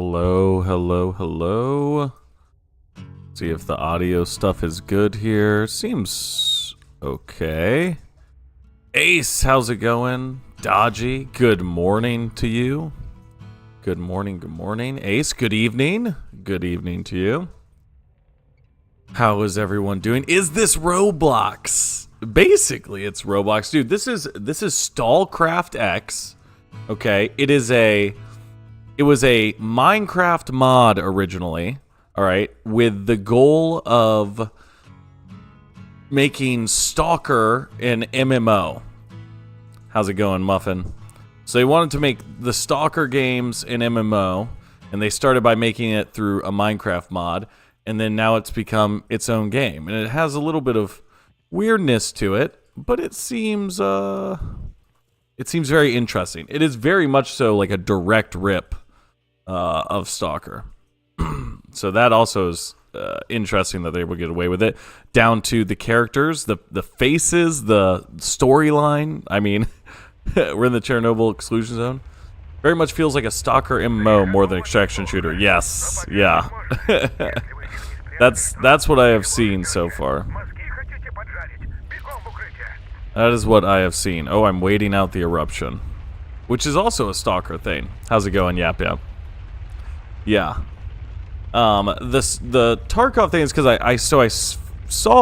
Hello, hello, hello. See if the audio stuff is good here. Seems okay. Ace, how's it going? Dodgy, good morning to you. Good morning, good morning. Ace, good evening. Good evening to you. How is everyone doing? Is this Roblox? Basically, it's Roblox. Dude, this is Stalcraft X. Okay, it was a Minecraft mod originally, all right, with the goal of making Stalker an MMO. How's it going, Muffin? So they wanted to make the Stalker games an MMO, and they started by making it through a Minecraft mod, and then now it's become its own game. And it has a little bit of weirdness to it, but it seems very interesting. It is very much so like a direct rip of Stalker. So that also is interesting that they will get away with it. Down to the characters, the faces, the storyline. I mean, we're in the Chernobyl exclusion zone. Very much feels like a Stalker MMO more than extraction shooter. Yes, yeah. That's what I have seen so far. That is what I have seen. Oh, I'm waiting out the eruption, which is also a Stalker thing. How's it going, Yap Yap? Yeah. The Tarkov thing is because I saw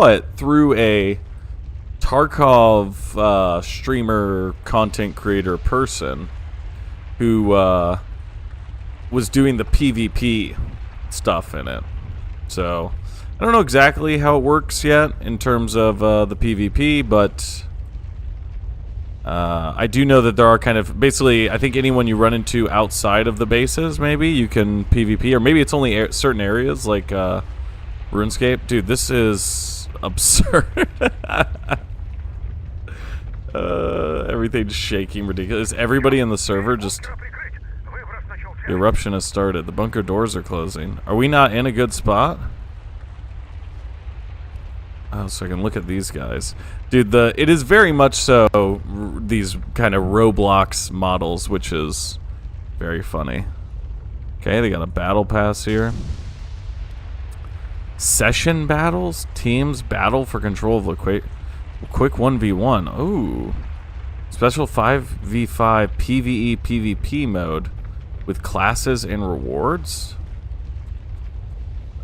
it through a Tarkov streamer, content creator person who was doing the PvP stuff in it. So I don't know exactly how it works yet in terms of the PvP, but I do know that there are kind of, basically, I think anyone you run into outside of the bases, maybe, you can PvP, or maybe it's only certain areas, like RuneScape. Dude, this is absurd. Everything's shaking ridiculous. Everybody in the server just... The eruption has started. The bunker doors are closing. Are we not in a good spot? Oh, so I can look at these guys. Dude, it is very much so these kind of Roblox models, which is very funny. Okay, they got a battle pass here. Session battles? Teams battle for control of the quick 1v1. Ooh. Special 5v5 PvE PvP mode with classes and rewards?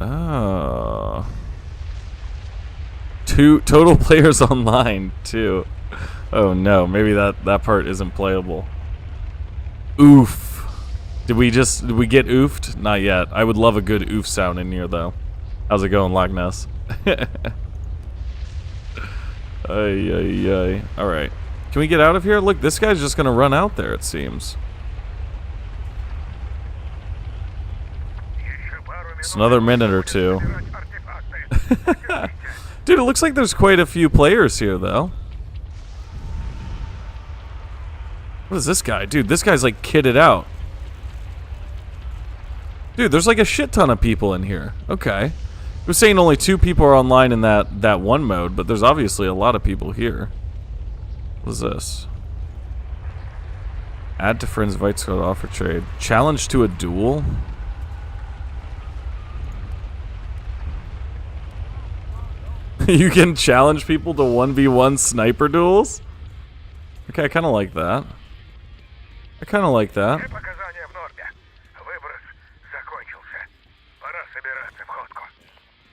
Oh. 2 total players online, too. Oh no, maybe that part isn't playable. Oof. Did we get oofed? Not yet. I would love a good oof sound in here, though. How's it going, Loch Ness? Ay. Alright. Can we get out of here? Look, this guy's just gonna run out there, it seems. It's another minute or two. Dude, it looks like there's quite a few players here, though. What is this guy? Dude, this guy's like kitted out. Dude, there's like a shit ton of people in here. Okay. It was saying only 2 people are online in that one mode, but there's obviously a lot of people here. What is this? Add to friends, invite squad, offer trade. Challenge to a duel? You can challenge people to 1v1 sniper duels? Okay, I kind of like that.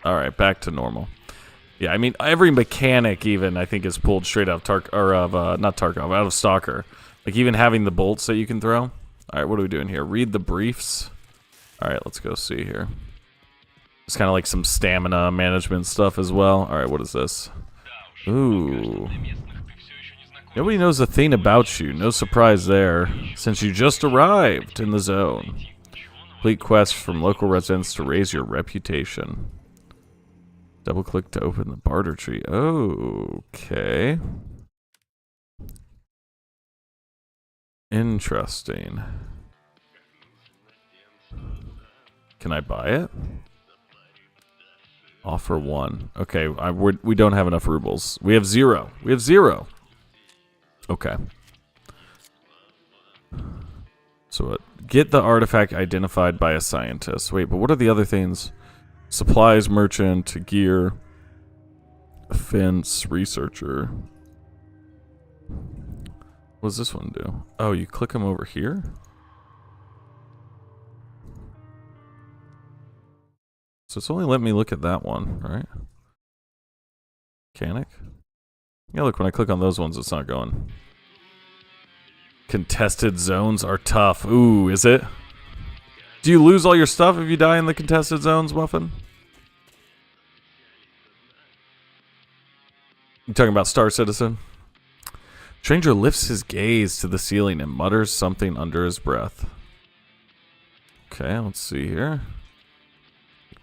Alright, back to normal. Yeah, I mean, every mechanic even, I think, is pulled straight out of out of Stalker. Like, even having the bolts that you can throw. Alright, what are we doing here? Read the briefs. Alright, let's go see here. It's kind of like some stamina management stuff as well. Alright, what is this? Ooh. Nobody knows a thing about you. No surprise there, since you just arrived in the zone. Complete quests from local residents to raise your reputation. Double click to open the barter tree. Okay. Interesting. Can I buy it? Offer 1. Okay, we don't have enough rubles. We have 0. We have 0. Okay. So what? Get the artifact identified by a scientist. Wait, but what are the other things? Supplies, merchant, gear, fence, researcher. What does this one do? Oh, you click them over here? So it's only let me look at that one, right? Mechanic? Yeah, look, when I click on those ones, it's not going. Contested zones are tough. Ooh, is it? Do you lose all your stuff if you die in the contested zones, Muffin? You talking about Star Citizen? Stranger lifts his gaze to the ceiling and mutters something under his breath. Okay, let's see here.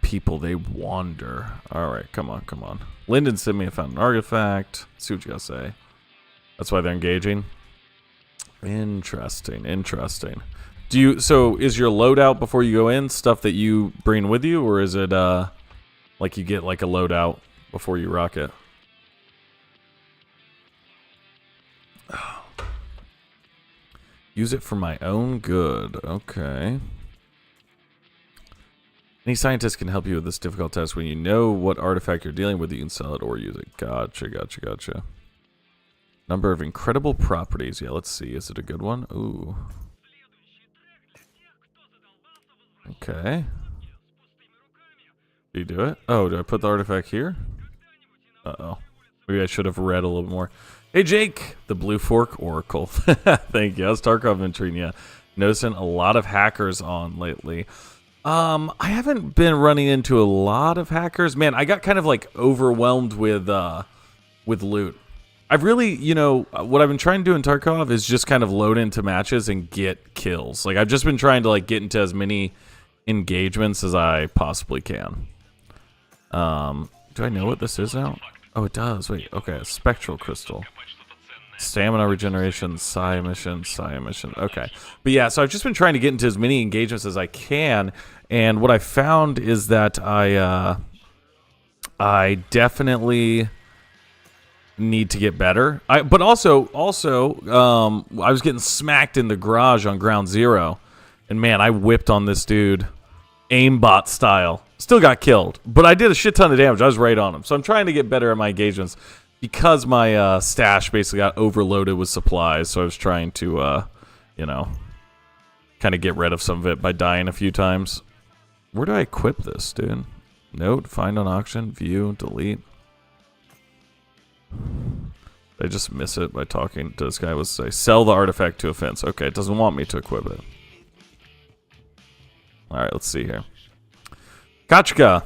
People, they wander. Alright, come on, come on. Lyndon sent me, I found an artifact. Let's see what you gotta say. That's why they're engaging. Interesting, interesting. Do you, so is your loadout before you go in stuff that you bring with you, or is it like you get like a loadout before you rock it? Use it for my own good. Okay. Any scientist can help you with this difficult task. When you know what artifact you're dealing with, you can sell it or use it. Gotcha, gotcha, gotcha. Number of incredible properties. Yeah, let's see. Is it a good one? Ooh. Okay. Do you do it? Oh, do I put the artifact here? Uh-oh. Maybe I should have read a little more. Hey, Jake! The Blue Fork Oracle. Thank you. That's Tarkov Ventrina. Noticing a lot of hackers on lately. I haven't been running into a lot of hackers. Man, I got kind of like overwhelmed with loot. I've really, you know, what I've been trying to do in Tarkov is just kind of load into matches and get kills. Like, I've just been trying to like get into as many engagements as I possibly can. Do I know what this is now? Oh, it does. Wait, okay. Spectral crystal. Stamina regeneration, psi emission, psi emission. Okay. But yeah, so I've just been trying to get into as many engagements as I can. And what I found is that I definitely need to get better. But also, I was getting smacked in the garage on ground zero. And man, I whipped on this dude aimbot style. Still got killed, but I did a shit ton of damage. I was right on him. So I'm trying to get better at my engagements because my stash basically got overloaded with supplies. So I was trying to, you know, kind of get rid of some of it by dying a few times. Where do I equip this, dude? Note, find on auction, view, delete. Did I just miss it by talking to this guy? Was say sell the artifact to a fence. Okay, it doesn't want me to equip it. All right, let's see here. Gotcha.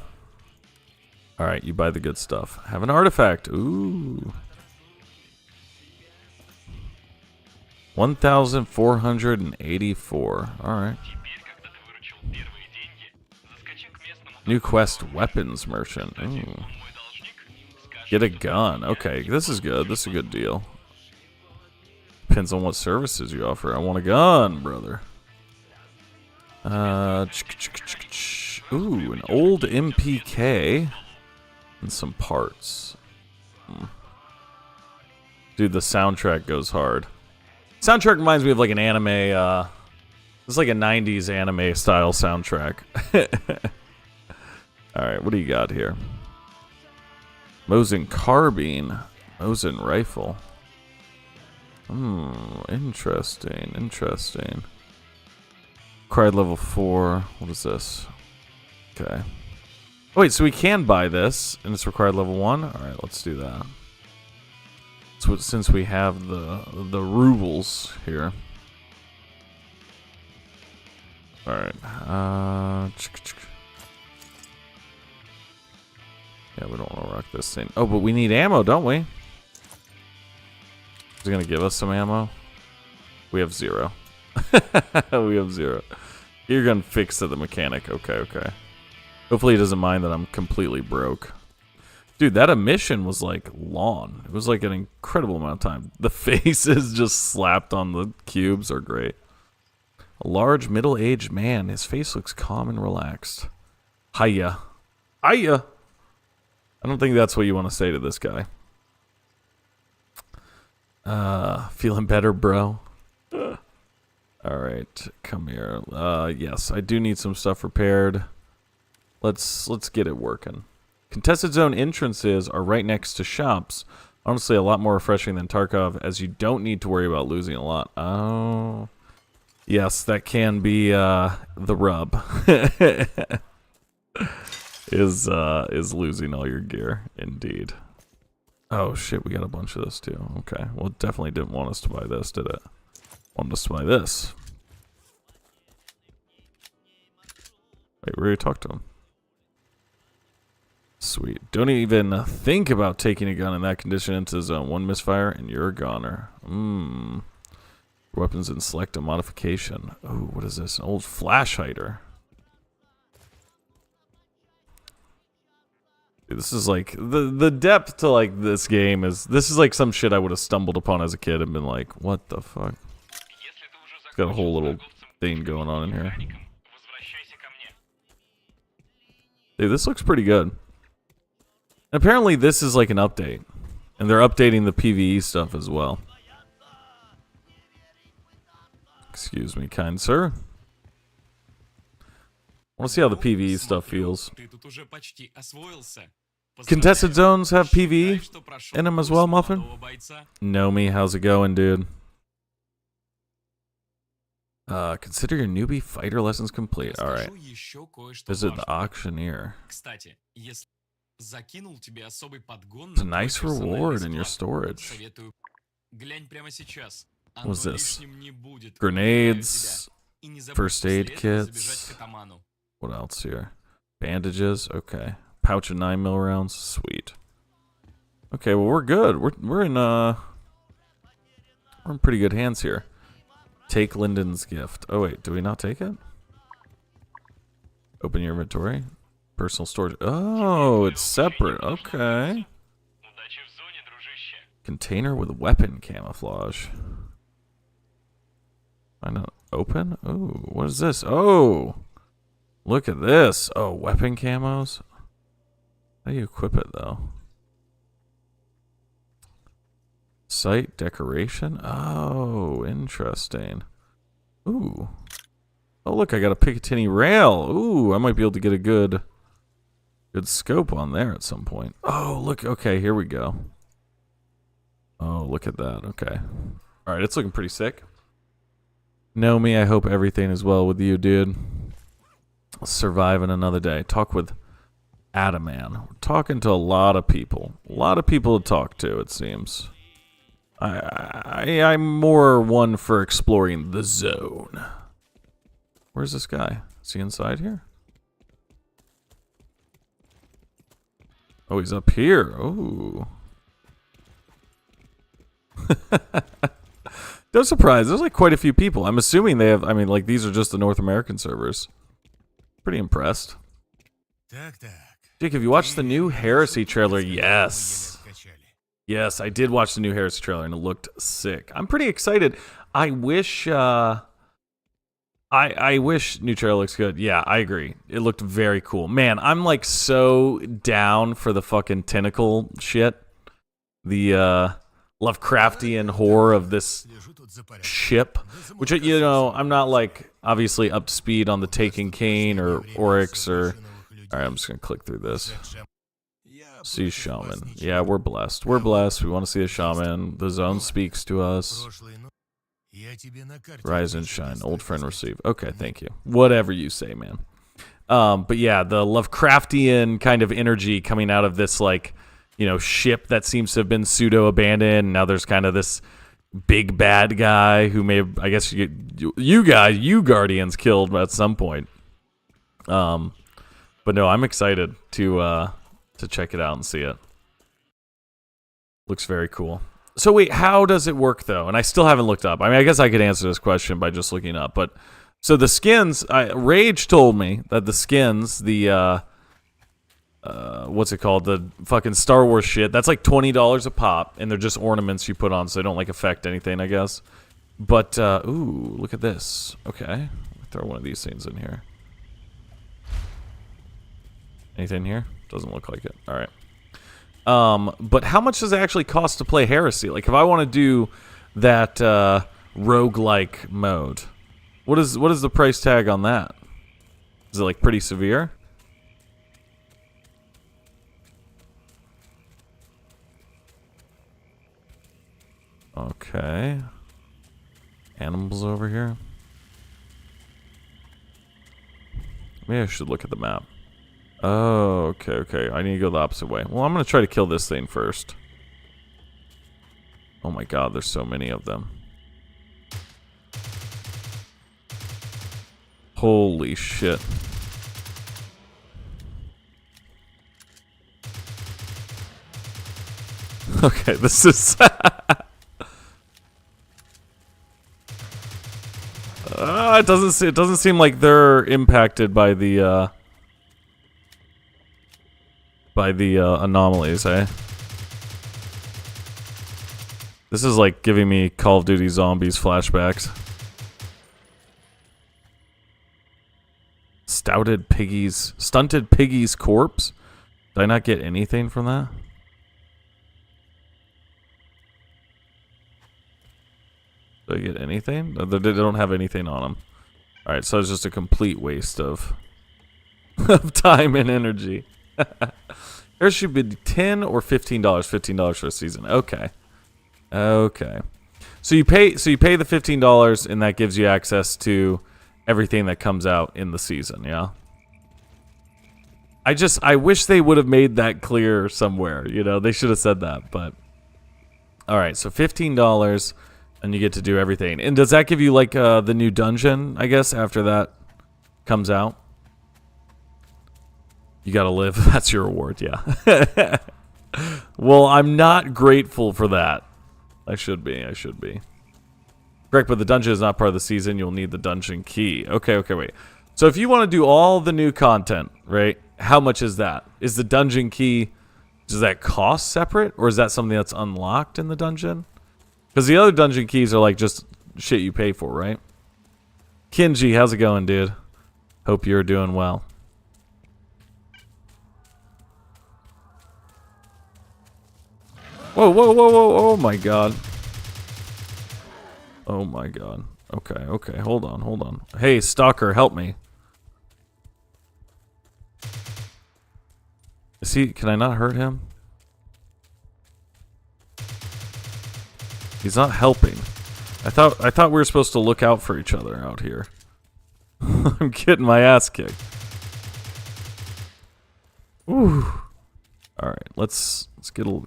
All right, you buy the good stuff. Have an artifact. Ooh. 1,484. All right. New quest, weapons merchant. Ooh. Get a gun. Okay, this is good. This is a good deal. Depends on what services you offer. I want a gun, brother. Ooh, an old MPK and some parts. Dude, the soundtrack goes hard. Soundtrack reminds me of like an anime, it's like a 90s anime style soundtrack. Alright, what do you got here? Mosin carbine. Mosin rifle. Interesting, interesting. Required level 4. What is this? Okay. Oh, wait, so we can buy this, and it's required level 1? Alright, let's do that. So since we have the rubles here. Alright. Yeah, we don't want to rock this thing. Oh, but we need ammo, don't we? Is it going to give us some ammo? We have 0. We have 0. You're going to fix to the mechanic. Okay, okay. Hopefully he doesn't mind that I'm completely broke. Dude, that emission was like long. It was like an incredible amount of time. The faces just slapped on the cubes are great. A large middle-aged man. His face looks calm and relaxed. Hiya. Hiya. I don't think that's what you want to say to this guy. Feeling better, bro? All right, come here. Yes, I do need some stuff repaired. Let's get it working. Contested zone entrances are right next to shops. Honestly, a lot more refreshing than Tarkov, as you don't need to worry about losing a lot. Oh, yes, that can be the rub. is losing all your gear, indeed. Oh shit, we got a bunch of this too. Okay, well, it definitely didn't want us to buy this, did it? Want us to buy this. Wait, we already talked to him. Sweet. Don't even think about taking a gun in that condition into the zone. One misfire and you're a goner. Weapons and select a modification. Oh, what is this? An old flash hider. Dude, this is like the depth to like this game is. This is like some shit I would have stumbled upon as a kid and been like, what the fuck? It's got a whole little thing going on in here. Dude, this looks pretty good. Apparently this is like an update. And they're updating the PvE stuff as well. Excuse me, kind sir. I want to see how the PvE stuff feels. Contested zones have PvE in them as well, Muffin? Know me, how's it going, dude? Consider your newbie fighter lessons complete. Alright. Visit the auctioneer. It's a nice reward in your storage. What's this? Grenades, first aid kits. What else here? Bandages, okay. Pouch of 9mm rounds, sweet. Okay, well we're good. We're in pretty good hands here. Take Lyndon's gift. Oh wait, do we not take it? Open your inventory. Personal storage. Oh, it's separate. Okay. Container with weapon camouflage. Why not open? Oh, what is this? Oh, look at this. Oh, weapon camos. How do you equip it though? Sight decoration. Oh, interesting. Ooh. Oh, look, I got a Picatinny rail. Ooh, I might be able to get a good scope on there at some point. Oh, look. Okay, here we go. Oh, look at that. Okay. All right, it's looking pretty sick. Know me, I hope everything is well with you, dude. I'll survive in another day. Talk with Adaman. We're talking to a lot of people. A lot of people to talk to, it seems. I'm more one for exploring the zone. Where's this guy? Is he inside here? Oh, he's up here. Oh. No surprise. There's like quite a few people. I'm assuming they have, I mean, like these are just the North American servers. Pretty impressed. Jake, have you watched the new Heresy trailer? Yes. Yes, I did watch the new Heresy trailer and it looked sick. I'm pretty excited. I wish I wish new trailer looks good. Yeah, I agree. It looked very cool. Man, I'm like so down for the fucking tentacle shit. The Lovecraftian horror of this ship, which, you know, I'm not like obviously up to speed on the Taken Kane or Oryx or. All right, I'm just gonna click through this. See shaman. Yeah, we're blessed. We're blessed. We want to see a shaman. The zone speaks to us. Rise and shine. Old friend receive. Okay, thank you. Whatever you say, man. But yeah, the Lovecraftian kind of energy coming out of this, like, you know, ship that seems to have been pseudo abandoned. Now there's kind of this big bad guy who may have, I guess you Guardians killed at some point. But no, I'm excited to check it out and see it. Looks very cool. So wait, how does it work though? And I still haven't looked up. I mean, I guess I could answer this question by just looking up. But so the skins, Rage told me that the skins, the what's it called? The fucking Star Wars shit. That's like $20 a pop, and they're just ornaments you put on, so they don't like affect anything, I guess. But ooh, look at this. Okay, throw one of these things in here. Anything here? Doesn't look like it. All right. But how much does it actually cost to play Heresy? Like, if I want to do that roguelike mode, What is the price tag on that? Is it like pretty severe? Okay. Animals over here. Maybe I should look at the map. Oh, okay, okay. I need to go the opposite way. Well, I'm gonna try to kill this thing first. Oh my god, there's so many of them. Holy shit. Okay, this is... it doesn't seem like they're impacted by the anomalies, eh? This is like giving me Call of Duty Zombies flashbacks. Stunted piggy's corpse? Did I not get anything from that? Did I get anything? No, they don't have anything on them. Alright, so it's just a complete waste of time and energy. There should be $10 or $15. $15 for a season. Okay. Okay. So you pay the $15 and that gives you access to everything that comes out in the season, yeah? I wish they would have made that clear somewhere, you know? They should have said that, but alright, so $15 and you get to do everything. And does that give you like the new dungeon, I guess, after that comes out? You gotta live. That's your reward, yeah. Well, I'm not grateful for that. I should be. Correct, but the dungeon is not part of the season. You'll need the dungeon key. Okay, wait. So if you want to do all the new content, right, how much is that? Is the dungeon key, does that cost separate? Or is that something that's unlocked in the dungeon? Because the other dungeon keys are like just shit you pay for, right? Kinji, how's it going, dude? Hope you're doing well. Whoa, oh my god. Oh my god. Okay, hold on. Hey, Stalker, help me. Can I not hurt him? He's not helping. I thought we were supposed to look out for each other out here. I'm getting my ass kicked. Ooh. Alright, let's get a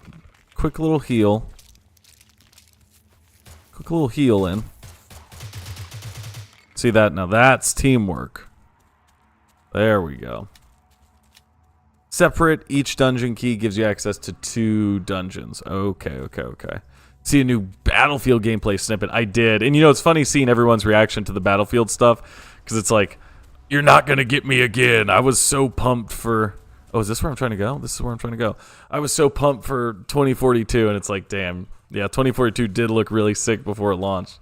quick little heal. Quick little heal in. See that? Now that's teamwork. There we go. Separate, each dungeon key gives you access to 2 dungeons. Okay. See a new Battlefield gameplay snippet. I did. And you know, it's funny seeing everyone's reaction to the Battlefield stuff. Because it's like, you're not going to get me again. I was so pumped for... Oh, is this where I'm trying to go? This is where I'm trying to go. I was so pumped for 2042. And it's like, damn. Yeah, 2042 did look really sick before it launched.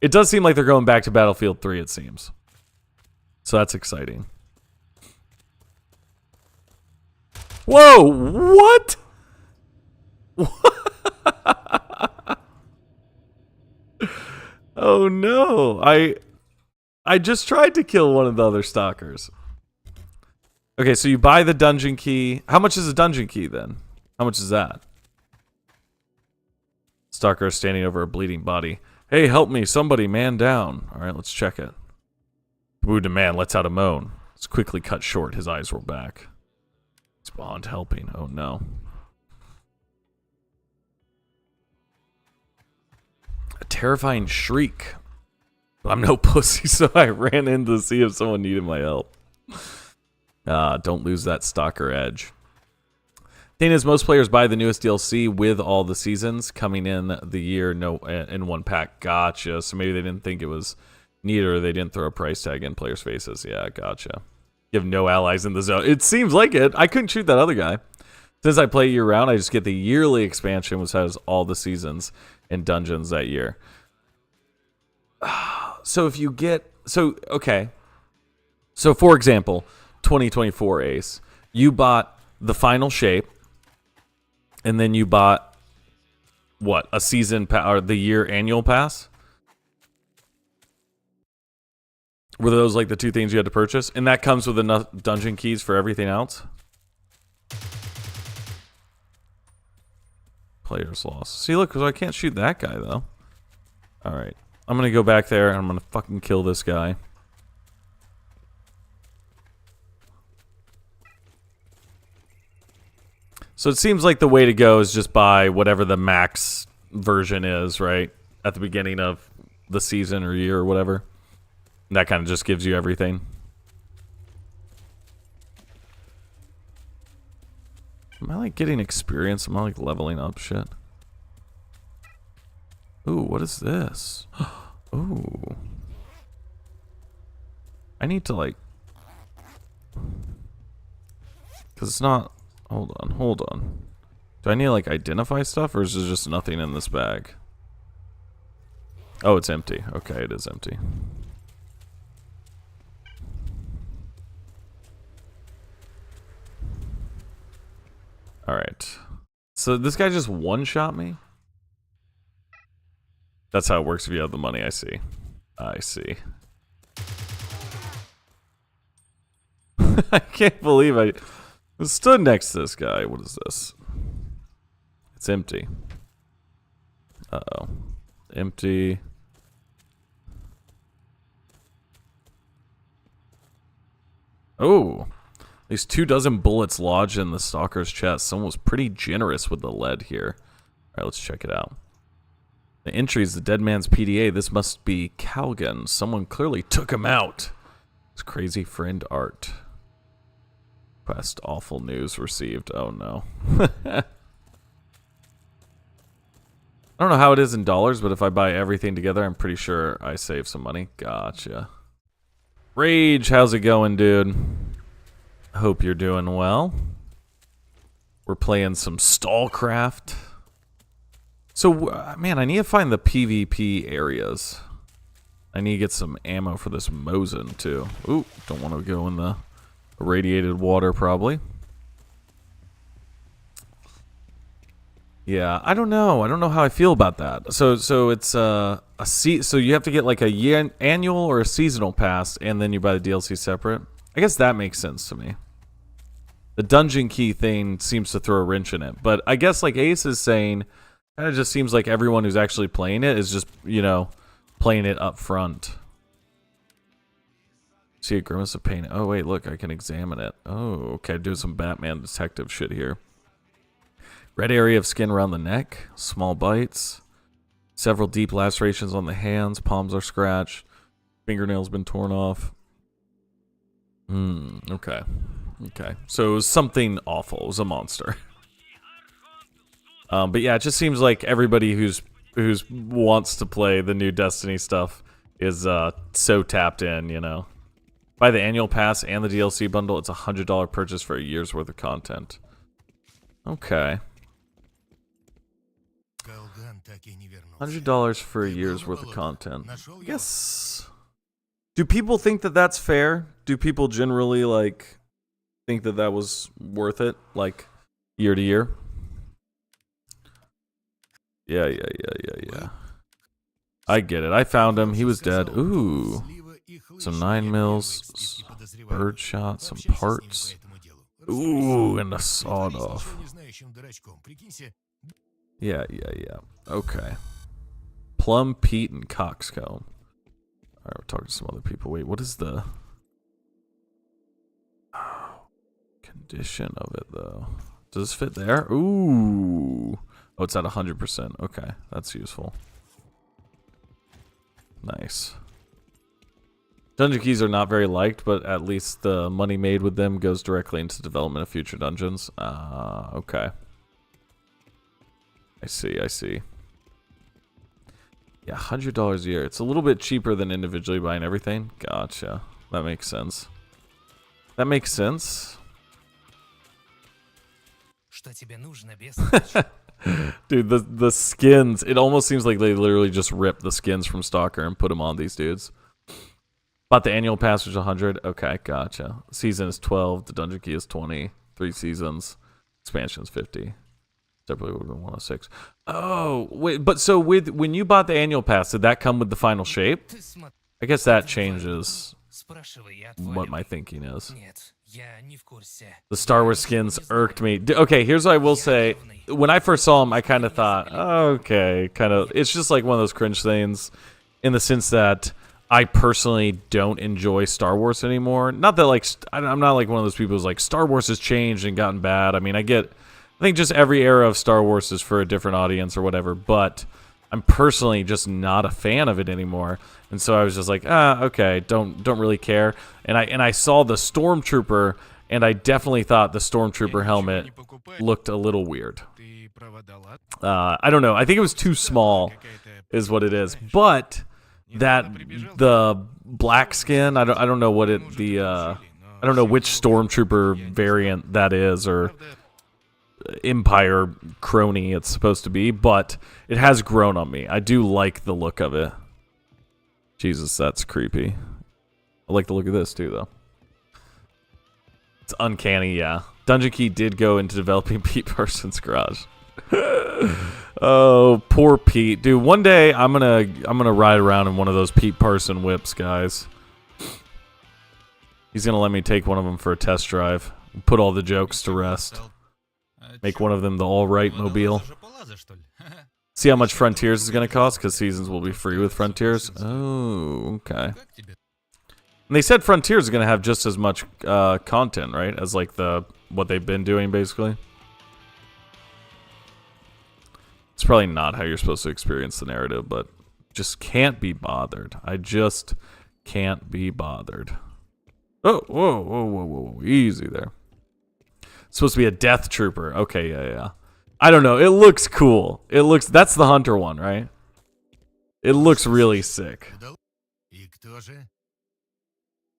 It does seem like they're going back to Battlefield 3, it seems. So that's exciting. Whoa! What? Oh no! I just tried to kill one of the other stalkers. Okay, so you buy the dungeon key. How much is a dungeon key then? How much is that? Stalker is standing over a bleeding body. Hey, help me! Somebody, man down. All right, let's check it. The wounded man lets out a moan. It's quickly cut short. His eyes roll back. It's Bond helping. Oh no. A terrifying shriek. But I'm no pussy, so I ran in to see if someone needed my help. Don't lose that stalker edge. Thing is, most players buy the newest DLC with all the seasons coming in the year in one pack. Gotcha. So maybe they didn't think it was neat, or they didn't throw a price tag in players' faces. Yeah, gotcha. You have no allies in the zone. It seems like it. I couldn't shoot that other guy. Since I play year round, I just get the yearly expansion, which has all the seasons and dungeons that year. So if you get... So, okay. So, for example, 2024 Ace. You bought the final shape, and then you bought, what, a season or the year annual pass? Were those like the two things you had to purchase? And that comes with enough dungeon keys for everything else? Player's loss. See, look, because I can't shoot that guy, though. Alright. I'm going to go back there, and I'm going to fucking kill this guy. So it seems like the way to go is just buy whatever the max version is, right? At the beginning of the season or year or whatever. And that kind of just gives you everything. Am I like getting experience? Am I like leveling up shit? Ooh, what is this? Ooh. I need to like... Because it's not... Hold on, hold on. Do I need to like identify stuff, or is there just nothing in this bag? Oh, it's empty. Okay, it is empty. Alright. So this guy just one-shot me? That's how it works if you have the money, I see. I see. I can't believe I stood next to this guy. What is this? It's empty. Uh-oh. Empty. Oh. At least 24 bullets lodged in the stalker's chest. Someone was pretty generous with the lead here. Alright, let's check it out. The entry is the dead man's PDA. This must be Calgan. Someone clearly took him out. His crazy friend Art. Quest awful news received. Oh no. I don't know how it is in dollars, but if I buy everything together, I'm pretty sure I save some money. Gotcha. Rage, how's it going, dude? Hope you're doing well. We're playing some Stalcraft. So, man, I need to find the PvP areas. I need to get some ammo for this Mosin, too. Ooh, don't want to go in the irradiated water, probably. Yeah, I don't know. I don't know how I feel about that. So it's so you have to get like a annual or a seasonal pass, and then you buy the DLC separate. I guess that makes sense to me. The dungeon key thing seems to throw a wrench in it, but I guess like Ace is saying, kind of just seems like everyone who's actually playing it is just, you know, playing it up front. See a grimace of pain. Oh wait, look, I can examine it. Oh, okay, do some Batman detective shit here. Red area of skin around the neck, small bites, several deep lacerations on the hands, palms are scratched, fingernails been torn off. Okay. Okay. So it was something awful. It was a monster. But yeah, it just seems like everybody who's wants to play the new Destiny stuff is so tapped in, you know. Buy the annual pass and the DLC bundle, it's a $100 purchase for a year's worth of content. Okay. $100 for a year's worth of content. I guess. Do people think that that's fair? Do people generally like think that that was worth it, like year to year? Yeah. I get it. I found him. He was dead. Ooh. Some 9 mils, bird shot, some parts. Ooh, and a sawed off. Yeah. Okay. Plum, peat, and coxcomb. Alright, we're talking to some other people. Wait, what is the condition of it, though? Does this fit there? Ooh. Oh, it's at 100%. Okay, that's useful. Nice. Dungeon keys are not very liked, but at least the money made with them goes directly into development of future dungeons. Okay. I see. Yeah, $100 a year. It's a little bit cheaper than individually buying everything. Gotcha. That makes sense. Dude, the skins, it almost seems like they literally just ripped the skins from Stalker and put them on these dudes. Bought the annual pass, which is 100. Okay, gotcha. Season is 12. The dungeon key is 20. 3 seasons. Expansion is 50. Separately would have been 106. Oh, wait, but so when you bought the annual pass, did that come with the final shape? I guess that changes what my thinking is. The Star Wars skins irked me. Okay, here's what I will say. When I first saw them, I kind of thought, oh, okay, kind of. It's just like one of those cringe things, in the sense that I personally don't enjoy Star Wars anymore. Not that like I'm not like one of those people who's like Star Wars has changed and gotten bad. I mean, I think just every era of Star Wars is for a different audience or whatever, but I'm personally just not a fan of it anymore. And so I was just like, okay, don't really care. And I saw the Stormtrooper, and I definitely thought the Stormtrooper helmet looked a little weird. I don't know. I think it was too small is what it is. But the black skin, I don't know what I don't know which Stormtrooper variant that is, or Empire crony it's supposed to be, but it has grown on me. I do like the look of it. Jesus, that's creepy. I like the look of this too, though. It's uncanny, yeah. Dungeon Key did go into developing Pete Parsons' garage. Oh, poor Pete, dude. One day I'm gonna ride around in one of those Pete Parson whips, guys. He's gonna let me take one of them for a test drive. Put all the jokes to rest. Make one of them the all-right mobile. See how much Frontiers is going to cost? Because Seasons will be free with Frontiers. Oh, okay. And they said Frontiers is going to have just as much content, right? As like what they've been doing, basically. It's probably not how you're supposed to experience the narrative, but just can't be bothered. I just can't be bothered. Oh, whoa. Easy there. It's supposed to be a Death Trooper. Okay, yeah. I don't know. It looks cool. That's the Hunter one, right? It looks really sick.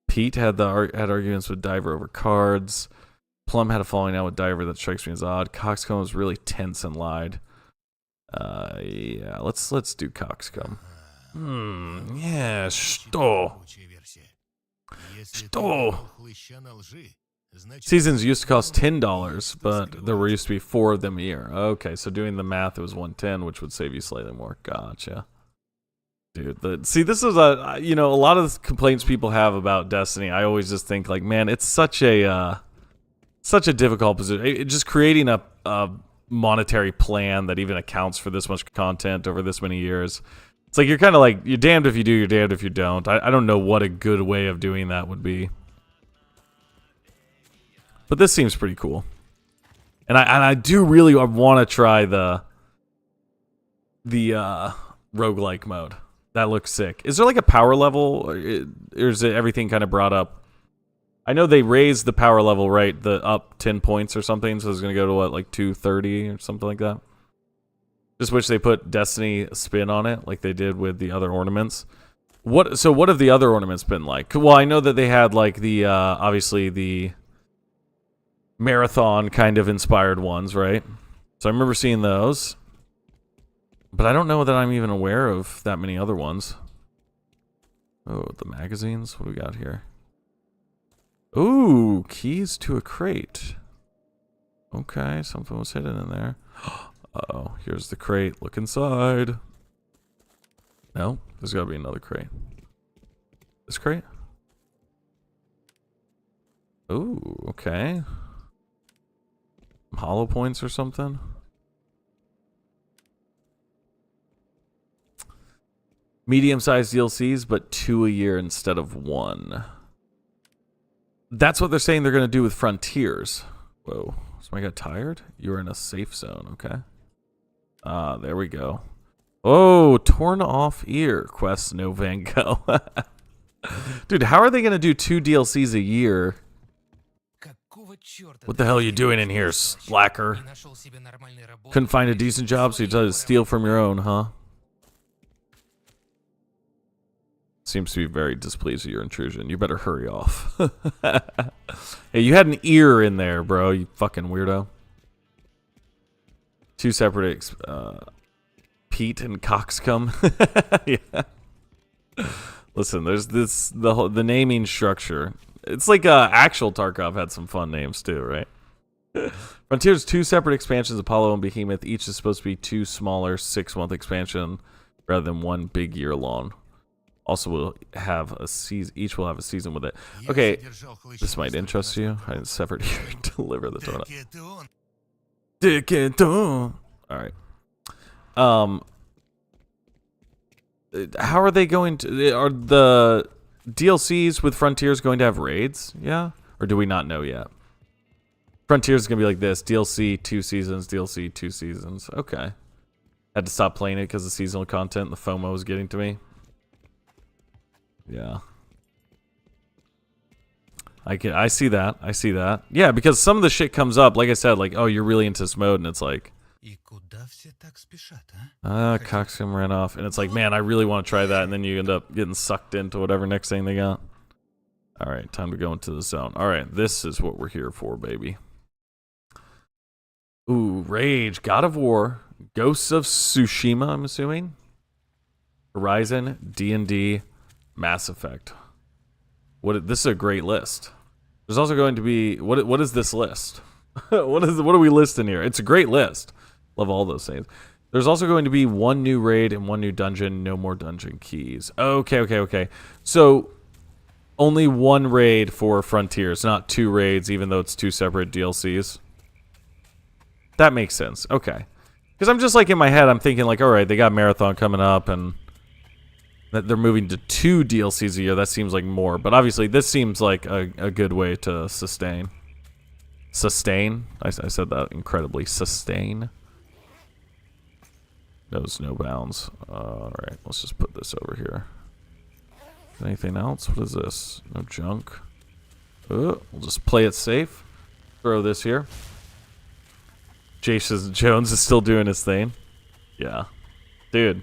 Pete had arguments with Diver over cards. Plum had a falling out with Diver that strikes me as odd. Coxcomb was really tense and lied. Yeah, let's do Coxcomb. Yeah, что? Seasons used to cost $10, but there used to be 4 of them a year. Okay, so doing the math, it was $110, which would save you slightly more. Gotcha. Dude, see, this is a lot of the complaints people have about Destiny. I always just think like, man, it's such a difficult position. Just creating a monetary plan that even accounts for this much content over this many years. It's like you're kind of like, you're damned if you do, you're damned if you don't. I don't know what a good way of doing that would be. But this seems pretty cool. And I do really want to try the roguelike mode. That looks sick. Is there like a power level, or is it everything kind of brought up? I know they raised the power level, right? Up 10 points or something, so it's going to go to what, like 230 or something like that? Just wish they put Destiny spin on it like they did with the other ornaments. So what have the other ornaments been like? Well, I know that they had like the obviously the marathon kind of inspired ones, right? So I remember seeing those. But I don't know that I'm even aware of that many other ones. Oh, the magazines? What do we got here? Ooh, keys to a crate. Okay, something was hidden in there. Uh-oh, here's the crate. Look inside. No, there's got to be another crate. This crate? Ooh, okay. Hollow points or something? Medium-sized DLCs, but 2 a year instead of 1. That's what they're saying they're going to do with Frontiers. Whoa. Somebody got tired? You're in a safe zone, okay. There we go. Oh, torn off ear. Quest no Van Gogh. Dude, how are they going to do 2 DLCs a year? What the hell are you doing in here, slacker? Couldn't find a decent job, so you decided to steal from your own, huh? Seems to be very displeased with your intrusion. You better hurry off. Hey, you had an ear in there, bro, you fucking weirdo. 2 separate Pete and Coxcomb. Yeah. Listen, there's the naming structure. It's like actual Tarkov had some fun names too, right? Frontiers 2 separate expansions, Apollo and Behemoth. Each is supposed to be 2 smaller 6-month expansion rather than 1 big year long. Also, we'll have a season. Each will have a season with it. Okay, this might interest you. I severed here. Deliver the donut. All right. How are they going to? Are the DLCs with Frontiers going to have raids? Yeah, or do we not know yet? Frontiers is gonna be like this: DLC 2 seasons, DLC 2 seasons. Okay. Had to stop playing it because the seasonal content, the FOMO was getting to me. Yeah. I see that. I see that. Yeah, because some of the shit comes up, like I said, like, oh, you're really into this mode, and it's like, Coxcomb ran off, and it's like, man, I really want to try that, and then you end up getting sucked into whatever next thing they got. All right, time to go into the zone. All right, this is what we're here for, baby. Ooh, Rage, God of War, Ghosts of Tsushima, I'm assuming. Horizon, D&D, Mass Effect. This is a great list. There's also going to be what is this list? what are we listing here? It's a great list. Love all those things. There's also going to be one new raid and one new dungeon. No more dungeon keys. Okay. So only one raid for Frontiers, not 2 raids, even though it's 2 separate DLCs. That makes sense. Okay. Because I'm just like in my head, I'm thinking like, all right, they got Marathon coming up and that they're moving to 2 DLCs a year. That seems like more. But obviously, this seems like a good way to sustain. Sustain? I said that incredibly. Sustain. Knows no bounds. Alright, let's just put this over here. Anything else? What is this? No junk. We'll just play it safe. Throw this here. Jason Jones is still doing his thing. Yeah. Dude.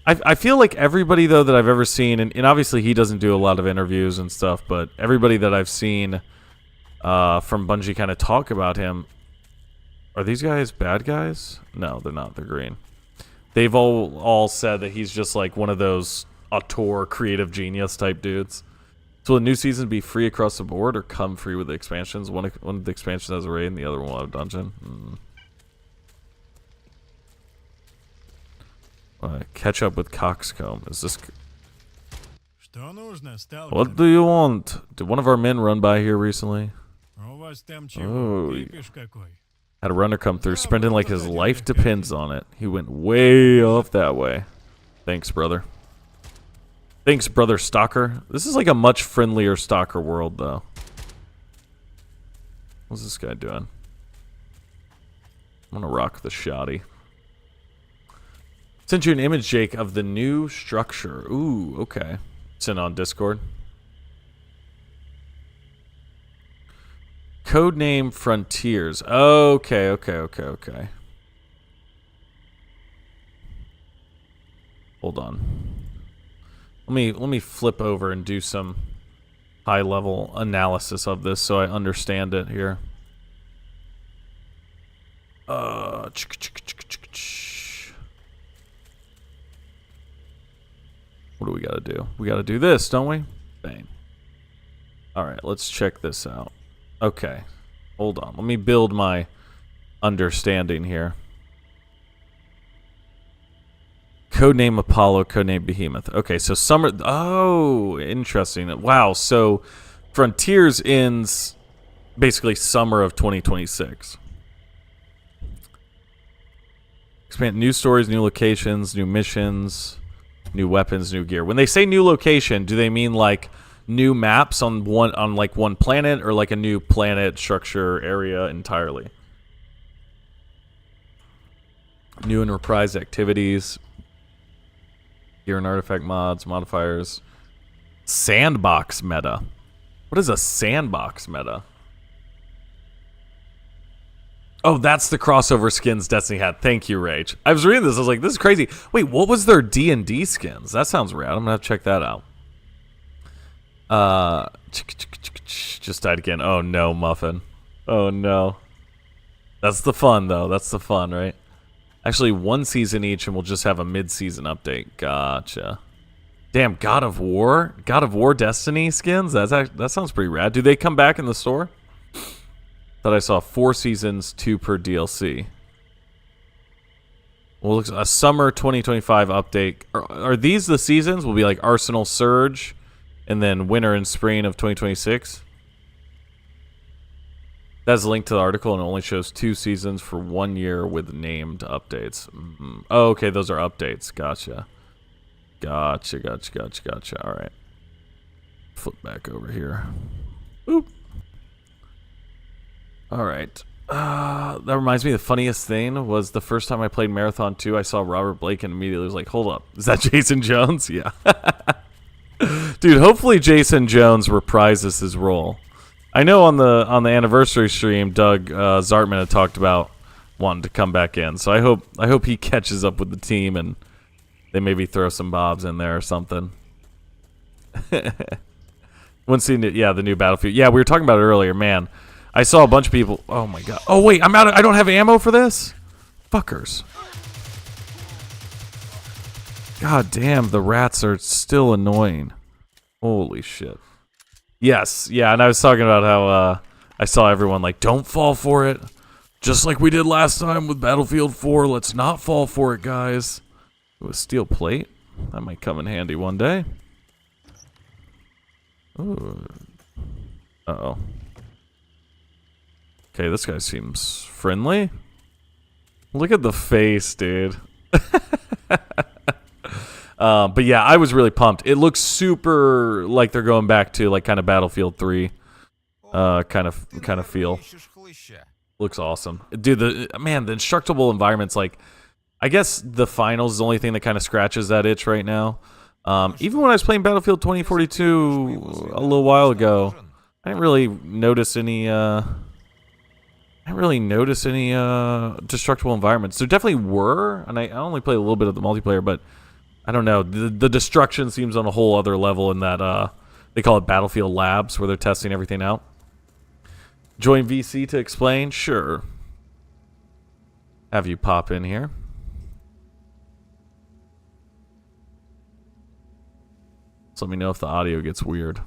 I feel like everybody, though, that I've ever seen, and obviously he doesn't do a lot of interviews and stuff, but everybody that I've seen from Bungie kind of talk about him, are these guys bad guys? No, they're not. They're green. They've all said that he's just like one of those auteur creative genius type dudes. So will the new season be free across the board or come free with the expansions? One of the expansions has a raid and the other one will have a dungeon. Catch up with Coxcomb. Is this... What do you want? Did one of our men run by here recently? Oh, had a runner come through, sprinting like his life depends on it. He went way off that way. Thanks, brother. Thanks, brother Stalker. This is like a much friendlier Stalker world, though. What's this guy doing? I'm gonna rock the shoddy. Sent you an image, Jake, of the new structure. Ooh, okay. Sent on Discord. Codename Frontiers. Okay. Hold on. Let me flip over and do some high-level analysis of this so I understand it here. What do we gotta do? We gotta do this, don't we? Bang. Alright, let's check this out. Okay. Hold on. Let me build my understanding here. Codename Apollo, codename Behemoth. Okay, so summer... Oh, interesting. Wow, so Frontiers ends basically summer of 2026. Expand new stories, new locations, new missions... New weapons, new gear. When they say new location, do they mean like new maps on one planet, or like a new planet structure area entirely? New and reprised activities, gear and artifact mods, modifiers, sandbox meta. What is a sandbox meta? Oh, that's the crossover skins Destiny had. Thank you, Rage. I was reading this. I was like, this is crazy. Wait, what was their D&D skins? That sounds rad. I'm going to have to check that out. Just died again. Oh, no, Muffin. Oh, no. That's the fun, though. That's the fun, right? Actually, 1 season each, and we'll just have a mid-season update. Gotcha. Damn, God of War? God of War Destiny skins? That sounds pretty rad. Do they come back in the store? Thought I saw 4 seasons, 2 per DLC. Well, looks a summer 2025 update. Are these the seasons? Will be like Arsenal Surge, and then winter and spring of 2026. That's a link to the article, and it only shows 2 seasons for 1 year with named updates. Oh, okay, those are updates. Gotcha. Gotcha. All right. Flip back over here. Oop. All right. That reminds me, the funniest thing was the first time I played Marathon 2, I saw Robert Blake and immediately was like, hold up, is that Jason Jones? Yeah. Dude, hopefully Jason Jones reprises his role. I know on the anniversary stream, Doug Zartman had talked about wanting to come back in, so I hope he catches up with the team and they maybe throw some Bobs in there or something. Once the new Battlefield. Yeah, we were talking about it earlier, man. I saw a bunch of people. Oh my god. Oh wait, I don't have ammo for this? Fuckers. God damn, the rats are still annoying. Holy shit. Yes, yeah, and I was talking about how I saw everyone like, don't fall for it. Just like we did last time with Battlefield 4, let's not fall for it, guys. Ooh, a steel plate? That might come in handy one day. Ooh. Uh-oh. Okay, this guy seems friendly. Look at the face, dude. But yeah, I was really pumped. It looks super like they're going back to like kind of Battlefield 3 kind of feel. Looks awesome. Dude, the instructable environments, like I guess the finals is the only thing that kind of scratches that itch right now. Even when I was playing Battlefield 2042 a little while ago, I didn't really notice any destructible environments. There definitely were, and I only played a little bit of the multiplayer, but I don't know. The destruction seems on a whole other level in that they call it Battlefield Labs, where they're testing everything out. Join VC to explain? Sure. Have you pop in here. So let me know if the audio gets weird.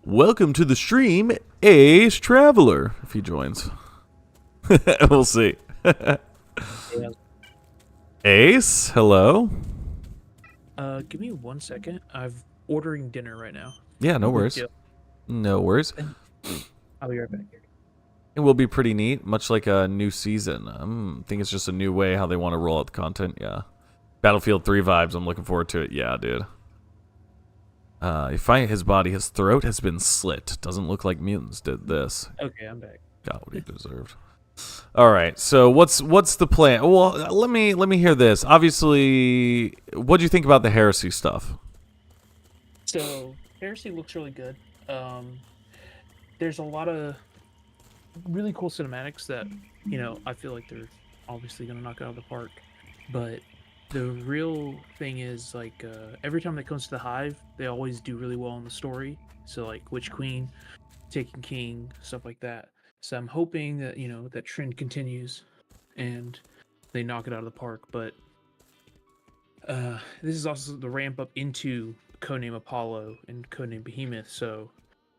Welcome to the stream, Ace Traveler, if he joins. We'll see. Ace, hello. Give me 1 second. I'm ordering dinner right now. Yeah, no worries. No worries. I'll be right back. It will be pretty neat, much like a new season. I think it's just a new way how they want to roll out the content, yeah. Battlefield 3 vibes, I'm looking forward to it. Yeah, dude. You find his body, his throat has been slit. Doesn't look like mutants did this. Okay, I'm back. Got what he deserved. All right, so what's the plan? Well, let me hear this. Obviously, what do you think about the heresy stuff? So heresy looks really good. There's a lot of really cool cinematics that I feel like they're obviously gonna knock it out of the park. But the real thing is like every time that comes to the Hive, they always do really well in the story. So like Witch Queen, Taken King, stuff like that. So I'm hoping that that trend continues, and they knock it out of the park. But this is also the ramp up into Codename Apollo and Codename Behemoth. So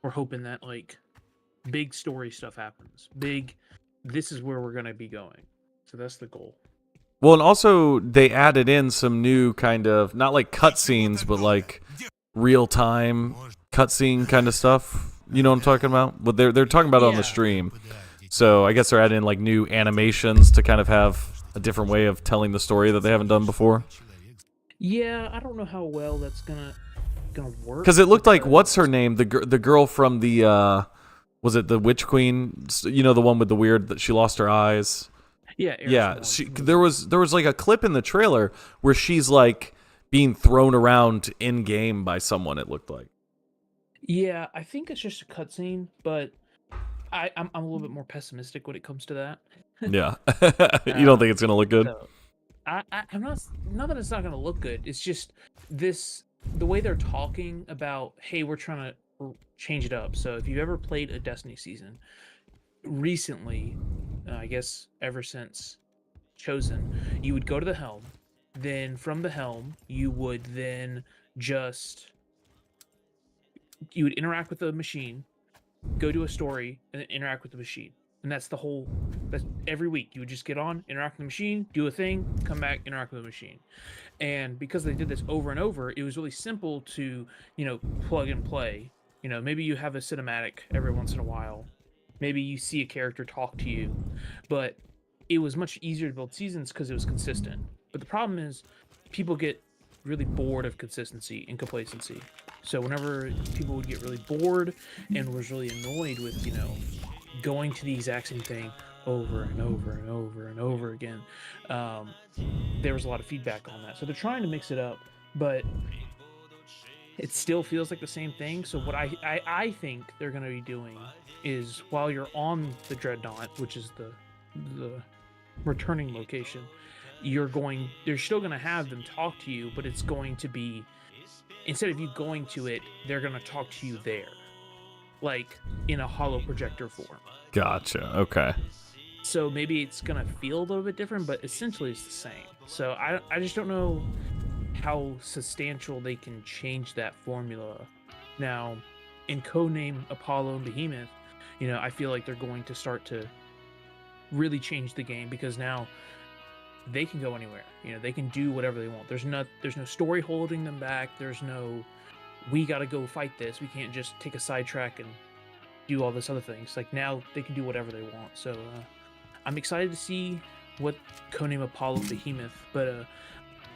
we're hoping that like big story stuff happens. This is where we're gonna be going. So that's the goal. Well, and also they added in some new kind of, not like cutscenes, but like real-time cutscene kind of stuff. You know what I'm talking about? What they're talking about on the stream. So I guess they're adding like new animations to kind of have a different way of telling the story that they haven't done before. Yeah, I don't know how well that's gonna work. Because it looked like, what's her name? The girl from the was it the Witch Queen? You know, the one with the weird that she lost her eyes. Yeah. There was like a clip in the trailer where she's like being thrown around in game by someone. It looked like. Yeah, I think it's just a cutscene, but I'm a little bit more pessimistic when it comes to that. Yeah, you don't think it's gonna look good? So, I'm not that it's not gonna look good. It's just the way they're talking about, hey, we're trying to change it up. So if you've ever played a Destiny season recently, I guess ever since Chosen, you would go to the helm. Then from the helm, you would interact with the machine, go to a story, and then interact with the machine. And that's the whole. That's every week. You would just get on, interact with the machine, do a thing, come back, interact with the machine. And because they did this over and over, it was really simple to, plug and play. Maybe you have a cinematic every once in a while. Maybe you see a character talk to you, but it was much easier to build seasons because it was consistent. But the problem is, people get really bored of consistency and complacency. So whenever people would get really bored and was really annoyed with, going to the exact same thing over and over and over and over again, um, there was a lot of feedback on that. So they're trying to mix it up, but it still feels like the same thing. So what I think they're going to be doing is, while you're on the Dreadnought, which is the returning location, they're still going to have them talk to you, but it's going to be, instead of you going to it, they're going to talk to you there, like in a hollow projector form. Gotcha. Okay. So maybe it's going to feel a little bit different, but essentially it's the same. So I just don't know how substantial they can change that formula. Now, in Codename Apollo and Behemoth, I feel like they're going to start to really change the game, because now they can go anywhere. They can do whatever they want. There's no story holding them back. There's no, we got to go fight this. We can't just take a sidetrack and do all this other things. Like, now they can do whatever they want. So I'm excited to see what Codename Apollo Behemoth, but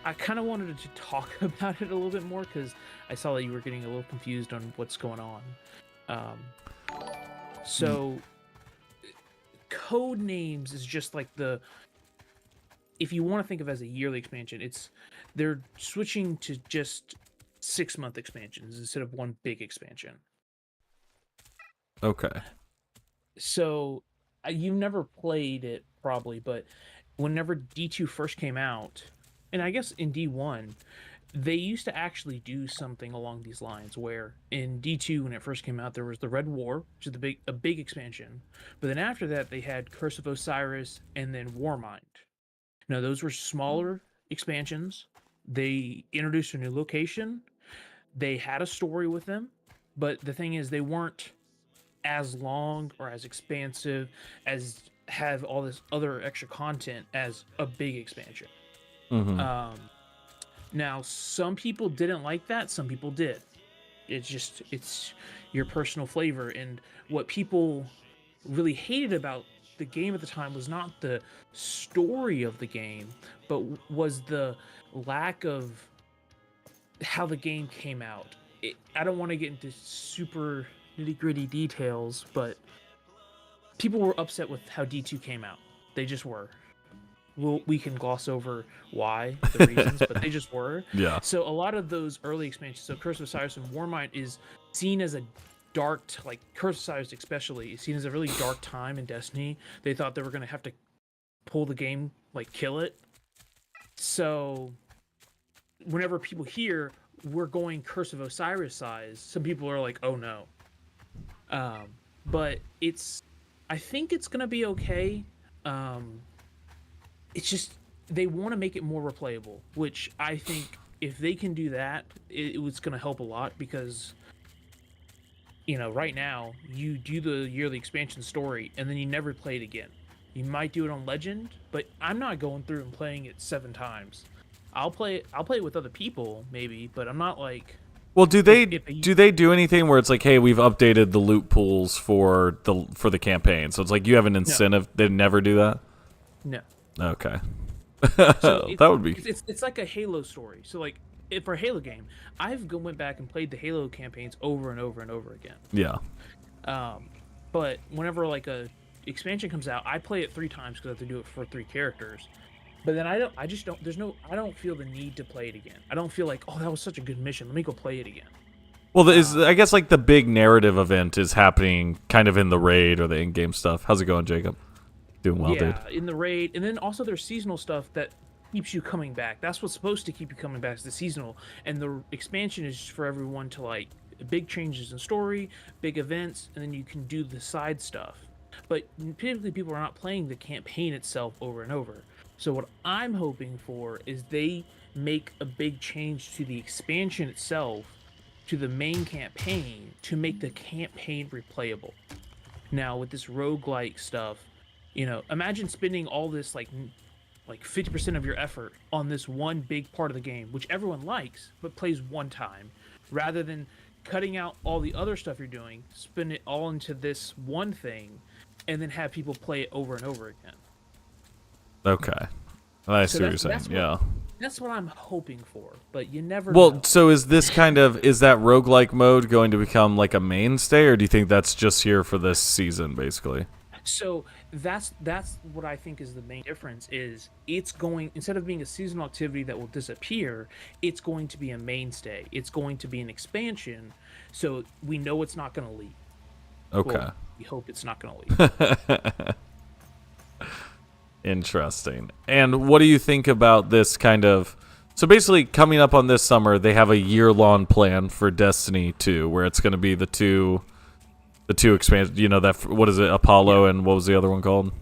I kind of wanted to talk about it a little bit more because I saw that you were getting a little confused on what's going on. So Code Names is just like if you want to think of it as a yearly expansion, they're switching to just 6-month expansions instead of one big expansion. Okay. So you've never played it probably, but whenever D2 first came out, and I guess in D1, they used to actually do something along these lines, where in D2, when it first came out, there was the Red War, which is a big expansion. But then after that, they had Curse of Osiris and then Warmind. Now, those were smaller expansions. They introduced a new location. They had a story with them. But the thing is, they weren't as long or as expansive as have all this other extra content as a big expansion. Mm-hmm. Now, some people didn't like that. Some people did. It's your personal flavor. And what people really hated about the game at the time was not the story of the game, but was the lack of how the game came out. I don't want to get into super nitty-gritty details, but people were upset with how D2 came out. They just were. We can gloss over why, the reasons, but they just were. Yeah. So a lot of those early expansions, so Curse of Osiris and Warmind, is seen as a dark, like Curse of Osiris especially, is seen as a really dark time in Destiny. They thought they were going to have to pull the game, like kill it. So whenever people hear we're going Curse of Osiris size, some people are like, oh no. But I think it's going to be okay. It's just, they want to make it more replayable, which I think if they can do that, it was going to help a lot, because, right now, you do the yearly expansion story, and then you never play it again. You might do it on Legend, but I'm not going through and playing it 7 times. I'll play it with other people, maybe, but I'm not like... Well, do they do anything where it's like, hey, we've updated the loot pools for the campaign, so it's like you have an incentive? No. They never do that? No. Okay. So that would be... It's like a Halo story. So, like, for a Halo game, went back and played the Halo campaigns over and over and over again. Yeah. But whenever, like, a expansion comes out, I play it 3 times because I have to do it for 3 characters. But then I don't feel the need to play it again. I don't feel like, oh, that was such a good mission, let me go play it again. Well, I guess, like, the big narrative event is happening kind of in the raid or the in-game stuff. How's it going, Jacob? Doing well, dude. Yeah, in the raid. And then also there's seasonal stuff that keeps you coming back. That's what's supposed to keep you coming back, is the seasonal. And the expansion is just for everyone to, like, big changes in story, big events, and then you can do the side stuff. But typically people are not playing the campaign itself over and over. So what I'm hoping for is they make a big change to the expansion itself, to the main campaign, to make the campaign replayable. Now with this roguelike stuff, imagine spending all this like 50% of your effort on this one big part of the game, which everyone likes, but plays one time, rather than cutting out all the other stuff you're doing, spend it all into this one thing, and then have people play it over and over again. Okay. I So see what you're saying. Yeah. that's what I'm hoping for, but you never Well, know. so is this is that roguelike mode going to become like a mainstay, or do you think that's just here for this season, basically? So that's what I think is the main difference. Is it's going, instead of being a seasonal activity that will disappear, it's going to be a mainstay. It's going to be an expansion, so we know it's not going to leave. Okay. Well, we hope it's not going to leave. Interesting. And what do you think about this kind of... So basically, coming up on this summer, they have a year-long plan for Destiny 2, where it's going to be the two expansions. What is it, Apollo, and what was the other one called?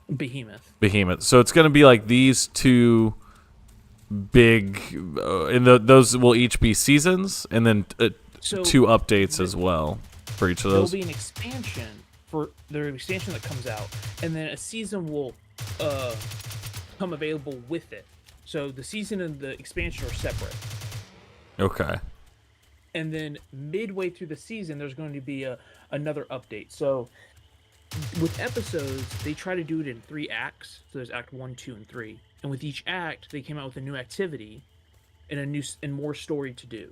Behemoth. So it's going to be like these two big... those will each be seasons, and then So two updates as well for each of those. there'll be an expansion for the expansion that comes out, and then a season will come available with it. So the season and the expansion are separate. Okay. And then midway through the season, there's going to be another update. So with episodes, they try to do it in 3 acts. So there's Act 1, 2, and 3. And with each act, they came out with a new activity and more story to do.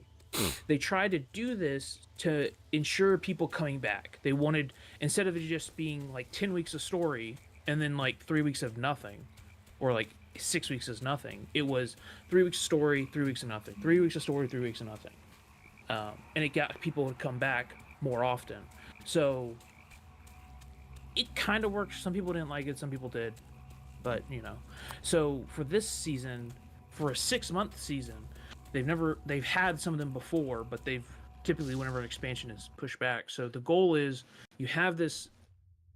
They tried to do this to ensure people coming back. They wanted, instead of it just being like 10 weeks of story and then like 3 weeks of nothing, or like 6 weeks is nothing, it was 3 weeks of story, 3 weeks of nothing, 3 weeks of story, 3 weeks of nothing. And it got people to come back more often. So it kind of worked. Some people didn't like it, some people did. But, So for this season, for a 6-month season, they've had some of them before, but they've typically, whenever an expansion is pushed back. So the goal is you have this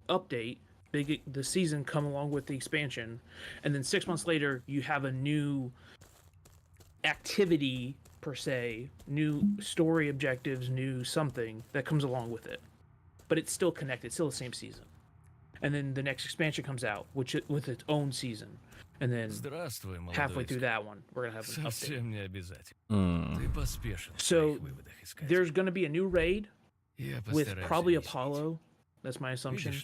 update, the season come along with the expansion, and then 6 months later you have a new activity per se, new story objectives, new something that comes along with it. But it's still connected, it's still the same season. And then the next expansion comes out, with its own season. And then halfway through that one, we're gonna have an update. So there's gonna be a new raid with probably Apollo. That's my assumption.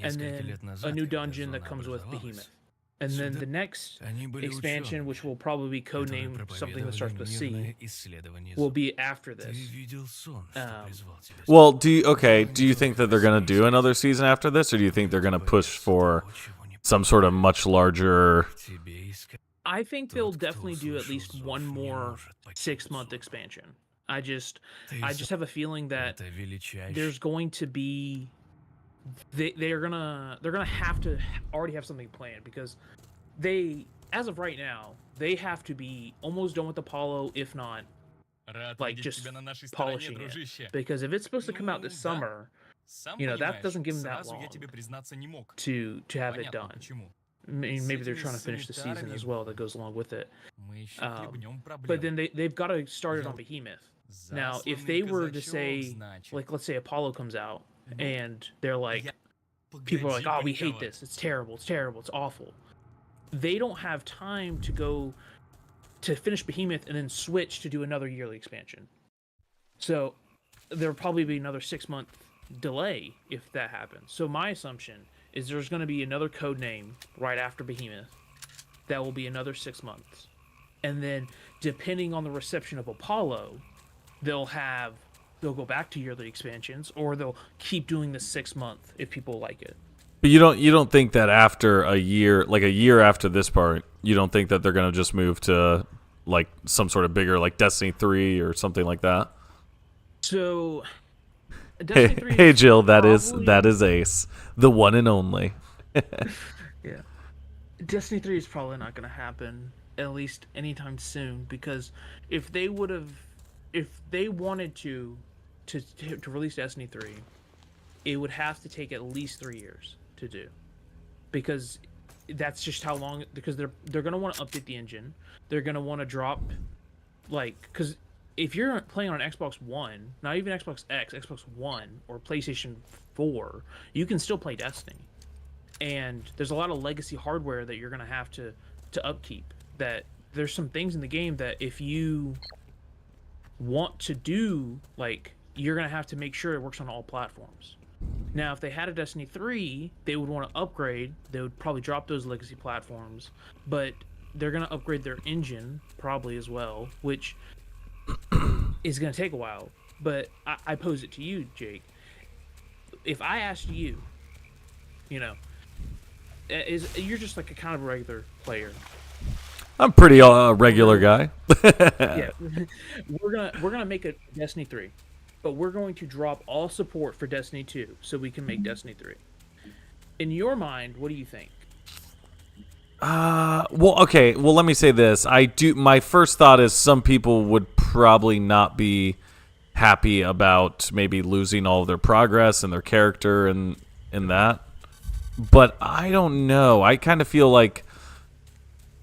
And then a new dungeon that comes with Behemoth. And then the next expansion, which will probably be codenamed something that starts with C, will be after this. Well, do you think that they're going to do another season after this, or do you think they're going to push for some sort of much larger... I think they'll definitely do at least one more 6-month expansion. I just have a feeling that there's going to be... They're gonna have to already have something planned, because as of right now, they have to be almost done with Apollo, if not like just polishing it. Because if it's supposed to come out this summer, that doesn't give them that long to have it done. Maybe they're trying to finish the season as well that goes along with it. But then they've got to start it on Behemoth. Now, if they were to say, like, let's say Apollo comes out, and they're like, people are like, oh, we hate this, it's terrible, it's awful. They don't have time to go to finish Behemoth and then switch to do another yearly expansion. So there'll probably be another 6-month delay if that happens. So my assumption is there's going to be another code name right after Behemoth that will be another 6 months. And then depending on the reception of Apollo, they'll go back to yearly expansions, or they'll keep doing the 6-month if people like it. But you don't think that after a year after this part, you don't think that they're going to just move to like some sort of bigger, like Destiny 3 or something like that? So Destiny 3 hey Jill, probably... that is Ace, the one and only. Yeah. Destiny 3 is probably not going to happen, at least anytime soon, because if they wanted to release Destiny 3, it would have to take at least 3 years to do, because that's just how long. Because they're gonna want to update the engine, they're gonna want to drop, like, because if you're playing on Xbox One, not even Xbox X, Xbox One or PlayStation 4, you can still play Destiny. And there's a lot of legacy hardware that you're going to have to upkeep. That there's some things in the game that if you want to do, like, you're going to have to make sure it works on all platforms. Now, if they had a Destiny 3, they would want to upgrade. They would probably drop those legacy platforms, but they're going to upgrade their engine probably as well, which is going to take a while. But I pose it to you, Jake. If I asked you, you're just like a kind of a regular player. I'm pretty regular guy. Yeah, we're gonna make a Destiny 3, but we're going to drop all support for Destiny 2 so we can make Destiny 3. In your mind, what do you think? Well, okay. Well, let me say this. My first thought is some people would probably not be happy about maybe losing all of their progress and their character and that. But I don't know. I kind of feel like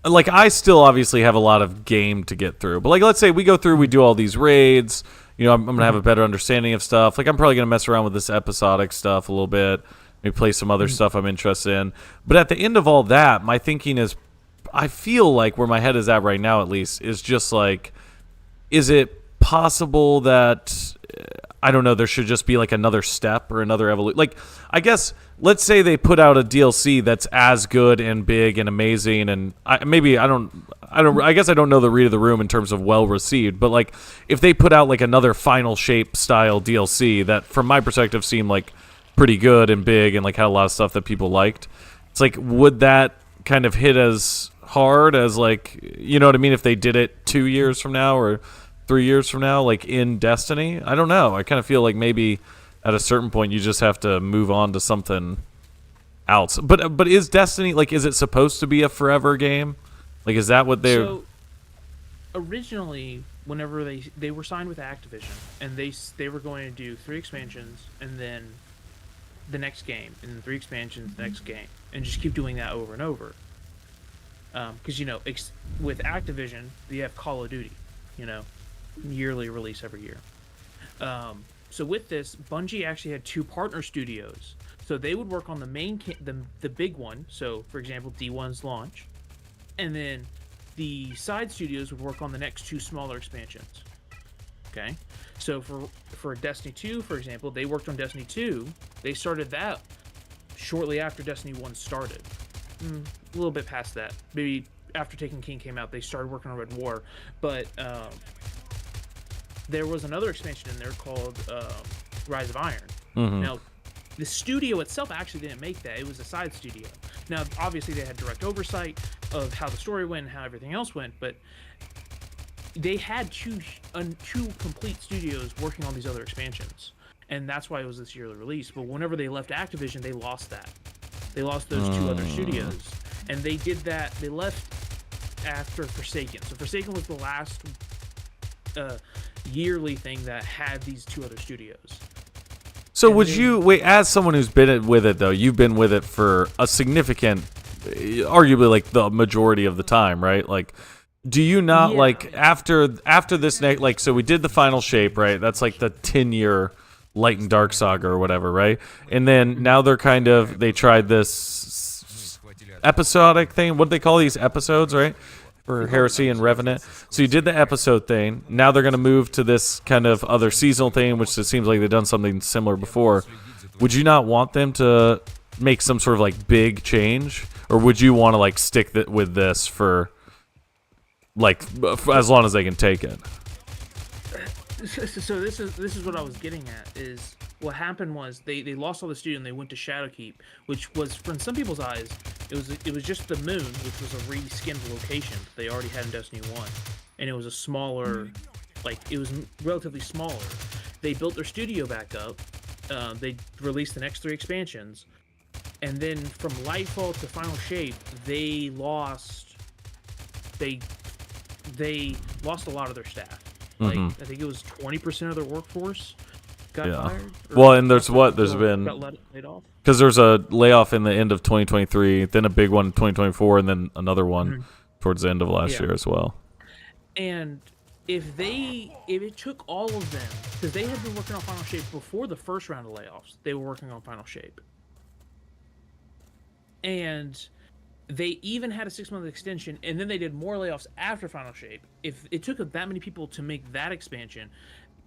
I still obviously have a lot of game to get through. But like, let's say we go through, we do all these raids. I'm gonna have a better understanding of stuff. Like, I'm probably gonna mess around with this episodic stuff a little bit. Maybe play some other stuff I'm interested in. But at the end of all that, my thinking is, I feel like where my head is at right now, at least, is just like, is it possible that, I don't know, there should just be like another step or another evolution? Like, I guess, let's say they put out a DLC that's as good and big and amazing, and I guess I don't know the read of the room in terms of well received, but like, if they put out like another Final Shape style DLC that, from my perspective, seemed like pretty good and big and like had a lot of stuff that people liked, it's like, would that kind of hit as hard as, like, you know what I mean, if they did it 2 years from now or 3 years from now, like in Destiny? I don't know. I kind of feel like maybe at a certain point you just have to move on to something else. But is Destiny, like, is it supposed to be a forever game? Like, is that what they're... So, originally, whenever they were signed with Activision, and they were going to do 3 expansions, and then the next game, and then 3 expansions, the next game, and just keep doing that over and over. Because, with Activision, you have Call of Duty, yearly release every year. So with this, Bungie actually had 2 partner studios. So they would work on the main, the big one. So, for example, D1's launch. And then the side studios would work on the next 2 smaller expansions. Okay? So for Destiny 2, for example, they worked on Destiny 2. They started that shortly after Destiny 1 started. A little bit past that. Maybe after Taken King came out, they started working on Red War. But there was another expansion in there called Rise of Iron. Mm-hmm. Now, the studio itself actually didn't make that. It was a side studio. Now, obviously, they had direct oversight of how the story went and how everything else went, but they had two complete studios working on these other expansions. And that's why it was this yearly release. But whenever they left Activision, they lost that. They lost those 2 other studios. And they did that. They left after Forsaken. So Forsaken was the last yearly thing that had these 2 other studios. So would you, wait, as someone who's been with it, though, you've been with it for a significant, arguably like the majority of the time, right? Like, do you not, like, after this, like, so we did the Final Shape, right? That's like the 10-year Light and Dark saga or whatever, right? And then now they tried this episodic thing. What do they call these episodes, right? For Heresy and Revenant. So you did the episode thing. Now they're going to move to this kind of other seasonal thing, which it seems like they've done something similar before. Would you not want them to make some sort of like big change, or would you want to like stick with this for like as long as they can take it? So this is what I was getting at. Is what happened was they lost all the studio and they went to Shadowkeep, which was, from some people's eyes, it was just the moon, which was a reskinned location they already had in Destiny 1, and it was a smaller, like, it was relatively smaller. They built their studio back up. They released the next 3 expansions, and then from Lightfall to Final Shape, they lost a lot of their staff. Like, I think it was 20% of their workforce got fired. Well, and there's been, got laid off. Because there's a layoff in the end of 2023, then a big one in 2024, and then another one towards the end of last year as well. And if it took all of them, because they had been working on Final Shape before the first round of layoffs, they were working on Final Shape, and they even had a 6-month extension, and then they did more layoffs after Final Shape. If it took that many people to make that expansion,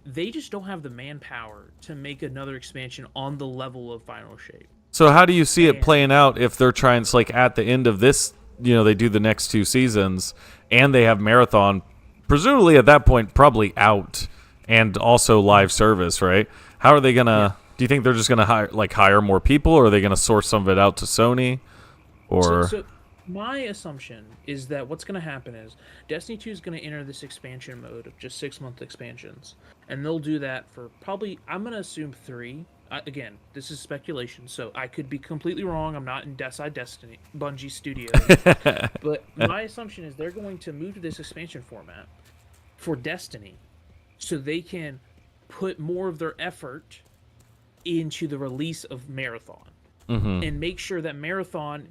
they just don't have the manpower to make another expansion on the level of Final Shape. So how do you see it playing out if they're trying to, like, at the end of this, they do the next 2 seasons, and they have Marathon, presumably at that point probably out, and also live service, right? How are they gonna? Yeah. Do you think they're just gonna hire more people, or are they gonna source some of it out to Sony? Or so my assumption is that what's going to happen is Destiny 2 is going to enter this expansion mode of just 6-month expansions, and they'll do that for probably, I'm going to assume 3. Again, this is speculation, so I could be completely wrong. I'm not inside Destiny Bungie Studios, but my assumption is they're going to move to this expansion format for Destiny, so they can put more of their effort into the release of Marathon, and make sure that Marathon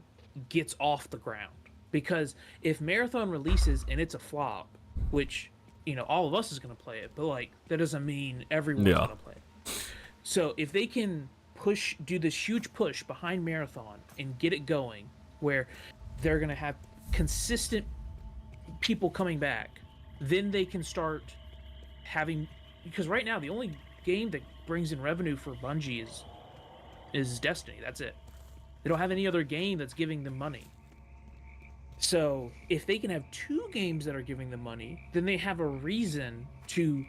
gets off the ground. Because if Marathon releases and it's a flop, which all of us is going to play it, but like that doesn't mean everyone's going to play it. So if they can do this huge push behind Marathon and get it going, where they're going to have consistent people coming back, then they can start having, because right now the only game that brings in revenue for Bungie is Destiny. That's it. They don't have any other game that's giving them money. So if they can have 2 games that are giving them money, then they have a reason to,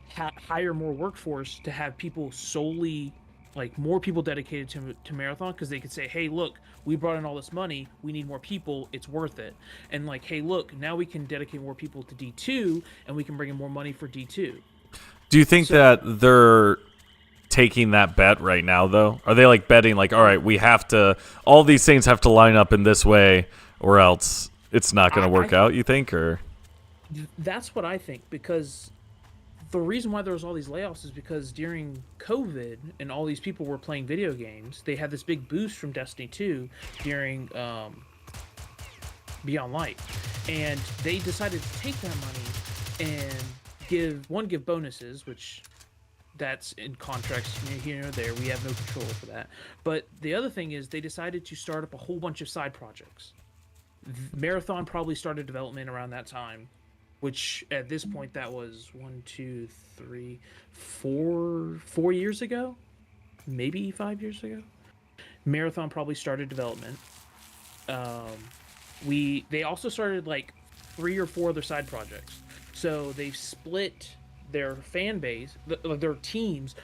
hire more workforce, to have people solely, like more people dedicated to Marathon, because they could say, hey, look, we brought in all this money, we need more people, it's worth it. And like, hey, look, now we can dedicate more people to D2, and we can bring in more money for D2. Do you think that they're taking that bet right now, though? Are they like betting, like, all right, we have to, all these things have to line up in this way, or else it's not going to work out, you think? Or that's what I think, because the reason why there was all these layoffs is because during COVID and all these people were playing video games, they had this big boost from Destiny 2 during Beyond Light, and they decided to take that money and give bonuses, which that's in contracts here or there. We have no control for that. But the other thing is they decided to start up a whole bunch of side projects. Marathon probably started development around that time, which at this point that was 4 years ago, maybe 5 years ago. Marathon probably started development. They also started like 3 or 4 other side projects. So they've split their fan base, their teams,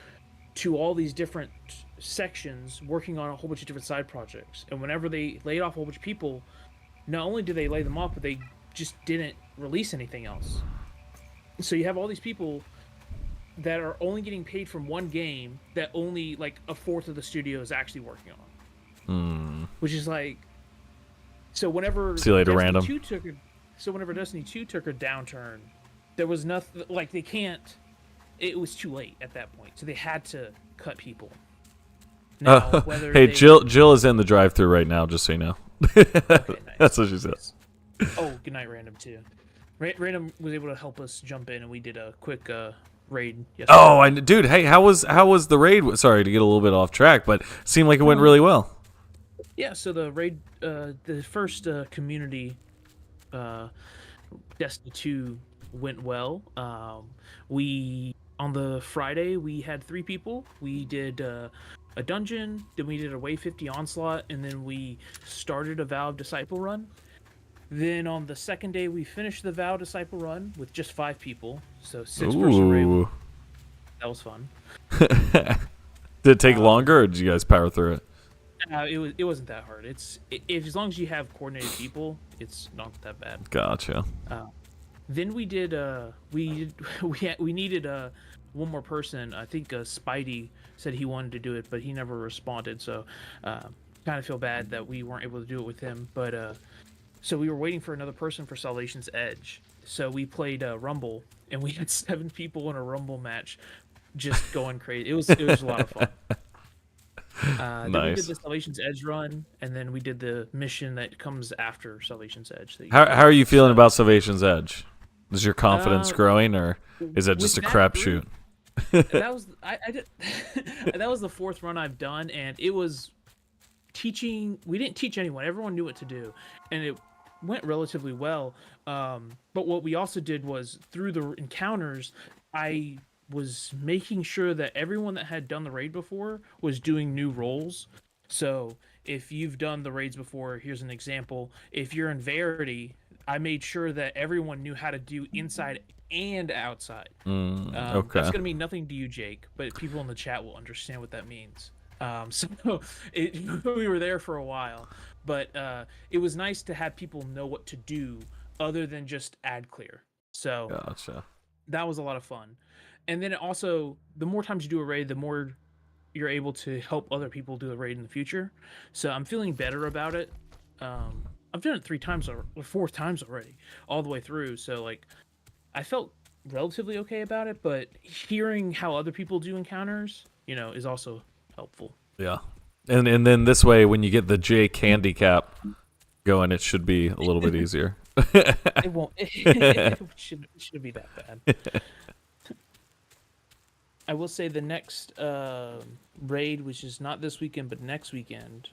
to all these different sections, working on a whole bunch of different side projects. And whenever they laid off a whole bunch of people, not only did they lay them off, but they just didn't release anything else. So you have all these people that are only getting paid from one game that only like a fourth of the studio is actually working on. Which is like, so whenever see you later, Destiny random. 2 whenever Destiny 2 took a downturn, there was nothing, like they can't, it was too late at that point, so they had to cut people. Now, hey, Jill is in the drive-thru right now, just so you know. Okay, nice. That's what she said. Oh, good night, Random, too. Random was able to help us jump in, and we did a quick raid yesterday. Oh, dude, hey, how was the raid? Sorry to get a little bit off track, but it seemed like it went really well. Yeah, so the raid, the first community Destiny 2 went well. On the Friday, we had 3 people. We did a dungeon, then we did a Wave 50 onslaught, and then we started a Vow Disciple run. Then on the second day, we finished the Vow Disciple run with just 5 people. So 6-person raid. That was fun. Did it take longer, or did you guys power through it? It wasn't that hard. As long as you have coordinated people, it's not that bad. Gotcha. Then we did we needed one more person. I think Spidey said he wanted to do it, but he never responded. So kind of feel bad that we weren't able to do it with him. But so we were waiting for another person for Salvation's Edge. So we played Rumble, and we had 7 people in a Rumble match, just going crazy. It was a lot of fun. Then we did the Salvation's Edge run, and then we did the mission that comes after Salvation's Edge. How are you feeling about Salvation's Edge? Is your confidence growing, or is that just a crapshoot? That was I did that was the 4th run I've done, and it was teaching. We didn't teach anyone. Everyone knew what to do, and it went relatively well. But what we also did was through the encounters, I was making sure that everyone that had done the raid before was doing new roles. So if you've done the raids before, here's an example. If you're in Verity, I made sure that everyone knew how to do inside and outside. Okay. That's gonna mean nothing to you, Jake, but people in the chat will understand what that means. So we were there for a while, but it was nice to have people know what to do other than just ad clear. So Gotcha. that was a lot of fun. And then also, the more times you do a raid, the more you're able to help other people do a raid in the future. So I'm feeling better about it. I've done it 3 times or 4 times already, all the way through. So like, I felt relatively okay about it. But hearing how other people do encounters, is also helpful. Yeah, and then this way, when you get the Jake handicap going, it should be a little bit easier. It won't. It shouldn't be that bad. I will say the next raid, which is not this weekend but next weekend,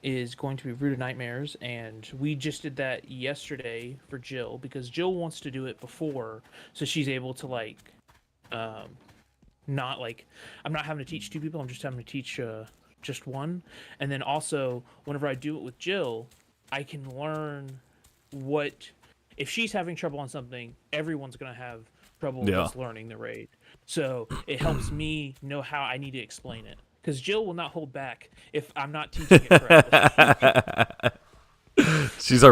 is going to be Root of Nightmares, and we just did that yesterday for Jill because Jill wants to do it before, so she's able to not like I'm not having to teach 2 people. I'm just having to teach just one, and then also whenever I do it with Jill, I can learn what if she's having trouble on something, everyone's gonna have trouble with learning the raid. So it helps me know how I need to explain it. Because Jill will not hold back if I'm not teaching it correctly. She's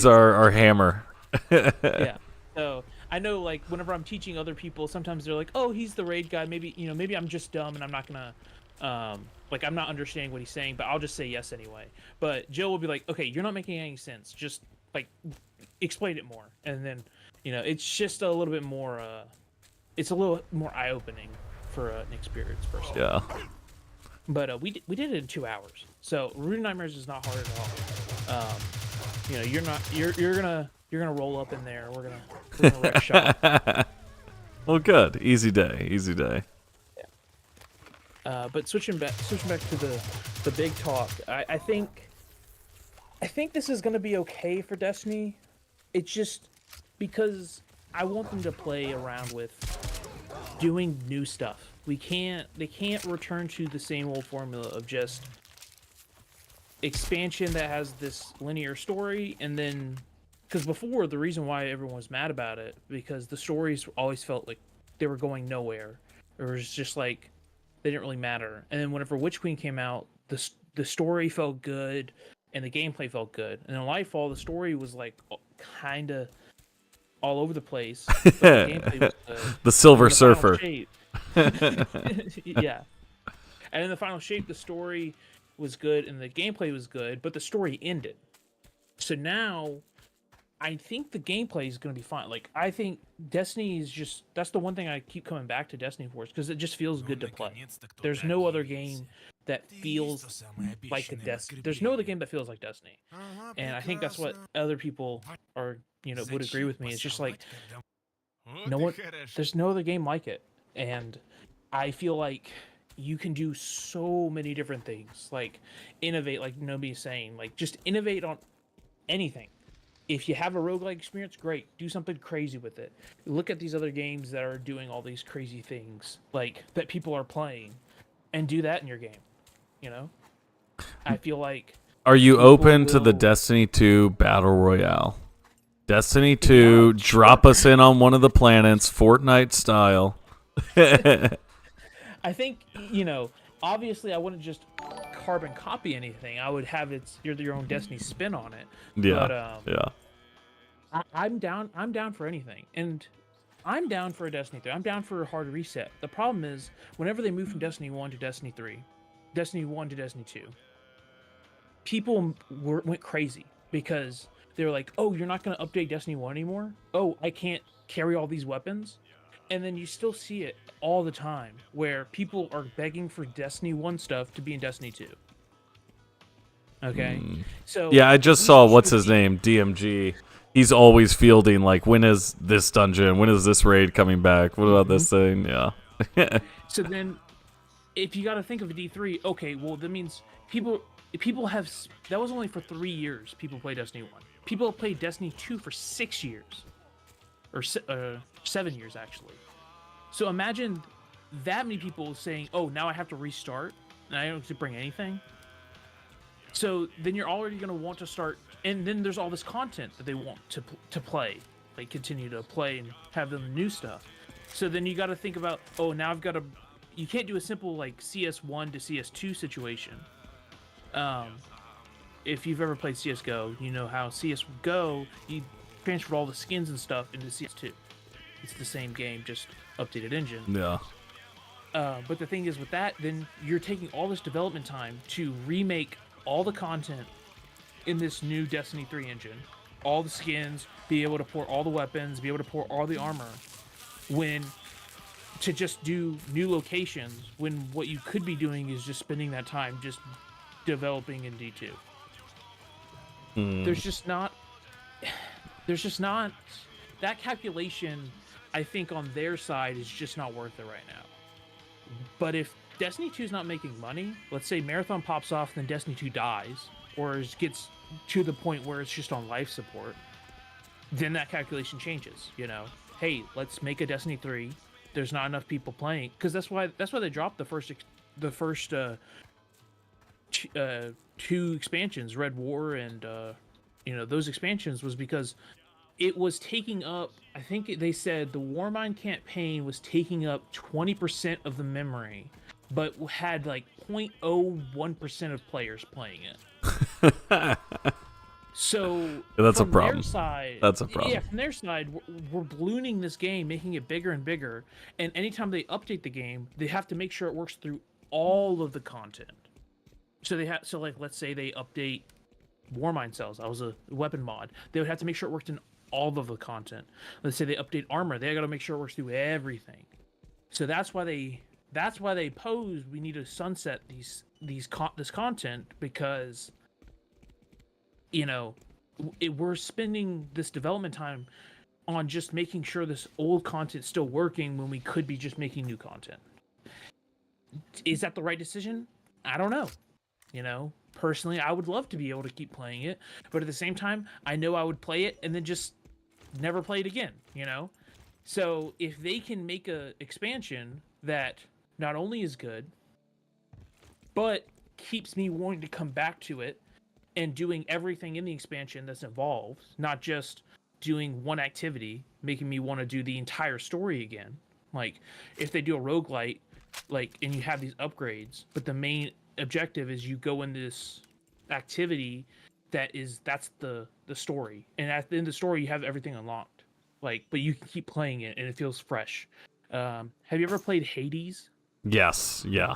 our hammer. Yeah. So I know, like, whenever I'm teaching other people, sometimes they're like, "Oh, he's the raid guy. Maybe maybe I'm just dumb and I'm not gonna, I'm not understanding what he's saying, but I'll just say yes anyway." But Jill will be like, "Okay, you're not making any sense. Just explain it more." And then, it's just a little bit more. It's a little more eye-opening for an experienced person. Yeah. But we did it in 2 hours, so Root of Nightmares is not hard at all. You're gonna roll up in there. We're gonna wreck shop. Well, good, easy day. Yeah. But switching back to the big talk, I think this is gonna be okay for Destiny. It's just because I want them to play around with doing new stuff. They can't return to the same old formula of just expansion that has this linear story, and then because before the reason why everyone was mad about it because the stories always felt like they were going nowhere. It was just like they didn't really matter. And then whenever Witch Queen came out, the story felt good and the gameplay felt good. And in Lightfall, the story was like kind of all over the place. But the gameplay was good. The Silver Surfer. Yeah. And in the final shape, the story was good and the gameplay was good, but the story ended. So now I think the gameplay is going to be fine. Like, I think Destiny is just, that's the one thing I keep coming back to Destiny for, because it just feels good to play. There's no other game that feels like a Destiny. There's no other game that feels like Destiny. And I think that's what other people are, would agree with me. It's just like, there's no other game like it. And I feel like you can do so many different things, like innovate, like Nobi's saying, like just innovate on anything. If you have a roguelike experience, great. Do something crazy with it. Look at these other games that are doing all these crazy things, like that people are playing, and do that in your game. I feel like. Are you open to the Destiny 2 Battle Royale? Destiny 2, drop us in on one of the planets, Fortnite style. I think, obviously I wouldn't just carbon copy anything. I would have your own Destiny spin on it. Yeah. But, I'm down for anything. And I'm down for a Destiny 3. I'm down for a hard reset. The problem is, whenever they move from Destiny 1 to Destiny 3, Destiny 1 to Destiny 2, people went crazy because they were like, oh, you're not going to update Destiny 1 anymore? Oh, I can't carry all these weapons? And then you still see it all the time, where people are begging for Destiny 1 stuff to be in Destiny 2. Okay? So yeah, I just saw, what's his name, DMG, he's always fielding like, when is this dungeon? When is this raid coming back? What about this thing? Yeah. So then, if you got to think of a D3, okay, well that means people have, that was only for 3 years. People play Destiny 1. People have played Destiny 2 for 6 years, or 7 years actually. So imagine that many people saying, "Oh, now I have to restart, and I don't have to bring anything." So then you're already going to want to start, and then there's all this content that they want to play, like continue to play and have them new stuff. So then you got to think about, oh, now I've got to. You can't do a simple like CS1 to CS2 situation. If you've ever played CS:GO, you know how CS:GO you transfer all the skins and stuff into CS2. It's the same game, just updated engine. Yeah. But the thing is with that, then you're taking all this development time to remake all the content in this new Destiny 3 engine, all the skins, be able to port all the weapons, be able to port all the armor, when to just do new locations, when what you could be doing is just spending that time just developing in D2. There's just not that calculation. I think on their side is just not worth it right now. But if Destiny 2 is not making money, let's say Marathon pops off, then Destiny 2 dies, or gets to the point where it's just on life support, then that calculation changes. You know, hey, let's make a Destiny 3. There's not enough people playing, because that's why they dropped the first 2 expansions, Red War and those expansions, was because it was taking up, I think they said the Warmind campaign was taking up 20% of the memory, but had like 0.01% of players playing it. So that's a problem. Their side, that's a problem. Yeah, from their side, we're ballooning this game, making it bigger and bigger. And anytime they update the game, they have to make sure it works through all of the content. So like, let's say they update Warmind cells. That was a weapon mod. They would have to make sure it worked in all of the content. Let's say they update armor. They got to make sure it works through everything. So that's why they pose we need to sunset this content, because we're spending this development time on just making sure this old content's still working when we could be just making new content. Is that the right decision? I don't know. Personally, I would love to be able to keep playing it, but at the same time, I know I would play it and then just never play it again, So if they can make a expansion that not only is good, but keeps me wanting to come back to it and doing everything in the expansion that's involved, not just doing one activity, making me want to do the entire story again. Like, if they do a roguelite, and you have these upgrades, but the main objective is you go in this activity that's the story, and at the end of the story you have everything unlocked, but you can keep playing it and it feels fresh. Have you ever played Hades? Yes. Yeah.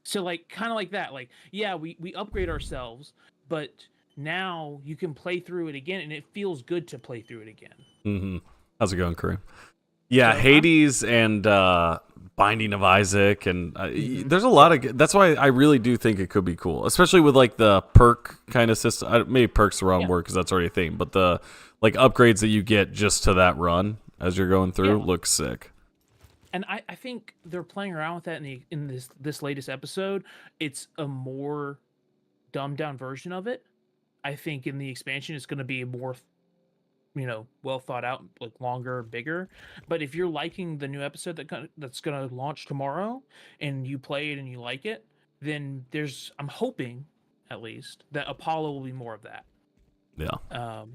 So kind of like that, yeah, we upgrade ourselves, but now you can play through it again and it feels good to play through it again. How's it going, Kareem? Yeah, so, Hades and Binding of Isaac, and there's a lot of. That's why I really do think it could be cool, especially with the perk kind of system. Maybe perk's the wrong word because that's already a thing, but the upgrades that you get just to that run as you're going through looks sick. And I think they're playing around with that in this latest episode. It's a more dumbed down version of it. I think in the expansion it's going to be a more well thought out, longer, bigger. But if you're liking the new episode that's gonna launch tomorrow, and you play it and you like it, then I'm hoping at least that Apollo will be more of that. Yeah.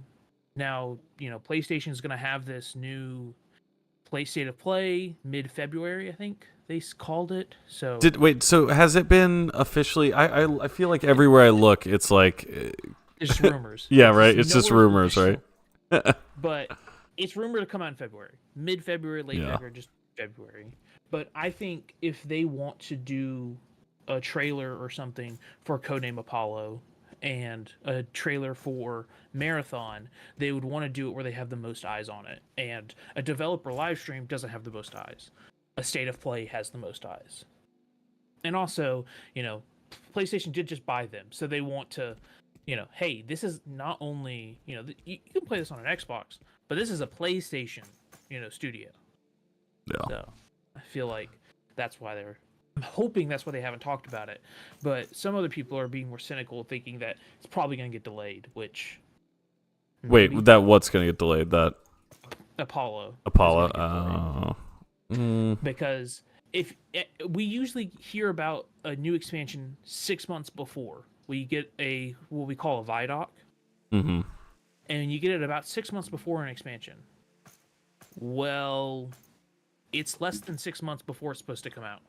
Now PlayStation is gonna have this new State of Play mid-February, I think they called it. So so has it been officially? I feel like everywhere I look, it's it's just rumors. Yeah, right. It's just rumors, right? But it's rumored to come out in February, mid-February, late February, just February. But I think if they want to do a trailer or something for Codename Apollo and a trailer for Marathon, they would want to do it where they have the most eyes on it. And a developer live stream doesn't have the most eyes. A State of Play has the most eyes. And also, PlayStation did just buy them, so they want to hey, this is not only, you can play this on an Xbox, but this is a PlayStation, studio. Yeah. So I feel like that's why I'm hoping that's why they haven't talked about it. But some other people are being more cynical, thinking that it's probably going to get delayed, which maybe Wait, that what's gonna get delayed? That Apollo. Apollo. Is gonna get delayed. Because we usually hear about a new expansion 6 months before we get what we call a Vidoc, Mm-hmm. and you get it about 6 months before an expansion. Well, it's less than 6 months before it's supposed to come out.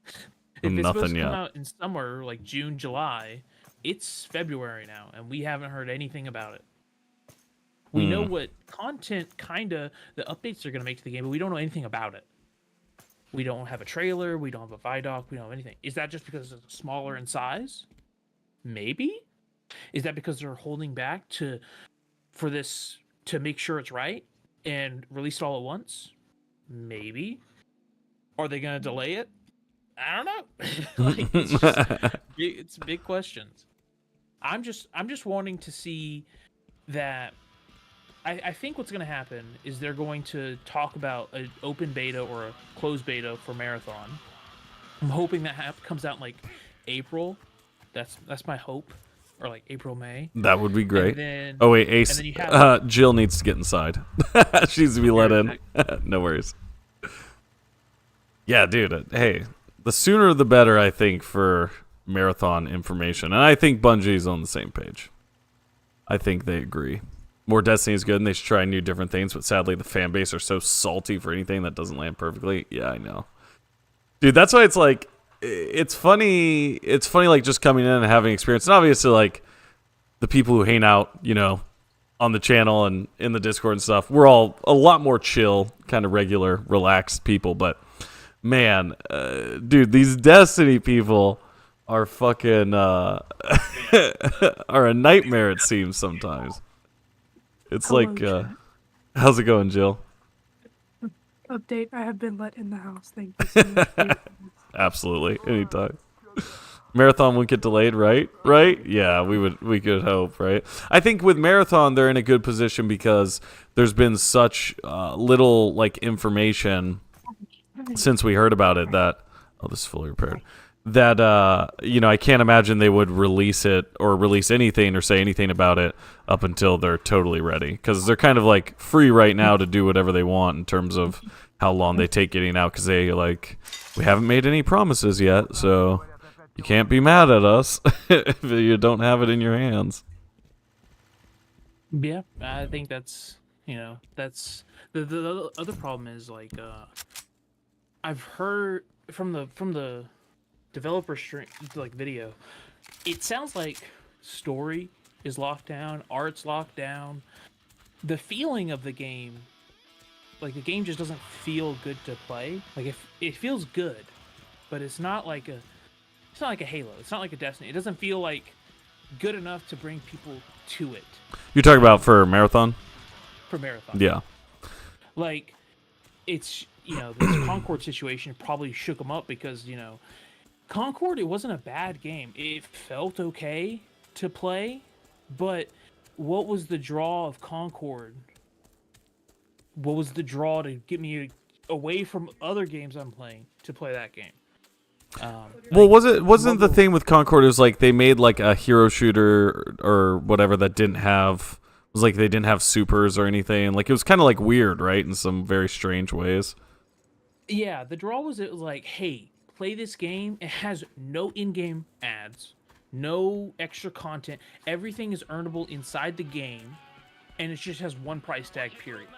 If it's supposed Nothing to come yet. out in summer, like June, July, it's February now, and we haven't heard anything about it. We know what content, the updates they're going to make to the game, but we don't know anything about it. We don't have a trailer. We don't have a Vidoc. We don't have anything. Is that just because it's smaller in size? Maybe. Is that because they're holding back for this to make sure it's right and release it all at once? Maybe. Are they going to delay it? I don't know. Like, it's big questions. I'm just wanting to see that. I think what's going to happen is they're going to talk about an open beta or a closed beta for Marathon. I'm hoping that comes out in like April. That's my hope, or like April, May. That would be great. Then, oh wait, Ace. And then you have Jill needs to get inside. She needs to be let in. No worries. Yeah, dude. Hey, the sooner the better, I think, for Marathon information, and I think Bungie's on the same page. I think they agree. More Destiny is good, and they should try new different things, but sadly, the fan base are so salty for anything that doesn't land perfectly. Yeah, I know. Dude, that's why it's like, it's funny. It's funny, like, just coming in and having experience. And obviously, like, the people who hang out, on the channel and in the Discord and stuff, we're all a lot more chill, kind of regular, relaxed people. But, man, dude, these Destiny people are fucking, are a nightmare, it seems, sometimes. It's Hello, like, chat. how's it going, Jill? Update, I have been let in the house. Thank you so much. For your Absolutely, anytime. Marathon wouldn't get delayed, right? Right? Yeah, we could hope, right? I think with Marathon, they're in a good position because there's been such little like information since we heard about it that this is fully repaired. That I can't imagine they would release it or release anything or say anything about it up until they're totally ready, because they're kind of like free right now to do whatever they want in terms of how long they take getting out, because we haven't made any promises yet, so you can't be mad at us if you don't have it in your hands. Yeah, I think that's that's the other problem is like I've heard from the developer stream, like video, it sounds like story is locked down, art's locked down. The feeling of the game, like the game just doesn't feel good to play. Like it feels good, but it's not like a Halo. It's not like a Destiny. It doesn't feel like good enough to bring people to it. You're talking about for Marathon? For Marathon. Yeah. Like, it's, this Concord situation probably shook them up because, Concord, it wasn't a bad game. It felt okay to play, but what was the draw of Concord? What was the draw to get me away from other games I'm playing to play that game? Well, wasn't the thing with Concord, it was like they made like a hero shooter or whatever that didn't have, it was like they didn't have supers or anything. Like it was kind of like weird, right, in some very strange ways. Yeah, the draw was, it was like, hey, play this game. It has no in-game ads, no extra content. Everything is earnable inside the game, and it just has one price tag, period.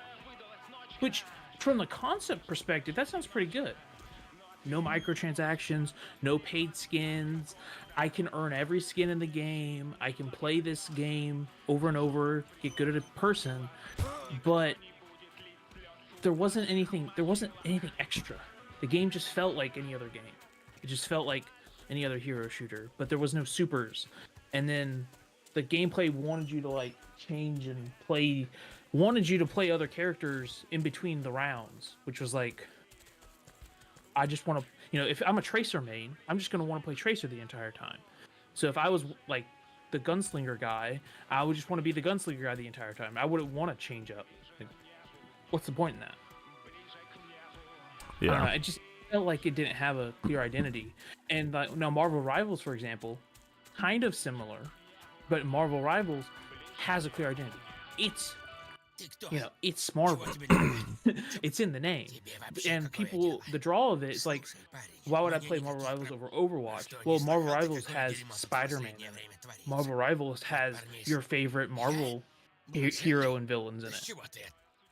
Which, from the concept perspective, that sounds pretty good. No microtransactions, no paid skins. I can earn every skin in the game. I can play this game over and over, get good at a person, but there wasn't anything extra. The game just felt like any other game. It just felt like any other hero shooter, but there was no supers. And then the gameplay wanted you to like change and wanted you to play other characters in between the rounds, which was like, I just want to, if I'm a Tracer main, I'm just going to want to play Tracer the entire time. So if I was like the gunslinger guy, I would just want to be the gunslinger guy the entire time. I wouldn't want to change up. Like, what's the point in that? I don't know. Yeah. It just felt like it didn't have a clear identity. And now Marvel Rivals, for example, kind of similar, but Marvel Rivals has a clear identity. It's it's Marvel. It's in the name. And people, the draw of it is like, why would I play Marvel Rivals over Overwatch? Well, Marvel Rivals has Spider-Man in it. Marvel Rivals has your favorite Marvel hero and villains in it.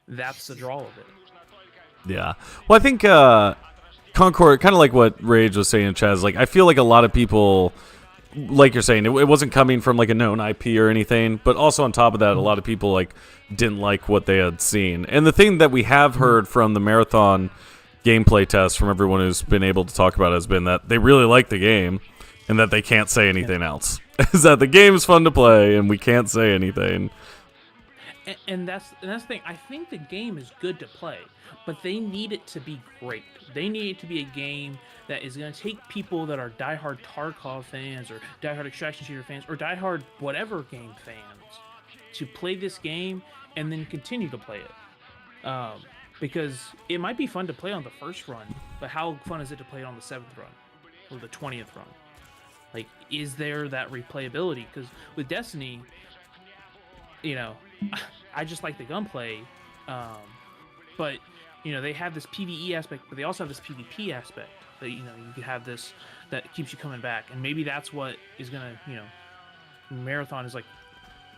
That's the draw of it. Yeah. Well, I think Concord, kind of like what Rage was saying in Chaz, like, I feel like a lot of people, like you're saying, it wasn't coming from like a known IP or anything, but also on top of that, a lot of people like didn't like what they had seen. And the thing that we have heard from the marathon gameplay test from everyone who's been able to talk about it has been that they really like the game and that they can't say anything else. Is that the game is fun to play and we can't say anything. And that's the thing. I think the game is good to play, but they need it to be great. They need it to be a game that is going to take people that are diehard Tarkov fans or diehard extraction shooter fans or diehard whatever game fans to play this game and then continue to play it. Because it might be fun to play on the first run, but how fun is it to play it on the 7th run or the 20th run? Like, is there that replayability? Because with Destiny, I just like the gunplay, but they have this PvE aspect, but they also have this PvP aspect that you can have this that keeps you coming back, and maybe that's what is gonna Marathon is like,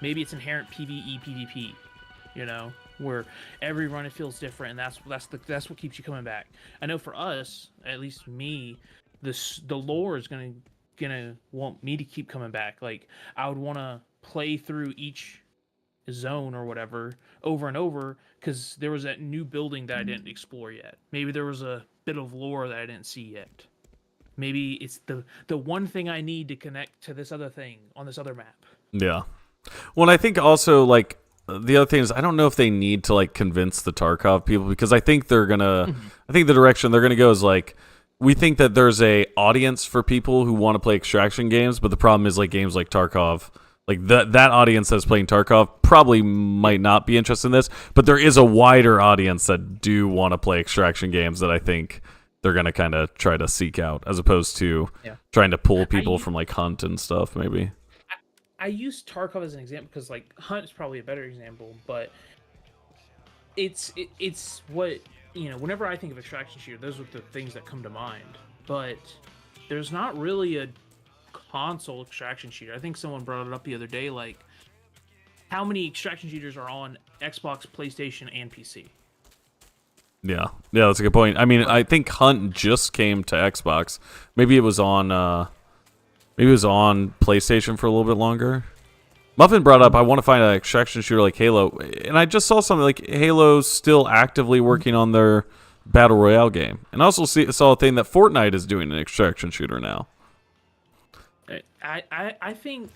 maybe it's inherent PvE PvP, where every run it feels different, and that's what keeps you coming back. I know for us, at least me, the lore is gonna want me to keep coming back. Like, I would want to play through each zone or whatever over and over because there was that new building that I didn't explore yet. Maybe there was a bit of lore that I didn't see yet. Maybe it's the one thing I need to connect to this other thing on this other map. Yeah. Well, I think also, like, the other thing is, I don't know if they need to like convince the Tarkov people, because I think they're gonna I think the direction they're gonna go is like, we think that there's a audience for people who want to play extraction games, but the problem is like games like Tarkov, like that audience that's playing Tarkov probably might not be interested in this, but there is a wider audience that do want to play extraction games that I think they're going to kind of try to seek out, as opposed to trying to pull people from like Hunt and stuff, maybe. I use Tarkov as an example because like Hunt is probably a better example, but it's what, whenever I think of extraction shooter, those are the things that come to mind. But there's not really a console extraction shooter. I think someone brought it up the other day, like, how many extraction shooters are on Xbox, PlayStation, and PC? Yeah, that's a good point. I mean, I think Hunt just came to Xbox. Maybe it was on PlayStation for a little bit longer. Muffin brought up, I want to find an extraction shooter like Halo, and I just saw something like Halo's still actively working on their Battle Royale game. And I also saw a thing that Fortnite is doing an extraction shooter now. I think,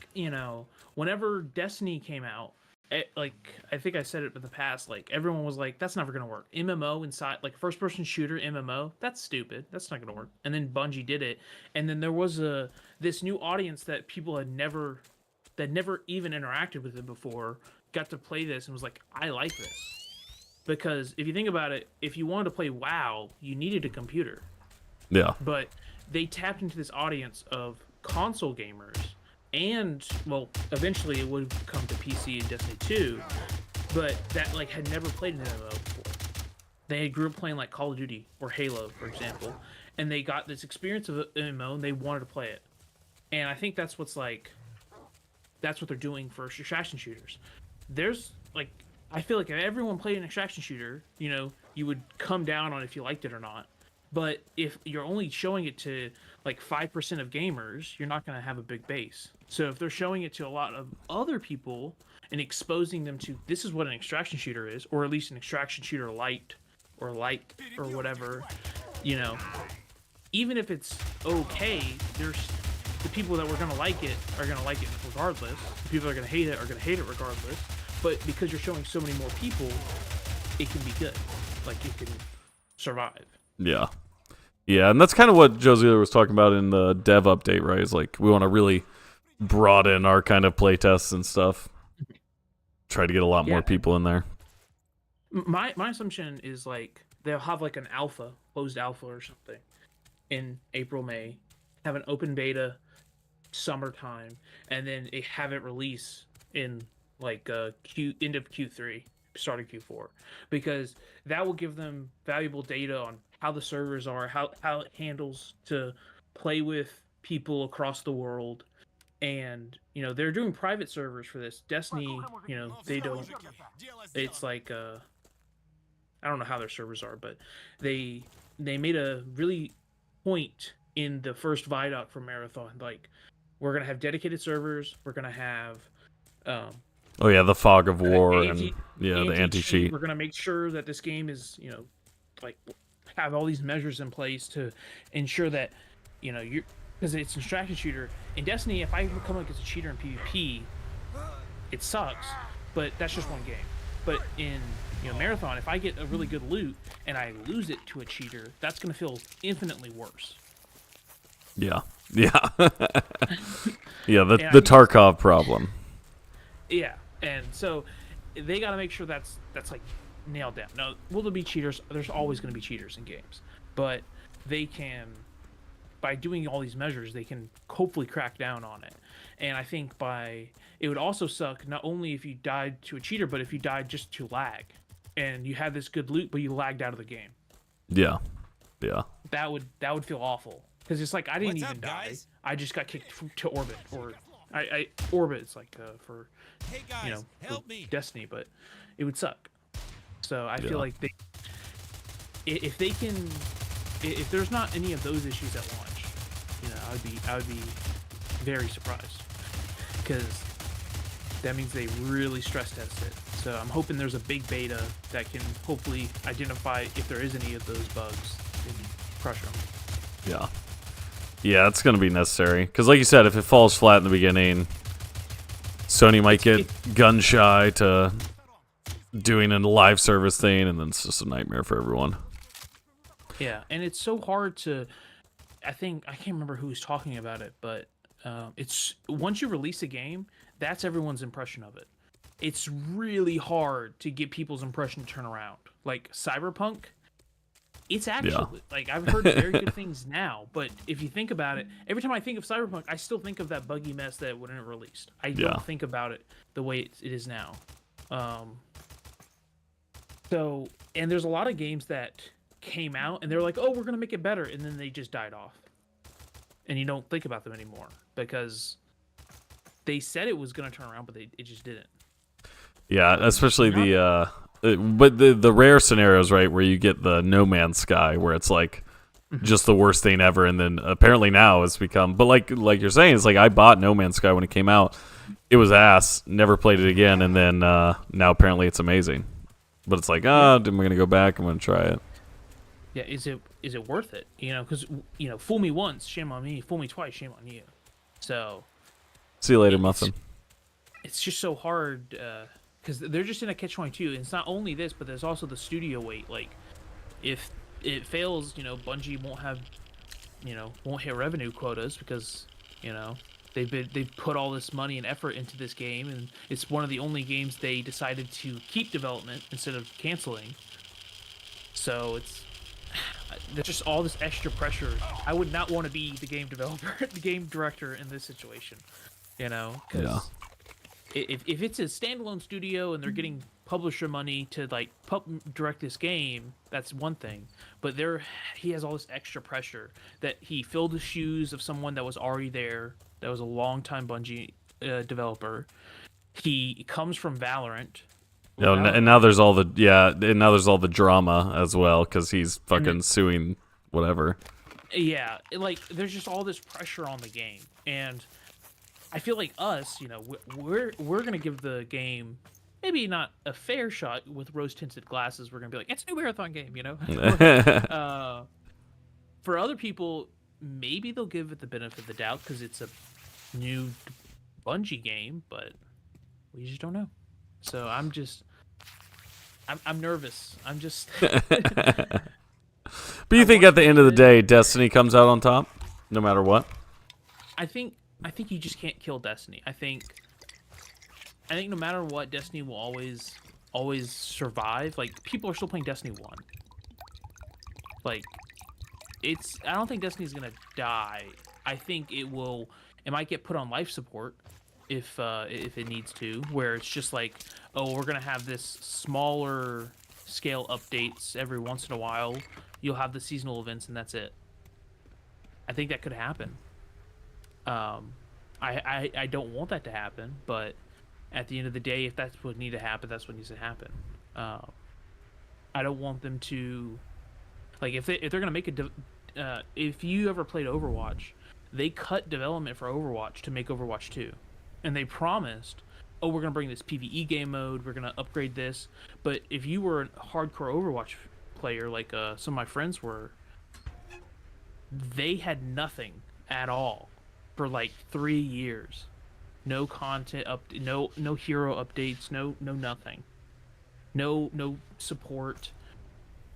whenever Destiny came out, I think I said it in the past, like, everyone was like, that's never going to work. MMO inside, like, first-person shooter MMO, that's stupid. That's not going to work. And then Bungie did it. And then there was this new audience that people had never even interacted with it before, got to play this and was like, I like this. Because if you think about it, if you wanted to play WoW, you needed a computer. Yeah. But they tapped into this audience of console gamers, and, well, eventually it would come to PC and Destiny 2, but that, like, had never played an MMO before. They grew up playing, like, Call of Duty or Halo, for example, and they got this experience of an MMO, and they wanted to play it. And I think that's what they're doing for extraction shooters. There's, like, I feel like if everyone played an extraction shooter, you would come down on if you liked it or not. But if you're only showing it to like 5% of gamers, you're not going to have a big base. So if they're showing it to a lot of other people and exposing them to, this is what an extraction shooter is, or at least an extraction shooter light or whatever, even if it's okay, there's the people that were going to like it are going to like it regardless. The people that are going to hate it are going to hate it regardless. But because you're showing so many more people, it can be good. Like, it can survive. Yeah. Yeah, and that's kind of what Josie was talking about in the dev update, right? It's like, we want to really broaden our kind of playtests and stuff. Try to get a lot more Yeah. people in there. My assumption is like they'll have like an alpha, closed alpha or something in April, May, have an open beta summertime, and then they have it release in like end of Q3, start of Q4, because that will give them valuable data on how the servers are, how it handles to play with people across the world. And they're doing private servers for this. Destiny, they don't. It's like I don't know how their servers are, but they made a really point in the first Vidoc for Marathon. Like, we're gonna have dedicated servers. We're gonna have Oh yeah, the fog of war and anti- the anti-cheat. We're gonna make sure that this game is like have all these measures in place to ensure that you're, because it's a strategy shooter. In Destiny, if I come against a cheater in PvP, it sucks, but that's just one game. But in Marathon, if I get a really good loot and I lose it to a cheater, that's gonna feel infinitely worse. Yeah. Yeah. Yeah, And the Tarkov problem. Yeah, and so they got to make sure that's like nailed down. Now, will there be cheaters? There's always going to be cheaters in games, but they can, by doing all these measures, they can hopefully crack down on it. And I think it would also suck not only if you died to a cheater, but if you died just to lag, and you had this good loot, but you lagged out of the game. Yeah. Yeah. That would feel awful, because it's like I didn't What's even up, die. guys? I just got kicked to orbit, or I orbit. It's like for Hey guys, help for me. Destiny, but it would suck. So I Yeah. feel like if they can, if there's not any of those issues at launch, I would be very surprised, because that means they really stress test it. So I'm hoping there's a big beta that can hopefully identify if there is any of those bugs and crush them. Yeah. Yeah, it's going to be necessary. Because like you said, if it falls flat in the beginning, Sony might get gun shy to doing a live service thing, and then it's just a nightmare for everyone. Yeah, and it's so hard to. I can't remember who was talking about it, but it's once you release a game, that's everyone's impression of it. It's really hard to get people's impression to turn around. Like Cyberpunk, it's actually like I've heard very good things now, but if you think about it, every time I think of Cyberpunk, I still think of that buggy mess that when it released. I don't think about it the way it is now. So, and there's a lot of games that came out and they're like, oh, we're gonna make it better, and then they just died off, and you don't think about them anymore because they said it was gonna turn around, but it just didn't. Yeah, especially but the rare scenarios, right, where you get the No Man's Sky, where it's like just the worst thing ever, and then apparently now it's become. But like you're saying, it's like I bought No Man's Sky when it came out, it was ass, never played it again, and then now apparently it's amazing. But it's like, I'm gonna go back, I'm gonna try it. Yeah, is it worth it? Because fool me once, shame on me. Fool me twice, shame on you. So, See you later, Muffin. it's just so hard because they're just in a catch-22. And it's not only this, but there's also the studio weight. Like, if it fails, Bungie won't hit revenue quotas because they've put all this money and effort into this game, and it's one of the only games they decided to keep development instead of canceling. So there's just all this extra pressure. I would not want to be the game developer, the game director in this situation, because if it's a standalone studio and they're getting publisher money to like direct this game, that's one thing. But he has all this extra pressure that he filled the shoes of someone that was already there, that was a long-time Bungie developer. He comes from Valorant. And now there's all the drama as well because he's fucking suing whatever. Yeah, there's just all this pressure on the game, and I feel like us, we're gonna give the game maybe not a fair shot with rose-tinted glasses. We're gonna be like, it's a new marathon game, For other people, maybe they'll give it the benefit of the doubt because it's a new Bungie game, but we just don't know. So I'm nervous. I'm just. But you think at the end of the day, Destiny comes out on top, no matter what? I think think you just can't kill Destiny. I think no matter what, Destiny will always survive. Like, people are still playing Destiny 1. Like, I don't think Destiny's gonna die. I think it might get put on life support if it needs to, where it's just like, oh, we're gonna have this smaller scale updates every once in a while. You'll have the seasonal events and that's it. I think that could happen. I don't want that to happen, but at the end of the day, if that's what needs to happen, that's what needs to happen. I don't want them to, like, if they're gonna make if you ever played Overwatch, they cut development for Overwatch to make Overwatch 2, and they promised, oh, we're gonna bring this PvE game mode, we're gonna upgrade this. But if you were a hardcore Overwatch player, like some of my friends were, they had nothing at all for like 3 years. No content no hero updates, no nothing. No support.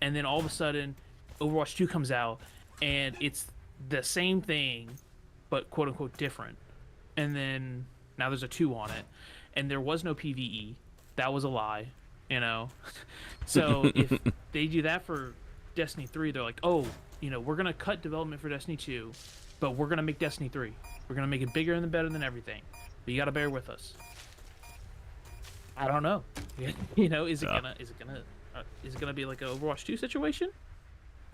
And then all of a sudden Overwatch 2 comes out and it's the same thing but quote unquote different. And then now there's a 2 on it, and there was no PvE. That was a lie, you know. So if they do that for Destiny 3, they're like, oh, you know, we're gonna cut development for Destiny 2, but we're gonna make Destiny 3. We're gonna make it bigger and better than everything. But you gotta bear with us. I don't know. You know, is it gonna be like an Overwatch 2 situation,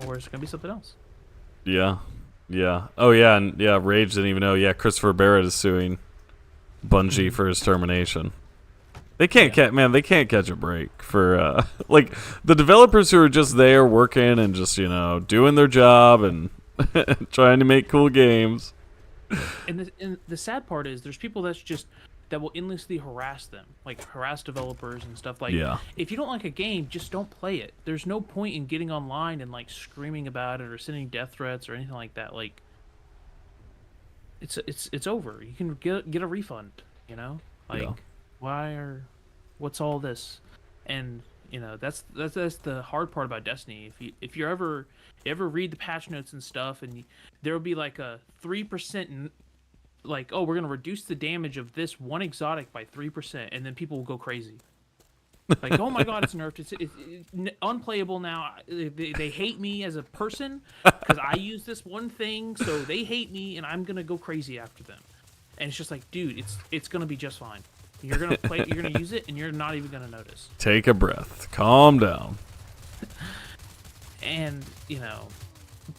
or is it gonna be something else? Yeah. Oh yeah, and yeah, Rage didn't even know. Yeah, Christopher Barrett is suing Bungie for his termination. They can't they can't catch a break for like the developers who are just there working and just, you know, doing their job and trying to make cool games. And the sad part is there's people that will endlessly harass them, like harass developers and stuff. Like, if you don't like a game, just don't play it. There's no point in getting online and like screaming about it or sending death threats or anything like that. Like, it's over. You can get a refund, you know? Like, what's all this? And you know, that's the hard part about Destiny. If you ever read the patch notes and stuff, and there will be like a 3%, like, oh, we're gonna reduce the damage of this one exotic by 3%, and then people will go crazy. Like, oh my god, it's nerfed. It's unplayable now. They hate me as a person because I use this one thing, so they hate me, and I'm gonna go crazy after them. And it's just like, dude, it's gonna be just fine. You're gonna play, you're gonna use it, and you're not even gonna notice. Take a breath. Calm down. And you know,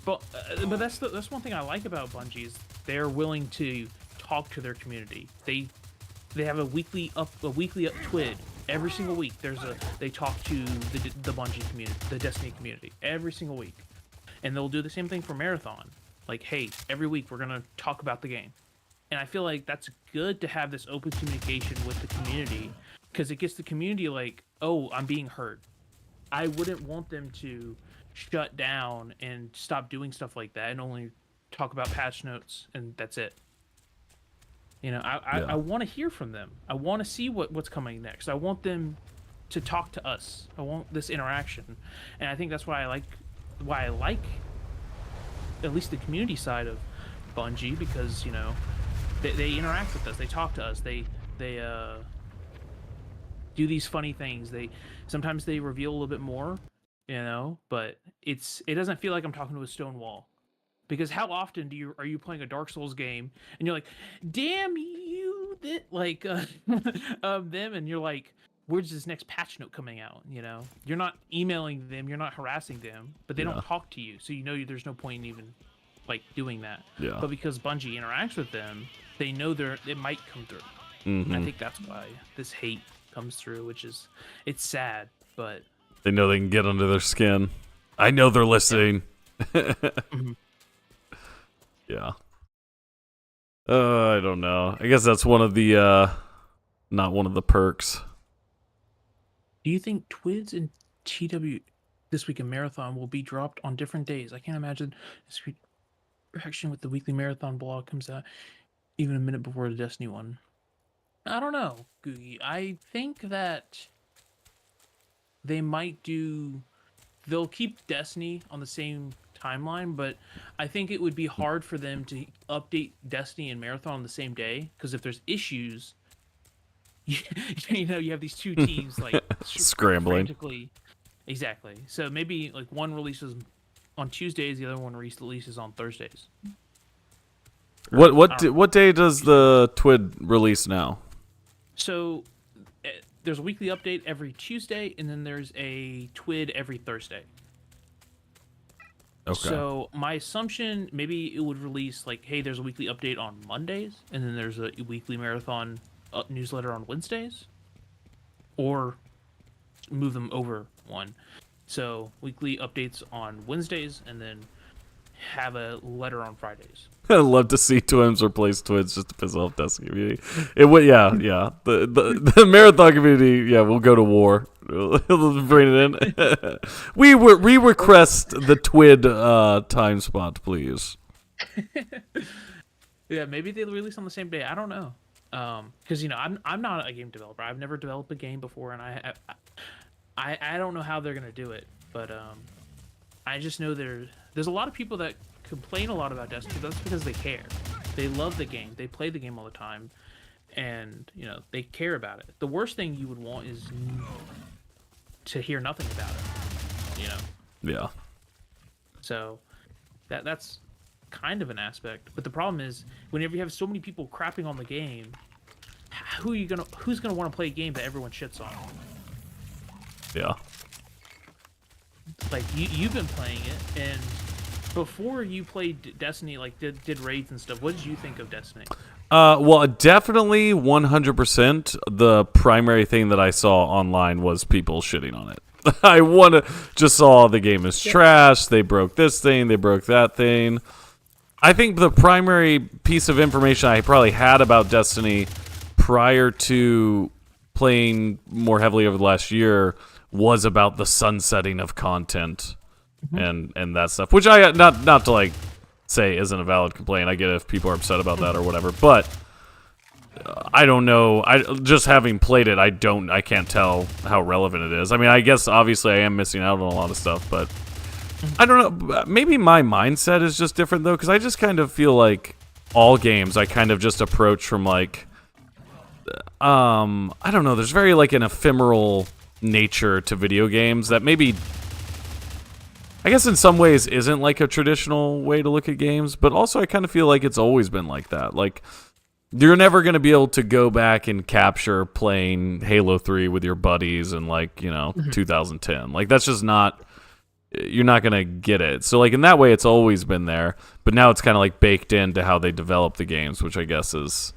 but that's one thing I like about Bungie is they're willing to talk to their community. They have a weekly twid every single week. They talk to the Bungie community, the Destiny community every single week, and they'll do the same thing for Marathon. Like, hey, every week we're gonna talk about the game. And I feel like that's good to have this open communication with the community, because it gets the community like, oh, I'm being heard. I wouldn't want them to shut down and stop doing stuff like that and only talk about patch notes and that's it. You know, I want to hear from them. I want to see what's coming next. I want them to talk to us. I want this interaction. And I think that's why I like at least the community side of Bungie, because, you know, they interact with us. They talk to us. They do these funny things. Sometimes they reveal a little bit more, you know, but it doesn't feel like I'm talking to a stone wall. Because how often are you playing a Dark Souls game and you're like, damn you, them, and you're like, where's this next patch note coming out? You know, you're not emailing them, you're not harassing them, but they don't talk to you, so you know there's no point in even like doing that. Yeah. But because Bungie interacts with them, they know it might come through. Mm-hmm. I think that's why this hate comes through, it's sad, but they know they can get under their skin. I know they're listening. Mm-hmm. Yeah. I don't know. I guess that's one of the not one of the perks. Do you think Twids and TW this week in Marathon will be dropped on different days? I can't imagine this reaction with the weekly Marathon blog comes out even a minute before the Destiny one. I don't know, Googie. I think that they'll keep Destiny on the same timeline, but I think it would be hard for them to update Destiny and Marathon on the same day, because if there's issues, you have these two teams like Scrambling. frantically. Exactly. So maybe like one releases on Tuesdays, the other one releases on Thursdays. What day does the TWID release now? So there's a weekly update every Tuesday, and then there's a TWID every Thursday. Okay. So my assumption, maybe it would release like, hey, there's a weekly update on Mondays, and then there's a weekly Marathon newsletter on Wednesdays, or move them over one. So weekly updates on Wednesdays, and then have a letter on Fridays. I'd love to see Twims replace Twids just to piss off Destiny community. It would, yeah. The Marathon community, yeah, we'll go to war. We'll bring it in. we request the Twid time spot, please. Yeah, maybe they'll release on the same day. I don't know. Because I'm not a game developer. I've never developed a game before, and I don't know how they're gonna do it. But I just know there's a lot of people that complain a lot about Destiny. That's because they care. They love the game. They play the game all the time, and they care about it. The worst thing you would want is to hear nothing about it. Yeah. So that's kind of an aspect. But the problem is, whenever you have so many people crapping on the game, who's gonna want to play a game that everyone shits on? Yeah. Like you've been playing it, and before you played Destiny, like did raids and stuff, what did you think of Destiny? Well, definitely 100%. The primary thing that I saw online was people shitting on it. I just saw the game is trash. They broke this thing. They broke that thing. I think the primary piece of information I probably had about Destiny prior to playing more heavily over the last year was about the sunsetting of content and that stuff, which I not to like say isn't a valid complaint. I get it if people are upset about that or whatever, but I don't know. I just having played it, I can't tell how relevant it is. I mean, I guess obviously I am missing out on a lot of stuff, but I don't know. Maybe my mindset is just different though, because I just kind of feel like all games I kind of just approach from like I don't know. There's very like an ephemeral nature to video games that maybe I guess in some ways isn't like a traditional way to look at games, but also I kind of feel like it's always been like that. Like you're never going to be able to go back and capture playing Halo 3 with your buddies in like, 2010. Like that's just not, you're not going to get it. So like in that way it's always been there, but now it's kind of like baked into how they develop the games, which I guess is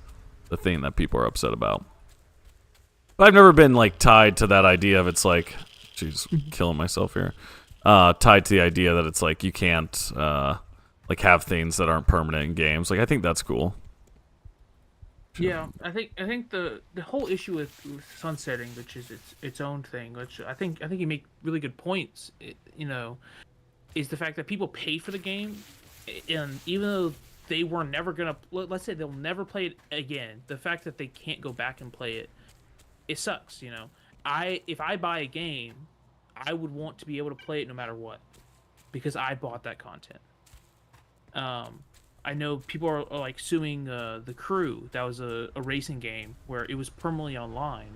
the thing that people are upset about. But I've never been like tied to that idea of it's like, geez, killing myself here. Tied to the idea that it's like you can't like have things that aren't permanent in games. Like I think that's cool. Yeah, I think the whole issue with sunsetting, which is its own thing, which I think you make really good points. Is the fact that people pay for the game, and even though they were never gonna, let's say they'll never play it again, the fact that they can't go back and play it, it sucks. If I buy a game, I would want to be able to play it no matter what, because I bought that content. I know people are like suing The Crew. That was a racing game where it was permanently online,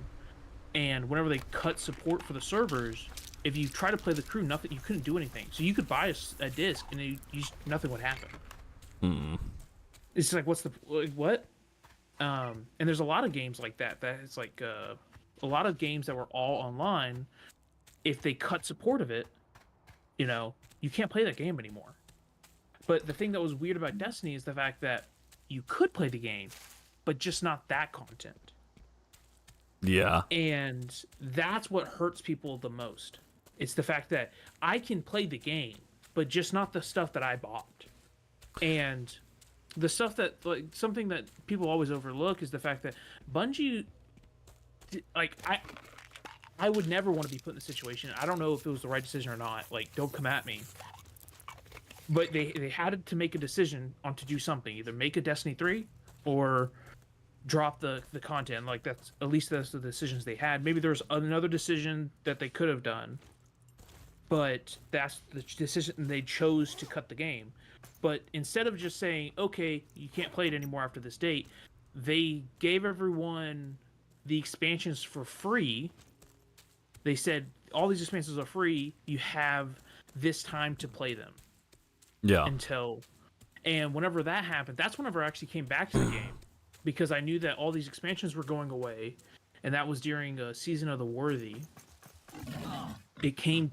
and whenever they cut support for the servers, if you try to play The Crew, you couldn't do anything. So you could buy a disc and nothing would happen. It's like what? And there's a lot of games like that. That it's like a lot of games that were all online. If they cut support of it, you can't play that game anymore. But the thing that was weird about Destiny is the fact that you could play the game, but just not that content. Yeah. And that's what hurts people the most. It's the fact that I can play the game, but just not the stuff that I bought. And the stuff that, like, something that people always overlook is the fact that Bungie, like, I would never want to be put in this situation. I don't know if it was the right decision or not. Like, don't come at me. But they had to make a decision on to do something. Either make a Destiny 3 or drop the content. Like, at least that's the decisions they had. Maybe there's another decision that they could have done. but that's the decision. They chose to cut the game. But instead of just saying, okay, you can't play it anymore after this date, they gave everyone the expansions for free. They said all these expansions are free. You have this time to play them. Yeah. And whenever that happened, that's whenever I actually came back to the game, because I knew that all these expansions were going away, and that was during a Season of the Worthy. It came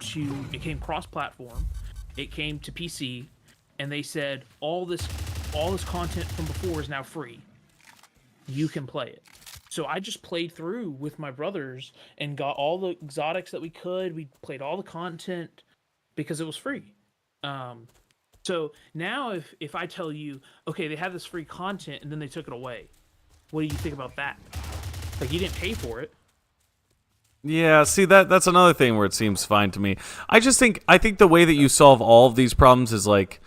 cross-platform, it came to PC, and they said all this content from before is now free. You can play it. So I just played through with my brothers and got all the exotics that we could. We played all the content because it was free. So now if I tell you, okay, they have this free content and then they took it away, what do you think about that? Like, you didn't pay for it. Yeah, see that's another thing where it seems fine to me. I think the way that you solve all of these problems is like,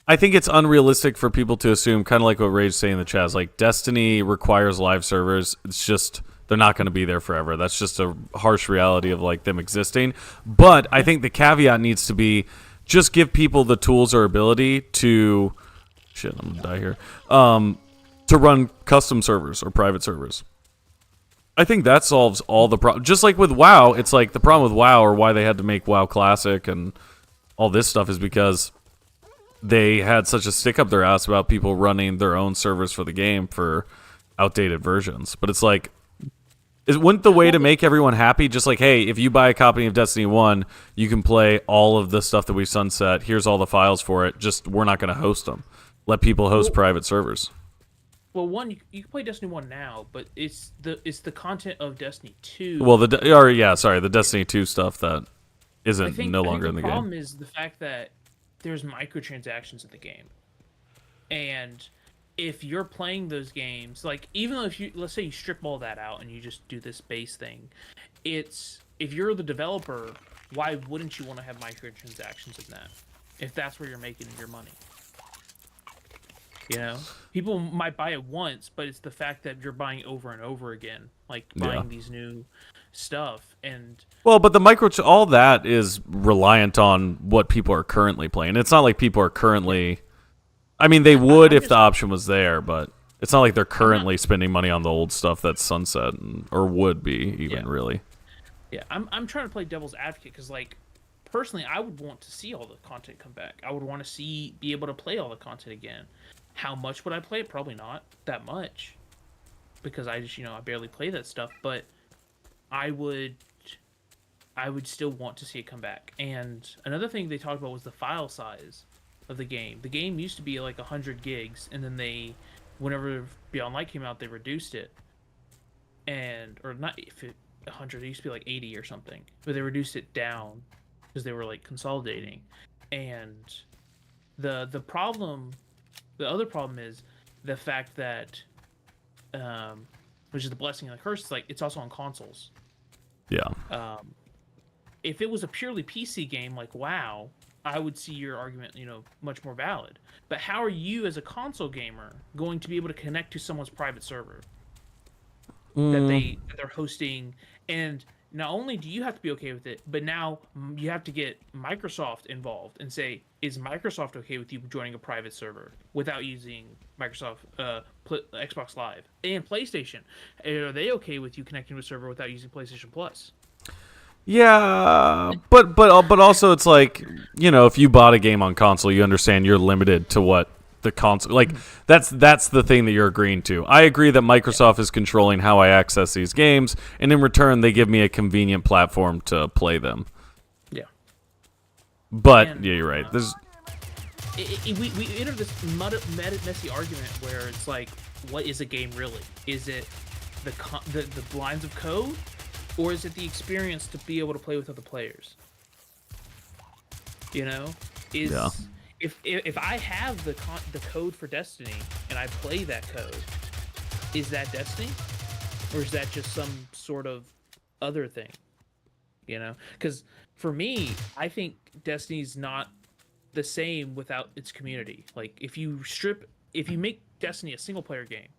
I think it's unrealistic for people to assume, kind of like what Rage saying in the chat, is like Destiny requires live servers. It's just they're not going to be there forever. That's just a harsh reality of like them existing. But I think the caveat needs to be just give people the tools or ability to I'm gonna die here. To run custom servers or private servers. I think that solves all the problems. Just like with WoW, it's like the problem with WoW, or why they had to make WoW Classic and all this stuff, is because they had such a stick up their ass about people running their own servers for the game for outdated versions. But it's like, wouldn't the way to make everyone happy just like, hey, if you buy a copy of Destiny 1, you can play all of the stuff that we sunset. Here's all the files for it. Just we're not going to host them. Let people host private servers. Well, one, you can play Destiny 1 now, but it's the content of Destiny 2. Well, the Destiny 2 stuff that isn't no longer in the game. The problem is the fact that there's microtransactions in the game. And if you're playing those games, like, even though let's say you strip all that out and you just do this base thing, if you're the developer, why wouldn't you want to have microtransactions in that? If that's where you're making your money. You know, people might buy it once, but it's the fact that you're buying over and over again, like buying these new stuff. And well, but the all that is reliant on what people are currently playing. It's not like people are currently. I mean, they would if the option was there, but it's not like they're currently spending money on the old stuff that's sunset, or would be even really. Yeah, I'm trying to play devil's advocate because, like, personally, I would want to see all the content come back. I would want to be able to play all the content again. How much would I play it? Probably not that much, because I just, I barely play that stuff. But I would still want to see it come back. And another thing they talked about was the file size of the game. The game used to be like 100 gigs, and then whenever Beyond Light came out, they reduced it. Or not, if it 100, it used to be like 80 or something, but they reduced it down because they were like consolidating. And the other problem is the fact that, which is the blessing and the curse, is like it's also on consoles. Yeah. If it was a purely PC game like WoW, I would see your argument, much more valid. But how are you as a console gamer going to be able to connect to someone's private server that they're hosting? And not only do you have to be okay with it, but now you have to get Microsoft involved and say, is Microsoft okay with you joining a private server without using Microsoft Xbox Live? And PlayStation, are they okay with you connecting to a server without using PlayStation Plus? Yeah, but also it's like, if you bought a game on console, you understand you're limited to what the console, like, that's the thing that you're agreeing to. I agree that Microsoft is controlling how I access these games, and in return they give me a convenient platform to play them. Yeah. But yeah, you're right. We enter this messy argument where it's like, what is a game really? Is it the lines of code, or is it the experience to be able to play with other players? If I have the code for Destiny and I play that code, is that Destiny, or is that just some sort of other thing? Because for me, I think Destiny's not the same without its community. Like, if you make Destiny a single player game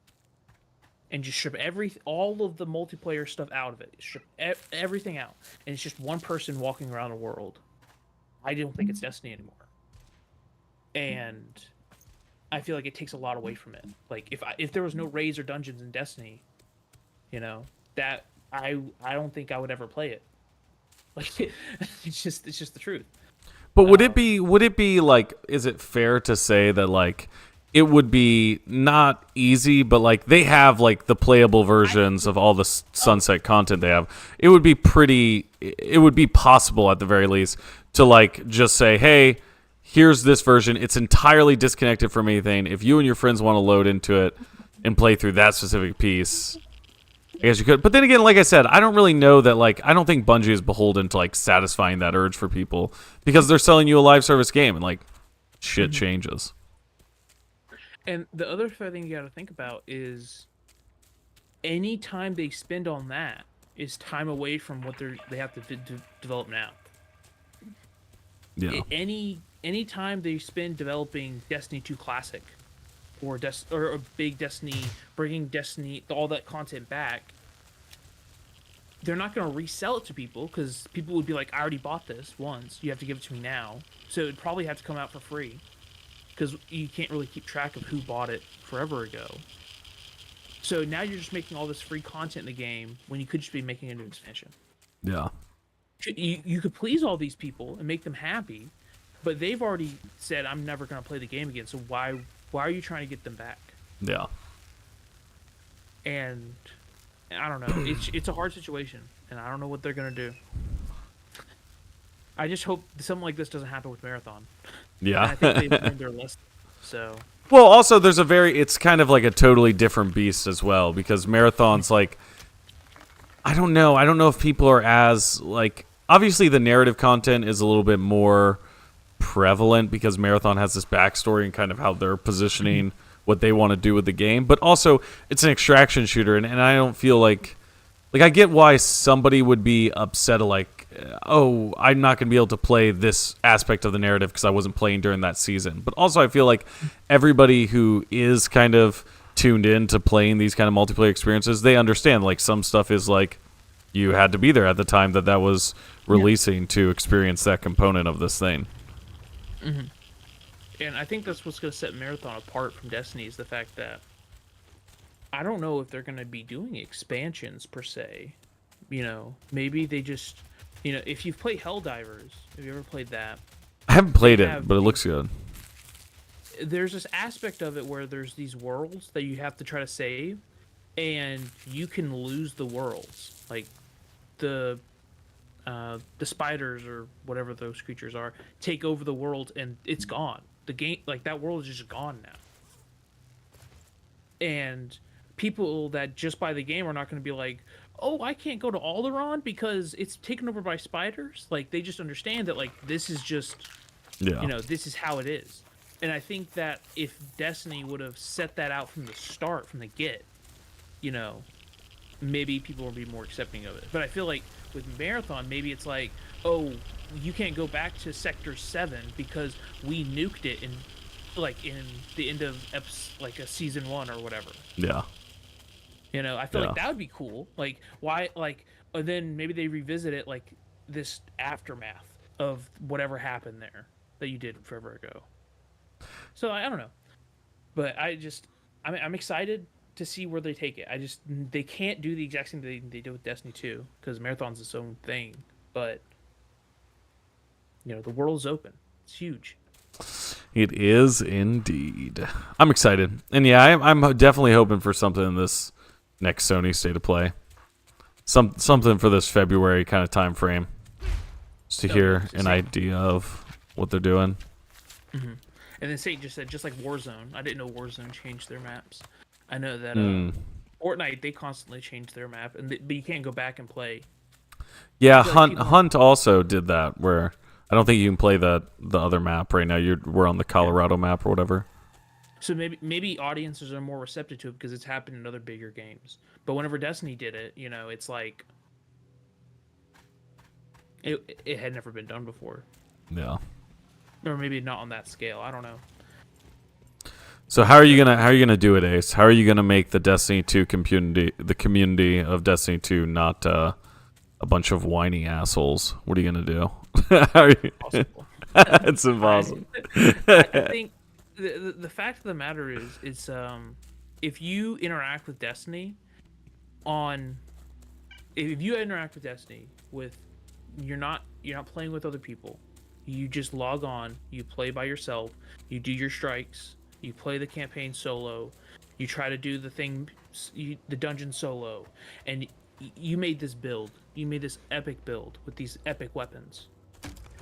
and just strip all of the multiplayer stuff out of it, strip everything out, and it's just one person walking around the world, I don't think it's Destiny anymore. And I feel like it takes a lot away from it. Like if there was no raids or dungeons in Destiny, that I don't think I would ever play it. Like it's just the truth. But would it be like, is it fair to say that like it would be not easy, but like they have like the playable versions of all the Sunset content they have. It would be possible at the very least to like just say, hey, here's this version. It's entirely disconnected from anything. If you and your friends want to load into it and play through that specific piece, I guess you could. But then again, like I said, I don't really know that, like, I don't think Bungie is beholden to, like, satisfying that urge for people because they're selling you a live service game and, like, shit changes. And the other thing you got to think about is any time they spend on that is time away from what they have to develop now. Yeah. Any time they spend developing Destiny 2 Classic or a big Destiny, bringing Destiny, all that content back, they're not going to resell it to people because people would be like, I already bought this once. You have to give it to me now. So it'd probably have to come out for free because you can't really keep track of who bought it forever ago. So now you're just making all this free content in the game when you could just be making a new expansion. Yeah. You could please all these people and make them happy, but they've already said, I'm never going to play the game again. So why are you trying to get them back? Yeah. And I don't know. It's a hard situation, and I don't know what they're gonna do. I just hope something like this doesn't happen with Marathon. Yeah. And I think they've learned their lesson. So. Well, also, it's kind of like a totally different beast as well because Marathon's like, I don't know if people are as like, obviously the narrative content is a little bit more prevalent because Marathon has this backstory and kind of how they're positioning what they want to do with the game, but also it's an extraction shooter, and I don't feel like I get why somebody would be upset like, oh, I'm not going to be able to play this aspect of the narrative because I wasn't playing during that season. But also I feel like everybody who is kind of tuned in to playing these kind of multiplayer experiences, they understand like some stuff is like you had to be there at the time that was releasing to experience that component of this thing. Mm-hmm. And I think that's what's going to set Marathon apart from Destiny is the fact that I don't know if they're going to be doing expansions per se. Maybe they just, if you've played Helldivers, have you ever played that? I haven't played it, but it looks good. There's this aspect of it where there's these worlds that you have to try to save, and you can lose the worlds. Like the spiders or whatever those creatures are take over the world, and it's gone. The game, like that world is just gone now. And people that just buy the game are not going to be like, oh, I can't go to Alderaan because it's taken over by spiders. Like they just understand that like this is just, this is how it is. And I think that if Destiny would have set that out from the start, from the get, maybe people would be more accepting of it. But I feel like with Marathon, maybe it's like, oh, you can't go back to Sector 7 because we nuked it in the end of a season 1 or whatever. Yeah. I feel like that would be cool. Like why and then maybe they revisit it like this aftermath of whatever happened there that you did forever ago. So I don't know. But I'm excited to see where they take it. They can't do the exact same thing they did with Destiny 2 because Marathon's its own thing, but the world's open. It's huge. It is indeed. I'm excited. And yeah, I'm definitely hoping for something in this next Sony State of Play. Something for this February kind of time frame. Just to hear an idea of what they're doing. Mm-hmm. And then Satan just said, just like Warzone. I didn't know Warzone changed their maps. I know that Fortnite, they constantly change their map, but you can't go back and play. Yeah, Hunt also did that, where I don't think you can play the other map right now. We're on the Colorado map or whatever. So maybe audiences are more receptive to it because it's happened in other bigger games. But whenever Destiny did it, it's like it had never been done before. Yeah. Or maybe not on that scale. I don't know. So how are you gonna do it, Ace? How are you gonna make the Destiny 2 community of Destiny 2 not a bunch of whiny assholes? What are you gonna do? It's impossible. I think the fact of the matter is, if you interact with Destiny on, if you interact with Destiny with, you're not playing with other people. You just log on, you play by yourself, you do your strikes, you play the campaign solo, you try to do the dungeon solo, and you made this build. You made this epic build with these epic weapons.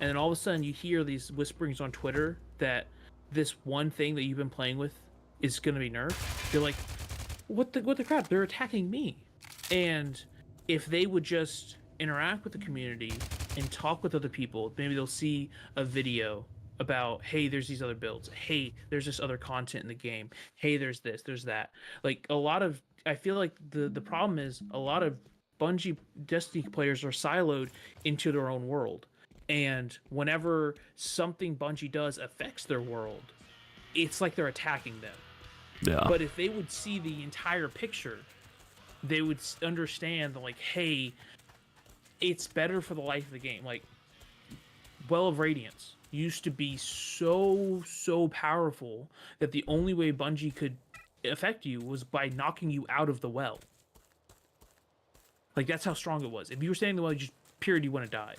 And then all of a sudden you hear these whisperings on Twitter that this one thing that you've been playing with is going to be nerfed. You're like, what the crap? They're attacking me. And if they would just interact with the community and talk with other people, maybe they'll see a video about, hey, there's these other builds. Hey, there's this other content in the game. Hey, there's this, there's that. Like I feel like the problem is a lot of Bungie Destiny players are siloed into their own world. And whenever something Bungie does affects their world, it's like they're attacking them. Yeah. But if they would see the entire picture, they would understand that, like, hey, it's better for the life of the game. Like, Well of Radiance used to be so powerful that the only way Bungie could affect you was by knocking you out of the well. Like, that's how strong it was. If you were standing in the well, you want to die.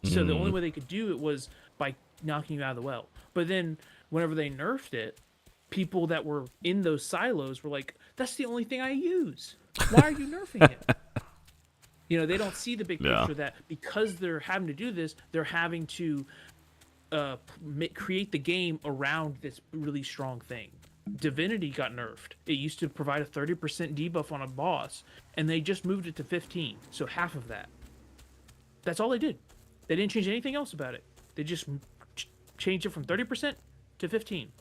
So the only way they could do it was by knocking you out of the well. But then whenever they nerfed it, people that were in those silos were like, that's the only thing I use. Why are you nerfing it? They don't see the big picture that because they're having to do this, they're having to create the game around this really strong thing. Divinity got nerfed. It used to provide a 30% debuff on a boss, and they just moved it to 15, so half of that. That's all they did. They didn't change anything else about it. They just changed it from 30% to 15.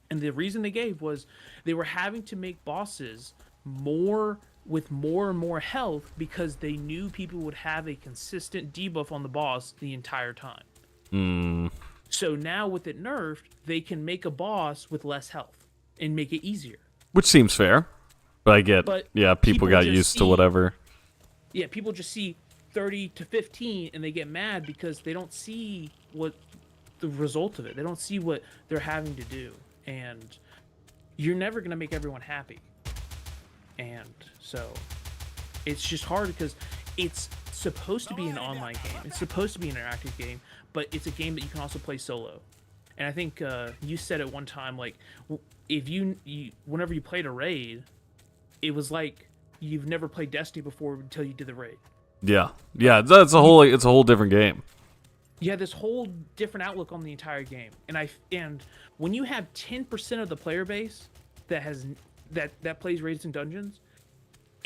And the reason they gave was they were having to make bosses with more and more health because they knew people would have a consistent debuff on the boss the entire time. So now with it nerfed, they can make a boss with less health and make it easier. Which seems fair. But I get, people got used to whatever. Yeah, people just see 30 to 15 and they get mad because they don't see what the result of it. They don't see what they're having to do. And you're never going to make everyone happy. And so it's just hard because it's supposed to be an online game. It's supposed to be an interactive game, but it's a game that you can also play solo. And I think you said at one time, like, if you whenever you played a raid, it was like you've never played Destiny before until you did the raid. Yeah, it's a whole different game. You have this whole different outlook on the entire game, and when you have 10% of the player base that plays raids and dungeons,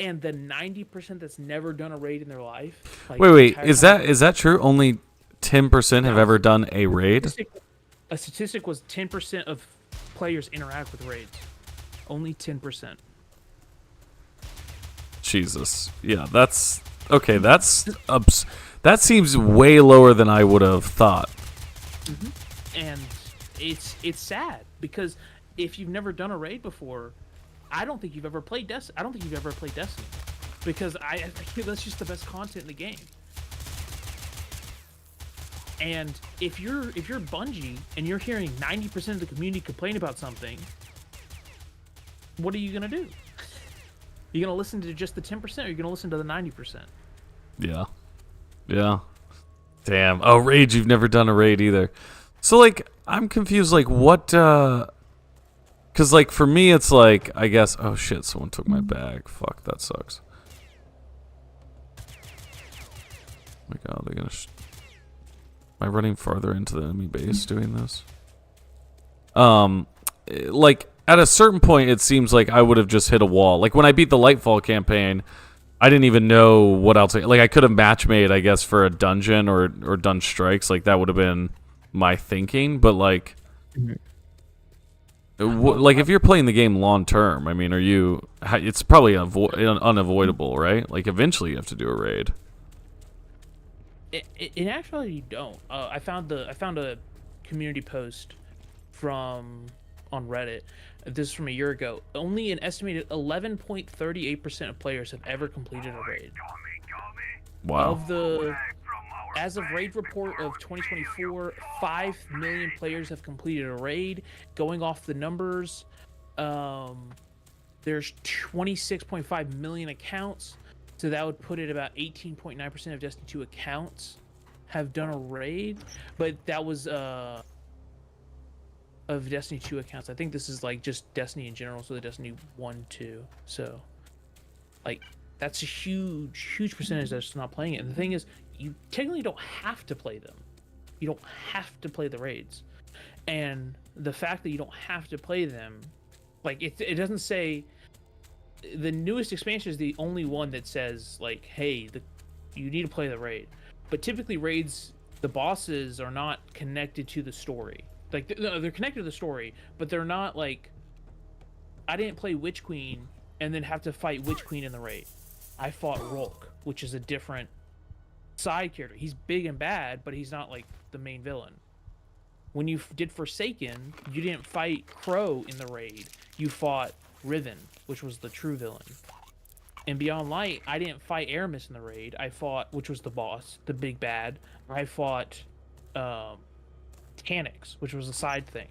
and the 90% that's never done a raid in their life. Like, wait, is that true? Only 10% have ever done a raid? A statistic was 10% of players interact with raids. Only 10%. Jesus, yeah, that's okay. That seems way lower than I would have thought. And it's sad because if you've never done a raid before, I don't think you've ever played Destiny. I don't think you've ever played Destiny because I think that's just the best content in the game. And if you're Bungie and you're hearing 90% of the community complain about something, what are you gonna do? You're gonna listen to just the 10%, or you're gonna listen to the 90%? Yeah. Damn. Oh, raid! You've never done a raid either. So, like, I'm confused. Like, what? Because, like, for me, it's like, I guess. Oh shit! Someone took my bag. Fuck. That sucks. Oh my god, they're gonna. Am I running farther into the enemy base doing this? Like, at a certain point, it seems like I would have just hit a wall. Like, when I beat the Lightfall campaign, I didn't even know what else. Like, I could have match made, I guess, for a dungeon or done strikes. Like, that would have been my thinking. But, like, like, if you're playing the game long term, I mean, it's probably unavoidable, right? Like, eventually you have to do a raid. In actuality, you don't. I found a community post on Reddit. This is from a year ago. Only an estimated 11.38% of players have ever completed a raid. Wow. As of raid report of 2024, 5 million players have completed a raid. Going off the numbers, there's 26.5 million accounts, so that would put it about 18.9% of Destiny 2 accounts have done a raid, but that was of Destiny 2 accounts. I think this is like just Destiny in general, so the Destiny 1, 2. So, like, that's a huge percentage that's not playing it. And the thing is, you technically don't have to play them. You don't have to play the raids. And the fact that you don't have to play them, like, it doesn't say... The newest expansion is the only one that says, like, hey, you need to play the raid. But typically raids, the bosses are not connected to the story. Like, they're connected to the story, but they're not, like... I didn't play Witch Queen and then have to fight Witch Queen in the raid. I fought Rolk, which is a different side character. He's big and bad, but he's not, like, the main villain. When you did Forsaken, you didn't fight Crow in the raid. You fought Riven, which was the true villain. In Beyond Light, I didn't fight Aramis in the raid. I fought, which was the boss, the big bad. I fought Tanix, which was a side thing.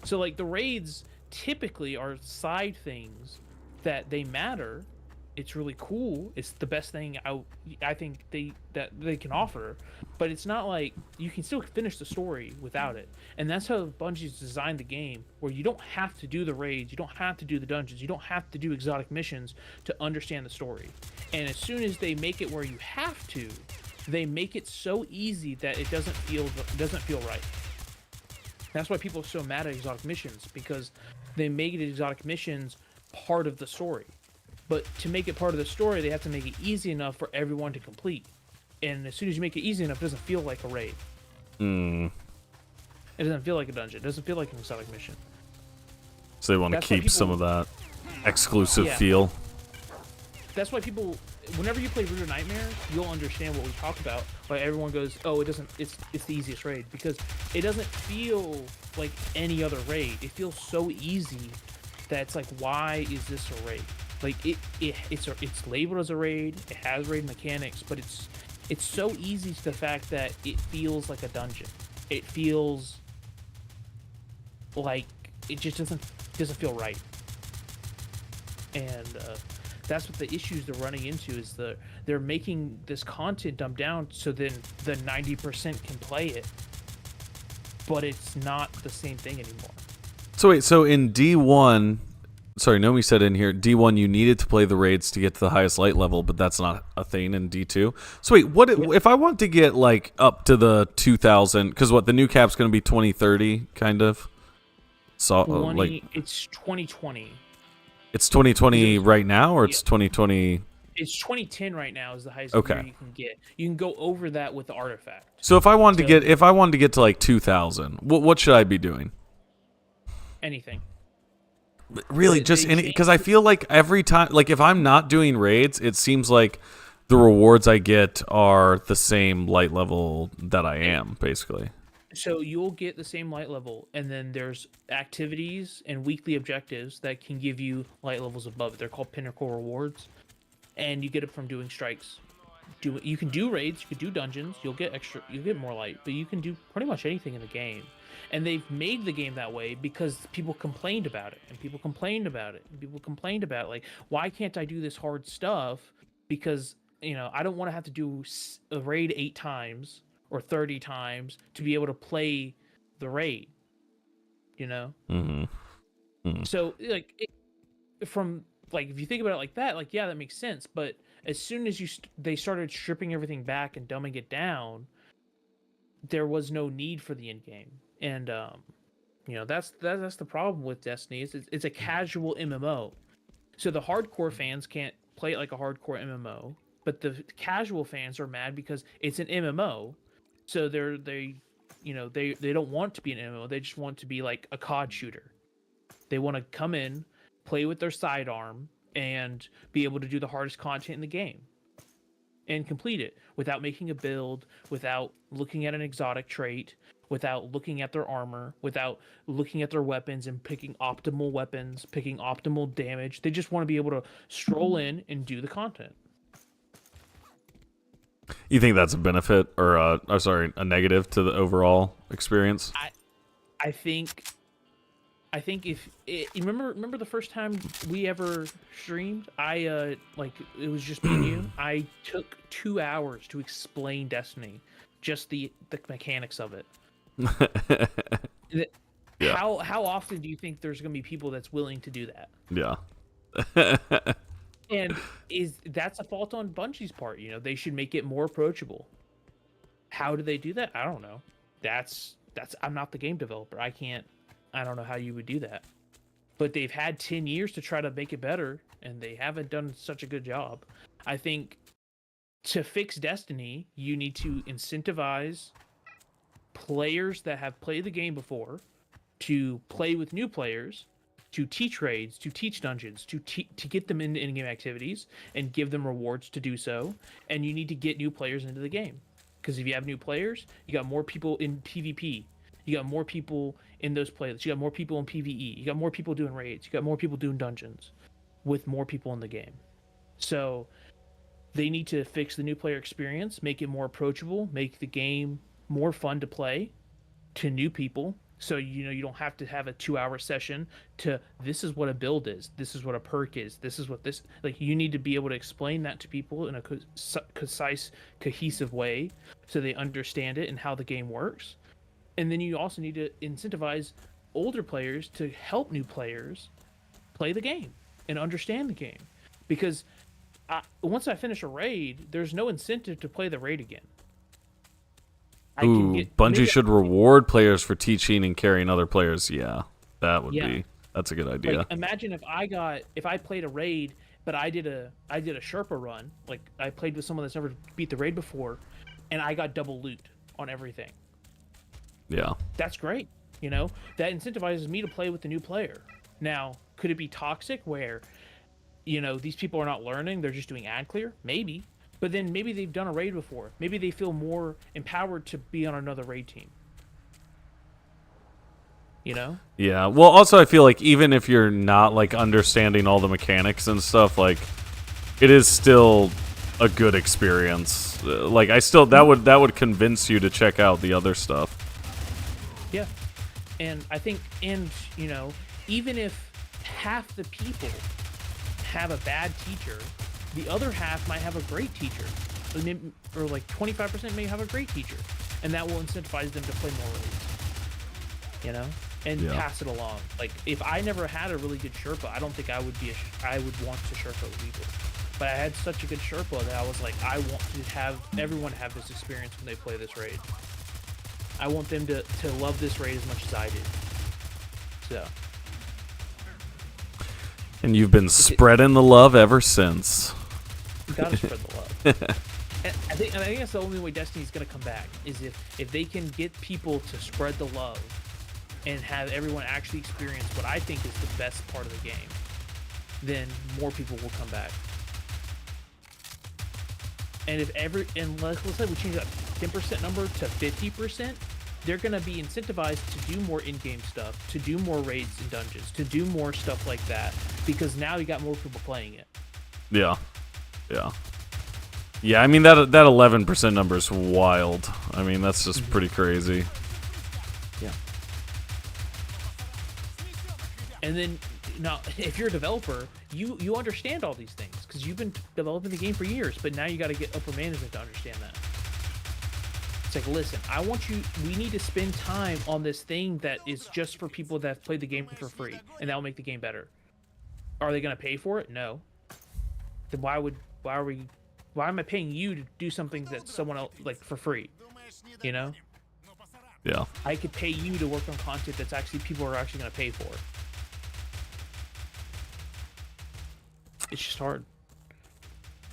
So, like, the raids typically are side things that they matter. It's really cool. It's the best thing I think they can offer, but it's not like you can still finish the story without it. And that's how Bungie's designed the game, where you don't have to do the raids, you don't have to do the dungeons, you don't have to do exotic missions to understand the story. And as soon as they make it where you have to, they make it so easy that it doesn't feel right. That's why people are so mad at exotic missions, because they make it exotic missions part of the story. But to make it part of the story, they have to make it easy enough for everyone to complete. And as soon as you make it easy enough, it doesn't feel like a raid. It doesn't feel like a dungeon. It doesn't feel like an exotic mission. So they want to keep some of that exclusive feel. That's why people, whenever you play Root of Nightmares, you'll understand what we talk about. Why everyone goes, oh, it doesn't, it's the easiest raid. Because it doesn't feel like any other raid. It feels so easy that it's like, why is this a raid? Like, it's labeled as a raid, it has raid mechanics, but it's so easy to the fact that it feels like a dungeon. It feels like it just doesn't feel right. And that's what the issues they're running into, is they're making this content dumbed down so then the 90% can play it, but it's not the same thing anymore. So wait, so in D1, sorry, Nomi said in here, D1 you needed to play the raids to get to the highest light level, but that's not a thing in D2. So wait, what if I want to get like up to the 2000? Because what, the new cap's going to be 2030, kind of. So like it's 2020. It's 2020 right now, or it's 2020? It's 2010 right now is the highest okay. gear you can get. You can go over that with the artifact. So if I wanted to get to like 2000, what should I be doing? Anything. Really, just any, because I feel like every time, like if I'm not doing raids, it seems like the rewards I get are the same light level that I am, basically. So you'll get the same light level, and then there's activities and weekly objectives that can give you light levels above it. They're called pinnacle rewards, and you get it from doing strikes. You can do raids, you can do dungeons, you'll get more light, but you can do pretty much anything in the game. And they've made the game that way because people complained about it, and people complained about it, and people complained about, like, why can't I do this hard stuff? Because, you know, I don't want to have to do a raid 8 times or 30 times to be able to play the raid, you know? So, like, from, like, if you think about it like that, like, yeah, that makes sense. But as soon as they started stripping everything back and dumbing it down, there was no need for the end game. And you know, that's the problem with Destiny. It's a casual MMO, so the hardcore fans can't play it like a hardcore MMO, but the casual fans are mad because it's an MMO. So they don't want to be an MMO. They just want to be like a COD shooter. They want to come in, play with their sidearm, and be able to do the hardest content in the game and complete it without making a build, without looking at an exotic trait, without looking at their armor, without looking at their weapons and picking optimal weapons, picking optimal damage. They just want to be able to stroll in and do the content. You think that's a benefit or a negative to the overall experience? I think if you remember the first time we ever streamed, I like it was just me and you. I took 2 hours to explain Destiny, just the mechanics of it. Yeah. How often do you think there's gonna be people that's willing to do that? Yeah. And that's a fault on Bungie's part? They should make it more approachable. How do they do that? I don't know. That's I'm not the game developer. I don't know how you would do that. But they've had 10 years to try to make it better, and they haven't done such a good job. I think to fix Destiny, you need to incentivize players that have played the game before to play with new players, to teach raids, to teach dungeons, to get them into in-game activities and give them rewards to do so. And you need to get new players into the game. Because if you have new players, you got more people in PvP. You got more people in those playlists. You got more people in PvE. You got more people doing raids. You got more people doing dungeons with more people in the game. So they need to fix the new player experience, make it more approachable, make the game more fun to play to new people. So you don't have to have a 2-hour session to this is what a build is, this is what a perk is, this is what this like. You need to be able to explain that to people in a concise, cohesive way so they understand it and how the game works. And then you also need to incentivize older players to help new players play the game and understand the game. Because once I finish a raid, there's no incentive to play the raid again. Bungie should reward players for teaching and carrying other players. Yeah, that's a good idea. Like, imagine if I played a raid, but I did a Sherpa run. Like I played with someone that's never beat the raid before, and I got double loot on everything. Yeah, that's great. That incentivizes me to play with the new player. Now, could it be toxic where, these people are not learning, they're just doing ad clear? Maybe. But then maybe they've done a raid before. Maybe they feel more empowered to be on another raid team. Yeah. Well, also I feel like even if you're not like understanding all the mechanics and stuff, like it is still a good experience. Like that would convince you to check out the other stuff. Yeah. And I think even if half the people have a bad teacher, the other half might have a great teacher, or like 25% may have a great teacher, and that will incentivize them to play more raids, and pass it along. Like if I never had a really good Sherpa, I don't think I would want to Sherpa with people. But I had such a good Sherpa that I was like, I want to have everyone have this experience when they play this raid. I want them to love this raid as much as I do. So. And you've been spreading the love ever since. You gotta spread the love. And I think that's the only way Destiny's gonna come back is if they can get people to spread the love and have everyone actually experience what I think is the best part of the game, then more people will come back. And let's say we change that 10% number to 50%, they're gonna be incentivized to do more in-game stuff, to do more raids and dungeons, to do more stuff like that, because now you got more people playing it. Yeah. I mean that 11% number is wild. I mean that's just pretty crazy. Yeah. And then now, if you're a developer, you understand all these things because you've been developing the game for years. But now you got to get upper management to understand that. It's like, listen, we need to spend time on this thing that is just for people that have played the game for free, and that will make the game better. Are they going to pay for it? No. Then why am I paying you to do something that someone else like for free? Yeah. I could pay you to work on content that's actually people are actually going to pay for. It's just hard.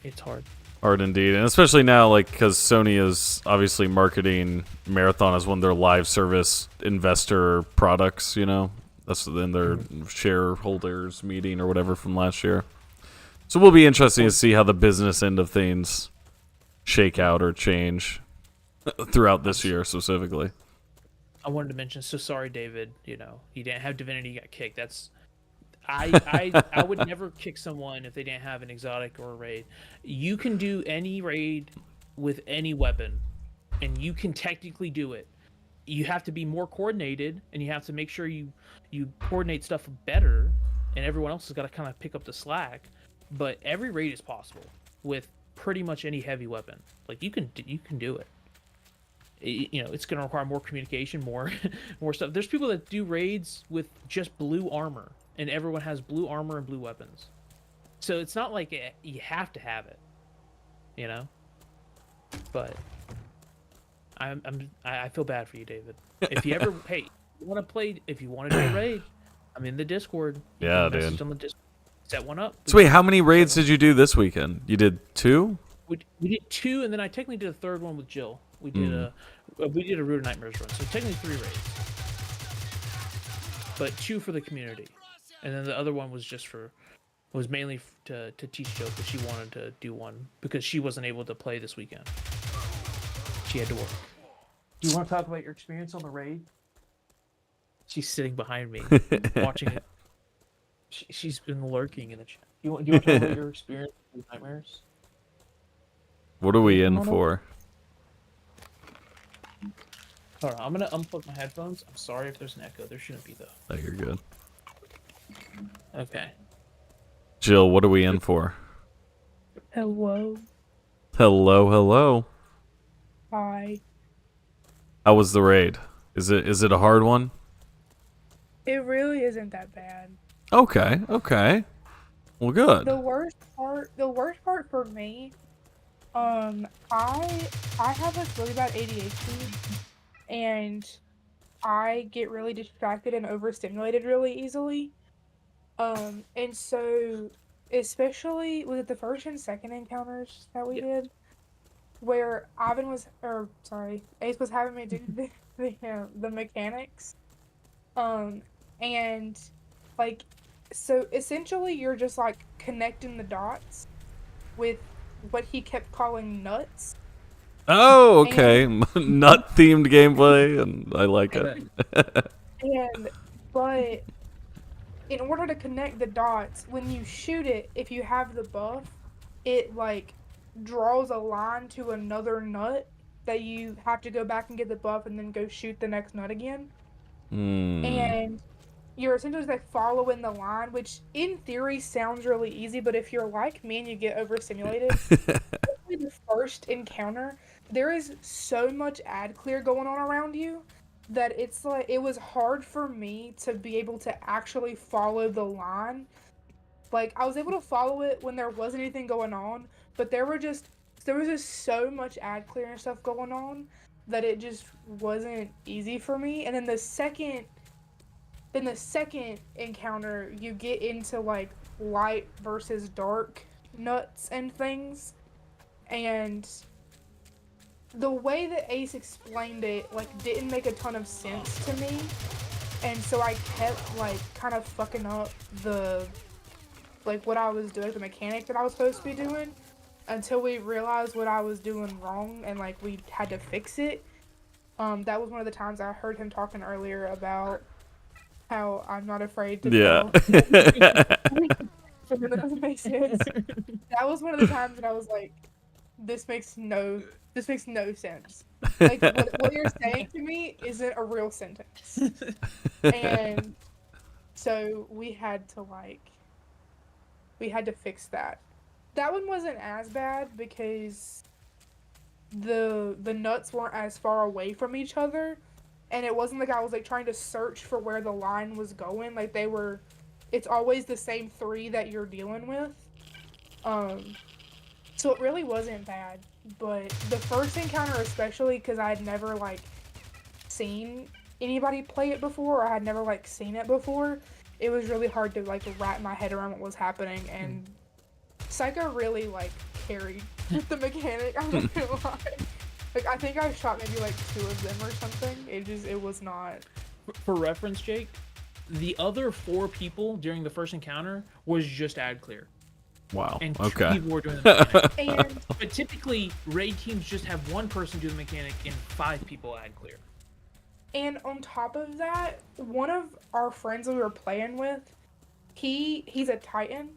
It's hard. Hard indeed, and especially now, like, because Sony is obviously marketing Marathon as one of their live service investor products, That's in their shareholders meeting or whatever from last year. So it will be interesting to see how the business end of things shake out or change throughout this year specifically. I wanted to mention, so sorry, David, you didn't have Divinity, you got kicked. I would never kick someone if they didn't have an exotic or a raid. You can do any raid with any weapon, and you can technically do it. You have to be more coordinated, and you have to make sure you coordinate stuff better, and everyone else has got to kind of pick up the slack. But every raid is possible with pretty much any heavy weapon. Like you can do it. You know, it's going to require more communication, more more stuff. There's people that do raids with just blue armor, and everyone has blue armor and blue weapons. So it's not like you have to have it, you know. But I feel bad for you, David. If you ever hey, you want to play? If you want to do a raid, I'm in the Discord. You Yeah, can message dude. on the Discord. Set one up. So wait, how many raids did you do this weekend? You did 2? We did 2, and then I technically did a third one with Jill. We did a Root of Nightmares run, so technically 3 raids, but 2 for the community, and then the other one was mainly to teach Jill because she wanted to do one because she wasn't able to play this weekend. She had to work. Do you want to talk about your experience on the raid? She's sitting behind me, watching it. She's been lurking in the chat. Do you want to talk about your experience with Nightmares? What are we in for? Hold on, I'm gonna unplug my headphones. I'm sorry if there's an echo. There shouldn't be though. Oh, you're good. Okay. Jill, what are we in for? Hello. Hello, hello. Hi. How was the raid? Is it a hard one? It really isn't that bad. Okay, okay. Well, good. The worst part for me, I have like really bad ADHD, and I get really distracted and overstimulated really easily. And so, especially with the first and second encounters that we did, where Ace was having me do the mechanics, and like, so essentially you're just like connecting the dots with what he kept calling nuts. Oh, okay. Nut themed gameplay, and I like it. But in order to connect the dots, when you shoot it, if you have the buff, it like draws a line to another nut that you have to go back and get the buff and then go shoot the next nut again. And you're essentially like following the line, which in theory sounds really easy, but if you're like me and you get overstimulated, especially the first encounter, there is so much ad clear going on around you that it's like it was hard for me to be able to actually follow the line. Like I was able to follow it when there wasn't anything going on, but there was just so much ad clear and stuff going on that it just wasn't easy for me. And then the second encounter, you get into like light versus dark nuts and things, and the way that Ace explained it like didn't make a ton of sense to me, and so I kept like kind of fucking up the like what I was doing, the mechanic that I was supposed to be doing, until we realized what I was doing wrong and like we had to fix it. That was one of the times I heard him talking earlier about how I'm not afraid to Yeah. So that doesn't make sense. That was one of the times that I was like, this makes no sense. Like what you're saying to me isn't a real sentence. And so we had to fix that. That one wasn't as bad because the nuts weren't as far away from each other, and it wasn't like I was like trying to search for where the line was going. Like it's always the same 3 that you're dealing with. So it really wasn't bad. But the first encounter especially, because I had never like seen anybody play it before, or I had never like seen it before, it was really hard to like wrap my head around what was happening, and Psycho really like carried the mechanic. I'm not gonna lie. Like I think I shot maybe like 2 of them or something. It was not. For reference, Jake, the other 4 people during the first encounter was just ad clear. Wow. And 2 Okay. people were doing the mechanic. But typically, raid teams just have 1 person do the mechanic and 5 people ad clear. And on top of that, one of our friends that we were playing with, he's a Titan,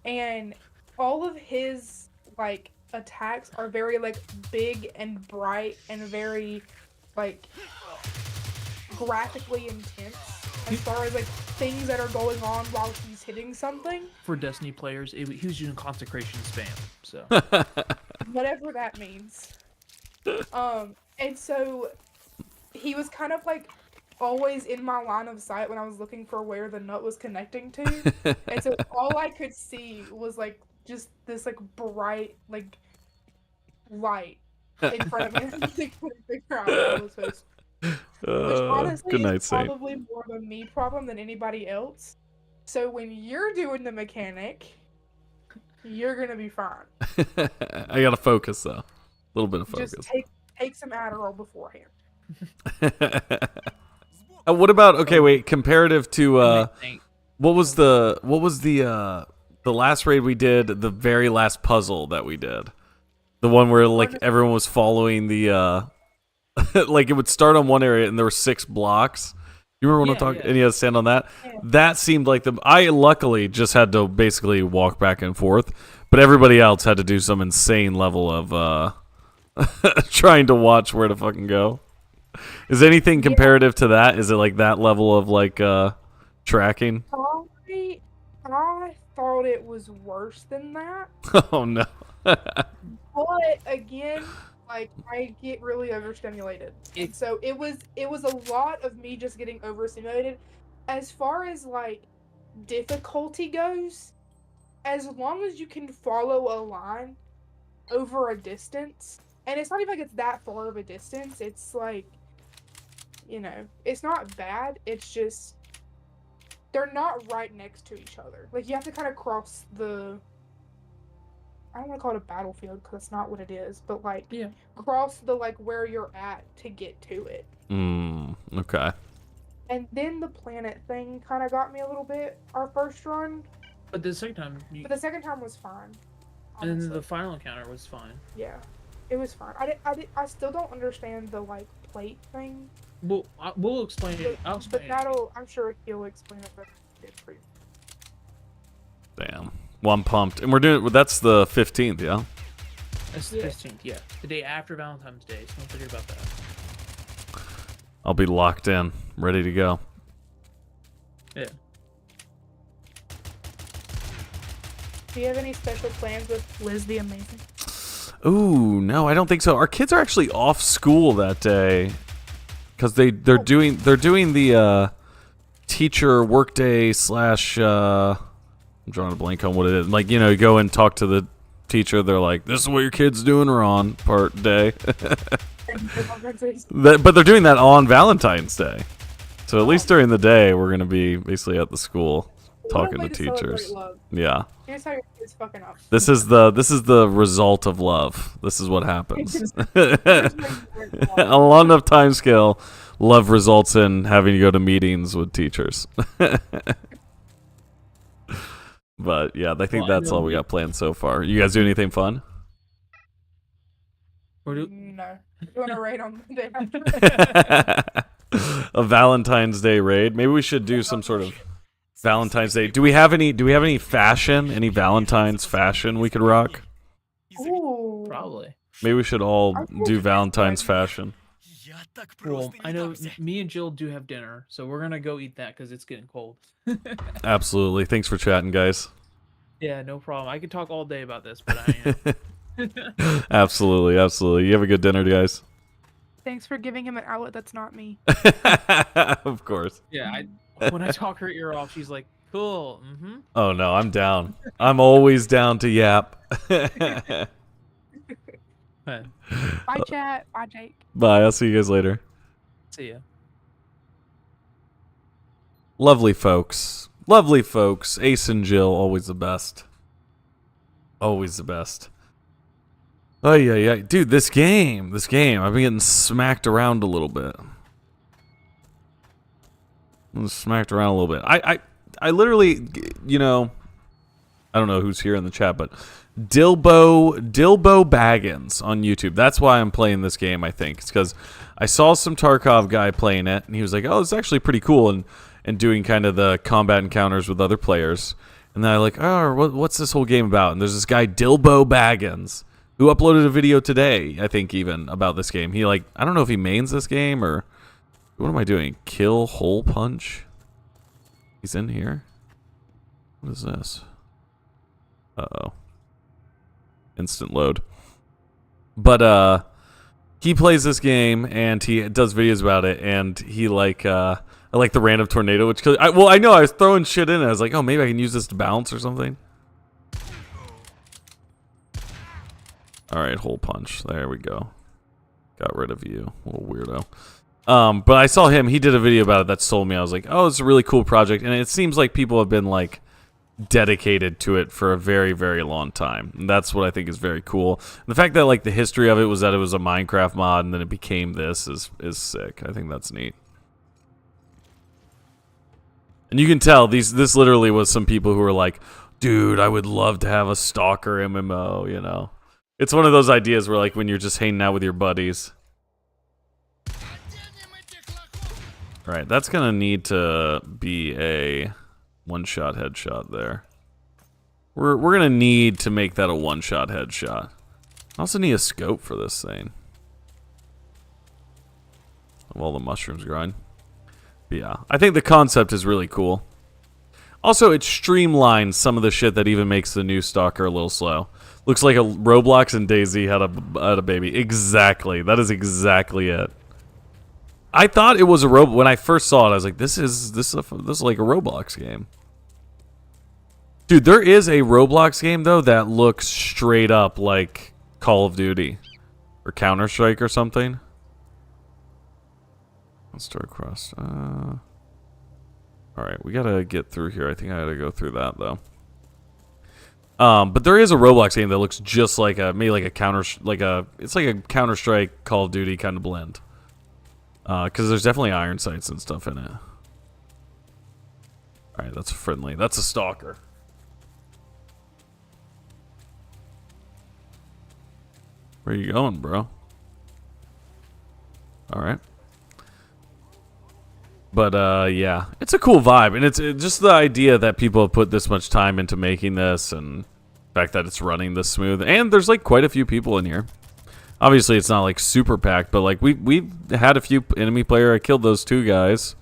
and all of his like attacks are very like big and bright and very like graphically intense as far as like things that are going on while he's hitting something. For Destiny players, he was using consecration spam, so Whatever that means. And so he was kind of like always in my line of sight when I was looking for where the nut was connecting to. And so all I could see was like just this like bright like light in front of me. I couldn't figure out what I was supposed to. Which honestly good night, is Saint. probably more of a me problem than anybody else. So when you're doing the mechanic, you're gonna be fine. I gotta focus though. A little bit of focus. Just take some Adderall beforehand. What about wait, comparative to what was the last raid we did, the very last puzzle that we did? The one where like everyone was following the like it would start on one area and there were 6 blocks. You remember when I'm talking? And you had to stand on that. Yeah. That seemed like I luckily just had to basically walk back and forth, but everybody else had to do some insane level of trying to watch where to fucking go. Is anything comparative to that? Is it like that level of like tracking? I thought it was worse than that. Oh no. But again, like I get really overstimulated. And so it was a lot of me just getting overstimulated. As far as like difficulty goes, as long as you can follow a line over a distance, and it's not even like it's that far of a distance, it's like, you know, it's not bad, it's just they're not right next to each other. Like you have to kind of cross the, I don't want to call it a battlefield because that's not what it is, but like cross the like where you're at to get to it. Okay. And then the planet thing kind of got me a little bit our first run. But the second time, was fine. Honestly. And then the final encounter was fine. Yeah, it was fine. I still don't understand the like plate thing. Well, we'll explain it. I'll explain it. I'm sure he'll explain it better than it for you. Damn. Well, I'm pumped. And we're doing, that's the 15th, yeah? That's the 15th, yeah. The day after Valentine's Day, so don't forget about that. I'll be locked in, ready to go. Yeah. Do you have any special plans with Liz the Amazing? Ooh, no, I don't think so. Our kids are actually off school that day because they're doing the teacher workday / I'm drawing a blank on what it is. Like, you know, you go and talk to the teacher. They're like, "This is what your kid's doing wrong." Part day. But they're doing that on Valentine's Day. So at least during the day, we're gonna be basically at the school talking to teachers. Yeah. Here's how your kid's fucking up. This is the result of love. This is what happens. A long enough time scale, love results in having to go to meetings with teachers. But yeah, I think that's all we got planned so far. You guys do anything fun? No. We're doing a raid on Monday after. A Valentine's Day raid. Maybe we should do some sort of Valentine's Day. Do we have any fashion? Any Valentine's fashion we could rock? Ooh. Probably. Maybe we should all do Valentine's fashion. Well, I know me and Jill do have dinner, so we're gonna go eat that because it's getting cold. Absolutely. Thanks for chatting, guys. Yeah, no problem. I could talk all day about this, but I Absolutely. You have a good dinner, guys. Thanks for giving him an outlet that's not me. Of course. Yeah, when I talk her ear off, she's like, "Cool." Mm-hmm. Oh no, I'm down. I'm always down to yap. Bye, chat. Bye, Jake. Bye. I'll see you guys later. See ya. Lovely folks. Ace and Jill, always the best. Always the best. Oh yeah. Dude, this game. I've been getting smacked around a little bit. I literally, you know, I don't know who's here in the chat, but Dilbo Baggins on YouTube. That's why I'm playing this game, I think. It's because I saw some Tarkov guy playing it, and he was like, "Oh, it's actually pretty cool," and doing kind of the combat encounters with other players. And then I like, "Oh, what's this whole game about?" And there's this guy, Dilbo Baggins, who uploaded a video today, I think, even about this game. He like, I don't know if he mains this game or what am I doing? Kill hole punch. He's in here. What is this? Uh-oh. Instant load. But he plays this game and he does videos about it, and he like I like the random tornado, which I know I was throwing shit in it. I was like, oh, maybe I can use this to bounce or something. All right, hole punch. There we go. Got rid of you, little weirdo. But I saw him. He did a video about it that sold me. I was like, oh, it's a really cool project, and it seems like people have been like dedicated to it for a very, very long time. And that's what I think is very cool. And the fact that like the history of it was that it was a Minecraft mod and then it became this is sick. I think that's neat. And you can tell this literally was some people who were like, dude, I would love to have a Stalker MMO, you know. It's one of those ideas where like when you're just hanging out with your buddies. All right, that's gonna need to be a one-shot headshot there. We're gonna need to make that a one-shot headshot. I also need a scope for this thing. Of all the mushrooms growing. But yeah, I think the concept is really cool. Also, it streamlines some of the shit that even makes the new Stalker a little slow. Looks like a Roblox and DayZ had a baby. Exactly. That is exactly it. I thought it was a when I first saw it, I was like, this is like a Roblox game. Dude, there is a Roblox game though that looks straight up like Call of Duty or Counter-Strike or something. Let's start across. All right, we gotta get through here. I think I gotta go through that though. But there is a Roblox game that looks just like maybe like it's like a Counter-Strike Call of Duty kind of blend. Because there's definitely iron sights and stuff in it. Alright, that's friendly. That's a Stalker. Where you going, bro? Alright. But, yeah. It's a cool vibe. And it's just the idea that people have put this much time into making this, and the fact that it's running this smooth. And there's, like, quite a few people in here. Obviously, it's not like super packed, but like we had a few enemy player. I killed those 2 guys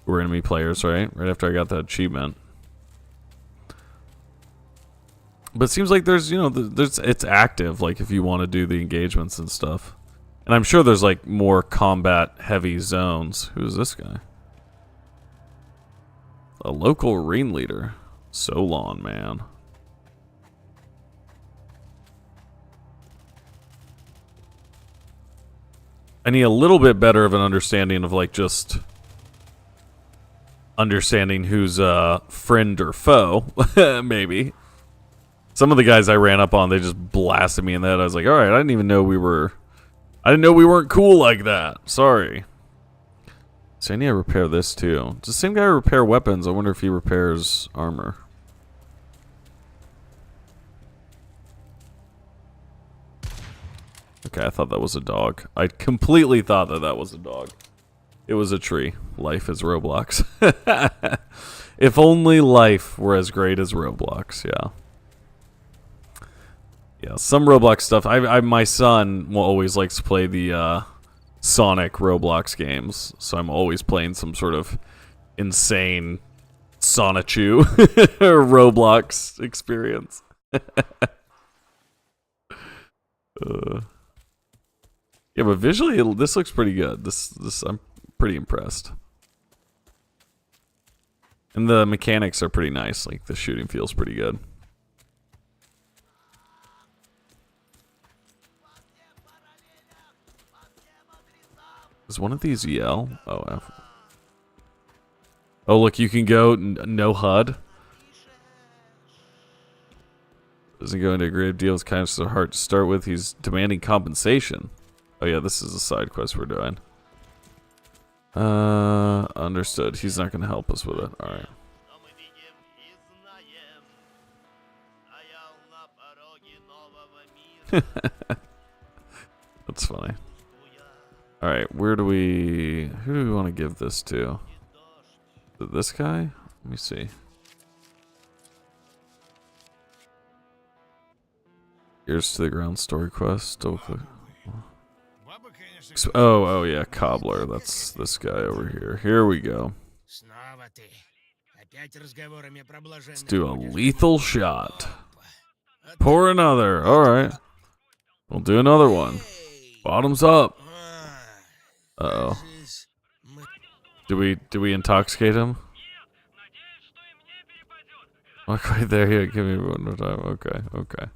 who were enemy players, right? Right after I got that achievement. But it seems like there's, you know, it's active. Like if you want to do the engagements and stuff, and I'm sure there's like more combat heavy zones. Who's this guy? A local ringleader. So long, man. I need a little bit better of an understanding of like just understanding who's friend or foe, maybe. Some of the guys I ran up on, they just blasted me in the head. I was like, all right, I didn't know we weren't cool like that. Sorry. So I need to repair this too. Does the same guy repair weapons? I wonder if he repairs armor. Okay, I thought that was a dog. I completely thought that was a dog. It was a tree. Life is Roblox. If only life were as great as Roblox, yeah. Yeah, some Roblox stuff. My son always likes to play the Sonic Roblox games, so I'm always playing some sort of insane Sonichu Roblox experience. Yeah, but visually, this looks pretty good. This I'm pretty impressed. And the mechanics are pretty nice. Like, the shooting feels pretty good. Does one of these yell? Oh, F. Oh, look, you can go no HUD. Doesn't go into a great deal. It's kind of so hard to start with. He's demanding compensation. Oh yeah, this is a side quest we're doing. Understood. He's not going to help us with it. Alright. That's funny. Alright, who do we want to give this to? This guy? Let me see. Ears to the ground story quest. Oh yeah, cobbler. That's this guy over here. Here we go. Let's do a lethal shot. Pour another. All right. We'll do another one. Bottoms up. Uh-oh. Do we intoxicate him? Look right there. Here, give me one more time. Okay.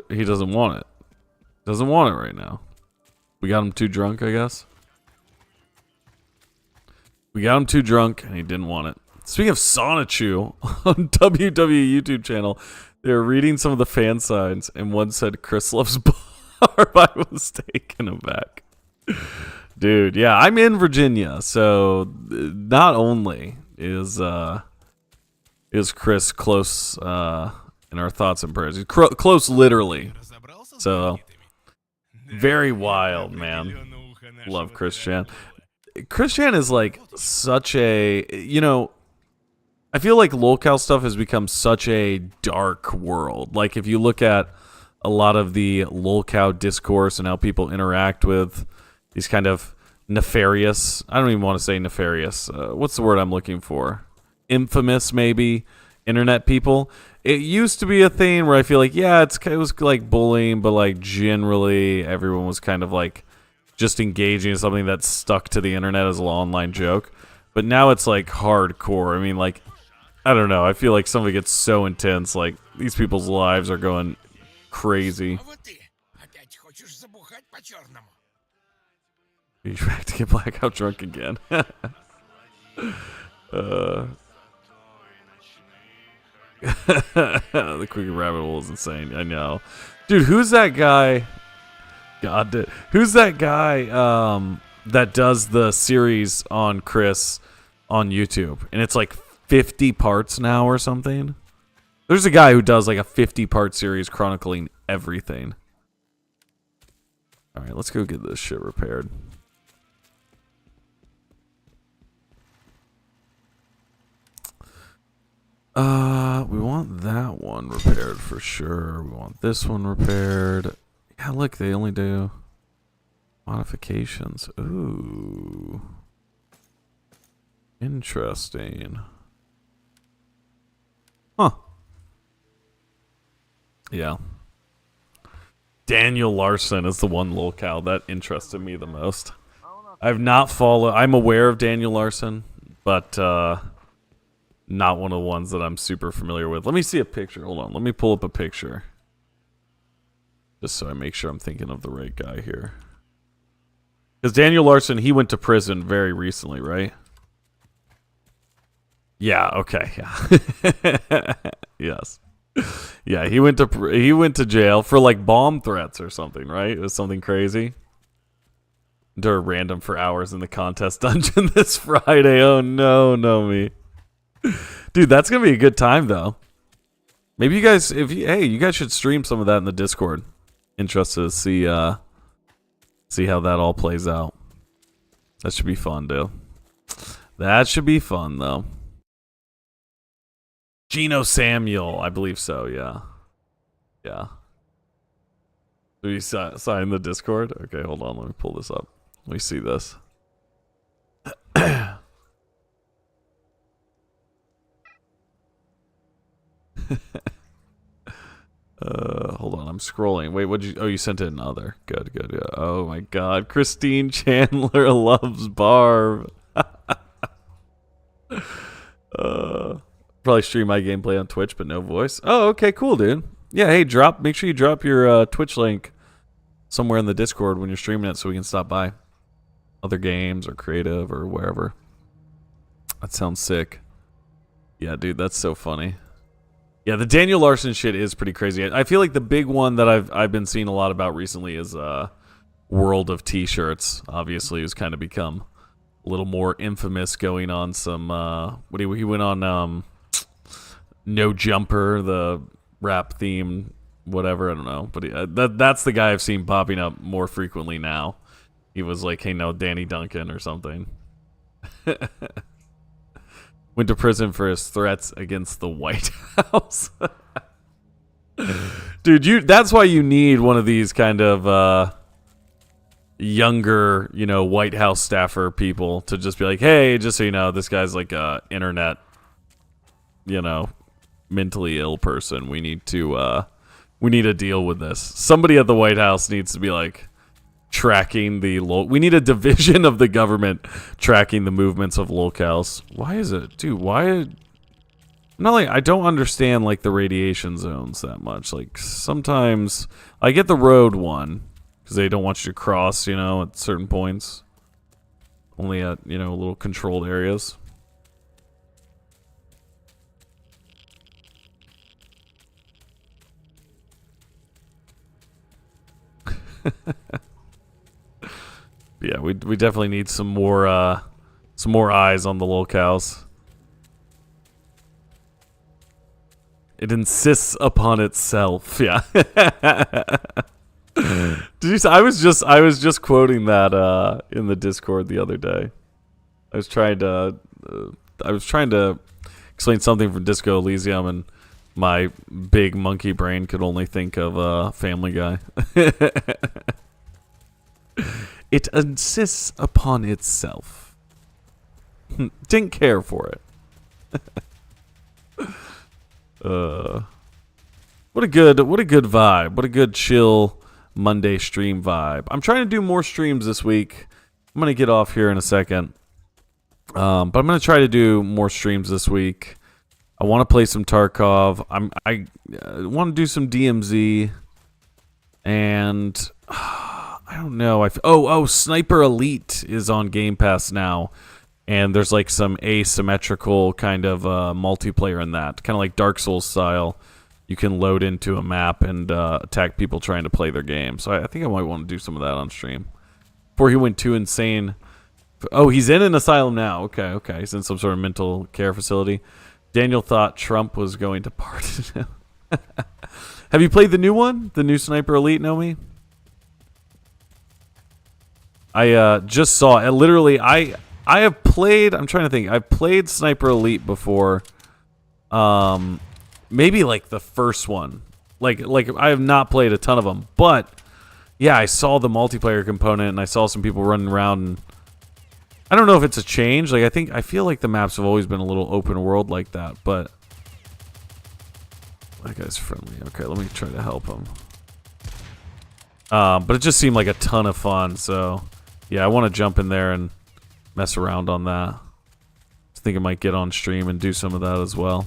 He doesn't want it. Doesn't want it right now. We got him too drunk, I guess. We got him too drunk, and he didn't want it. Speaking of Sonichu, on WWE YouTube channel, they were reading some of the fan signs, and one said, Chris loves Barb. I was taken aback. Dude, yeah, I'm in Virginia, so not only is Chris close in our thoughts and prayers. He's close literally. So, very wild, man. Love Chris Chan. Chris Chan is like such a, you know, I feel like lolcow stuff has become such a dark world. Like if you look at a lot of the lolcow discourse and how people interact with these kind of nefarious, I don't even want to say nefarious, what's the word I'm looking for? Infamous, maybe, internet people. It used to be a thing where I feel like, yeah, it was like bullying, but like generally everyone was kind of like just engaging in something that stuck to the internet as an online joke. But now it's like hardcore. I mean, like, I don't know. I feel like something gets so intense. Like, these people's lives are going crazy. You have to get blackout drunk again. The quick rabbit hole is insane. I know. Dude, who's that guy? God, dude. Who's that guy that does the series on Chris on YouTube? And it's like 50 parts now or something. There's a guy who does like a 50-part series chronicling everything. All right, let's go get this shit repaired. We want that one repaired for sure. We want this one repaired. Yeah, look, they only do modifications. Ooh. Interesting. Huh. Yeah. Daniel Larson is the one lolcow that interested me the most. I've not followed. I'm aware of Daniel Larson, but not one of the ones that I'm super familiar with. Let me see a picture. Hold on. Let me pull up a picture. Just so I make sure I'm thinking of the right guy here. Because Daniel Larson, he went to prison very recently, right? Yeah, okay. Yeah. Yes. Yeah, he went to jail for like bomb threats or something, right? It was something crazy. They're random for hours in the contest dungeon this Friday. Oh no, me. Dude, that's gonna be a good time though. Maybe you guys, you guys should stream some of that in the Discord. Interested to see how that all plays out. That should be fun, dude. That should be fun though. Gino Samuel, I believe so. Yeah. Do you sign the Discord? Okay, hold on. Let me pull this up. Let me see this. Hold on, I'm scrolling. Wait, you sent it in other. Good. Yeah. Oh my god. Christine Chandler loves Barb. Probably stream my gameplay on Twitch, but no voice. Oh, okay, cool, dude. Yeah, hey, make sure you drop your Twitch link somewhere in the Discord when you're streaming it so we can stop by. Other games or creative or wherever. That sounds sick. Yeah, dude, that's so funny. Yeah, the Daniel Larson shit is pretty crazy. I feel like the big one that I've been seeing a lot about recently is World of T-shirts. Obviously, who's kind of become a little more infamous, going on some he went on No Jumper, the rap theme, whatever, I don't know, but that's the guy I've seen popping up more frequently now. He was like, hey, no, Danny Duncan or something. Went to prison for his threats against the White House. Dude, that's why you need one of these kind of younger, White House staffer people to just be like, hey, just so you know, this guy's like a internet, mentally ill person. We need to deal with this. Somebody at the White House needs to be like tracking we need a division of the government tracking the movements of locales. Why is it, dude? Not like I don't understand like the radiation zones that much. Like sometimes I get the road one because they don't want you to cross, at certain points. Only at little controlled areas. Yeah, we definitely need some more eyes on the locales. It insists upon itself. Yeah. Did you say, I was just quoting that in the Discord the other day. I was trying to explain something from Disco Elysium, and my big monkey brain could only think of Family Guy. It insists upon itself. Didn't care for it. What a good vibe. What a good chill Monday stream vibe. I'm trying to do more streams this week. I'm gonna get off here in a second. But I'm gonna try to do more streams this week. I want to play some Tarkov. I want to do some DMZ, and I don't know. Sniper Elite is on Game Pass now, and there's like some asymmetrical kind of multiplayer in that, kind of like Dark Souls style. You can load into a map and attack people trying to play their game. So I think I might want to do some of that on stream before he went too insane. Oh, he's in an asylum now. Okay. He's in some sort of mental care facility. Daniel thought Trump was going to pardon him. Have you played the new one? The new Sniper Elite, Nomi? I just saw it. Literally, I have played... I'm trying to think. I've played Sniper Elite before. Maybe like the first one. Like I have not played a ton of them. But, yeah, I saw the multiplayer component, and I saw some people running around, and I don't know if it's a change. Like I feel like the maps have always been a little open world like that, but that guy's friendly. Okay, let me try to help him. But it just seemed like a ton of fun, so yeah, I want to jump in there and mess around on that. I think I might get on stream and do some of that as well.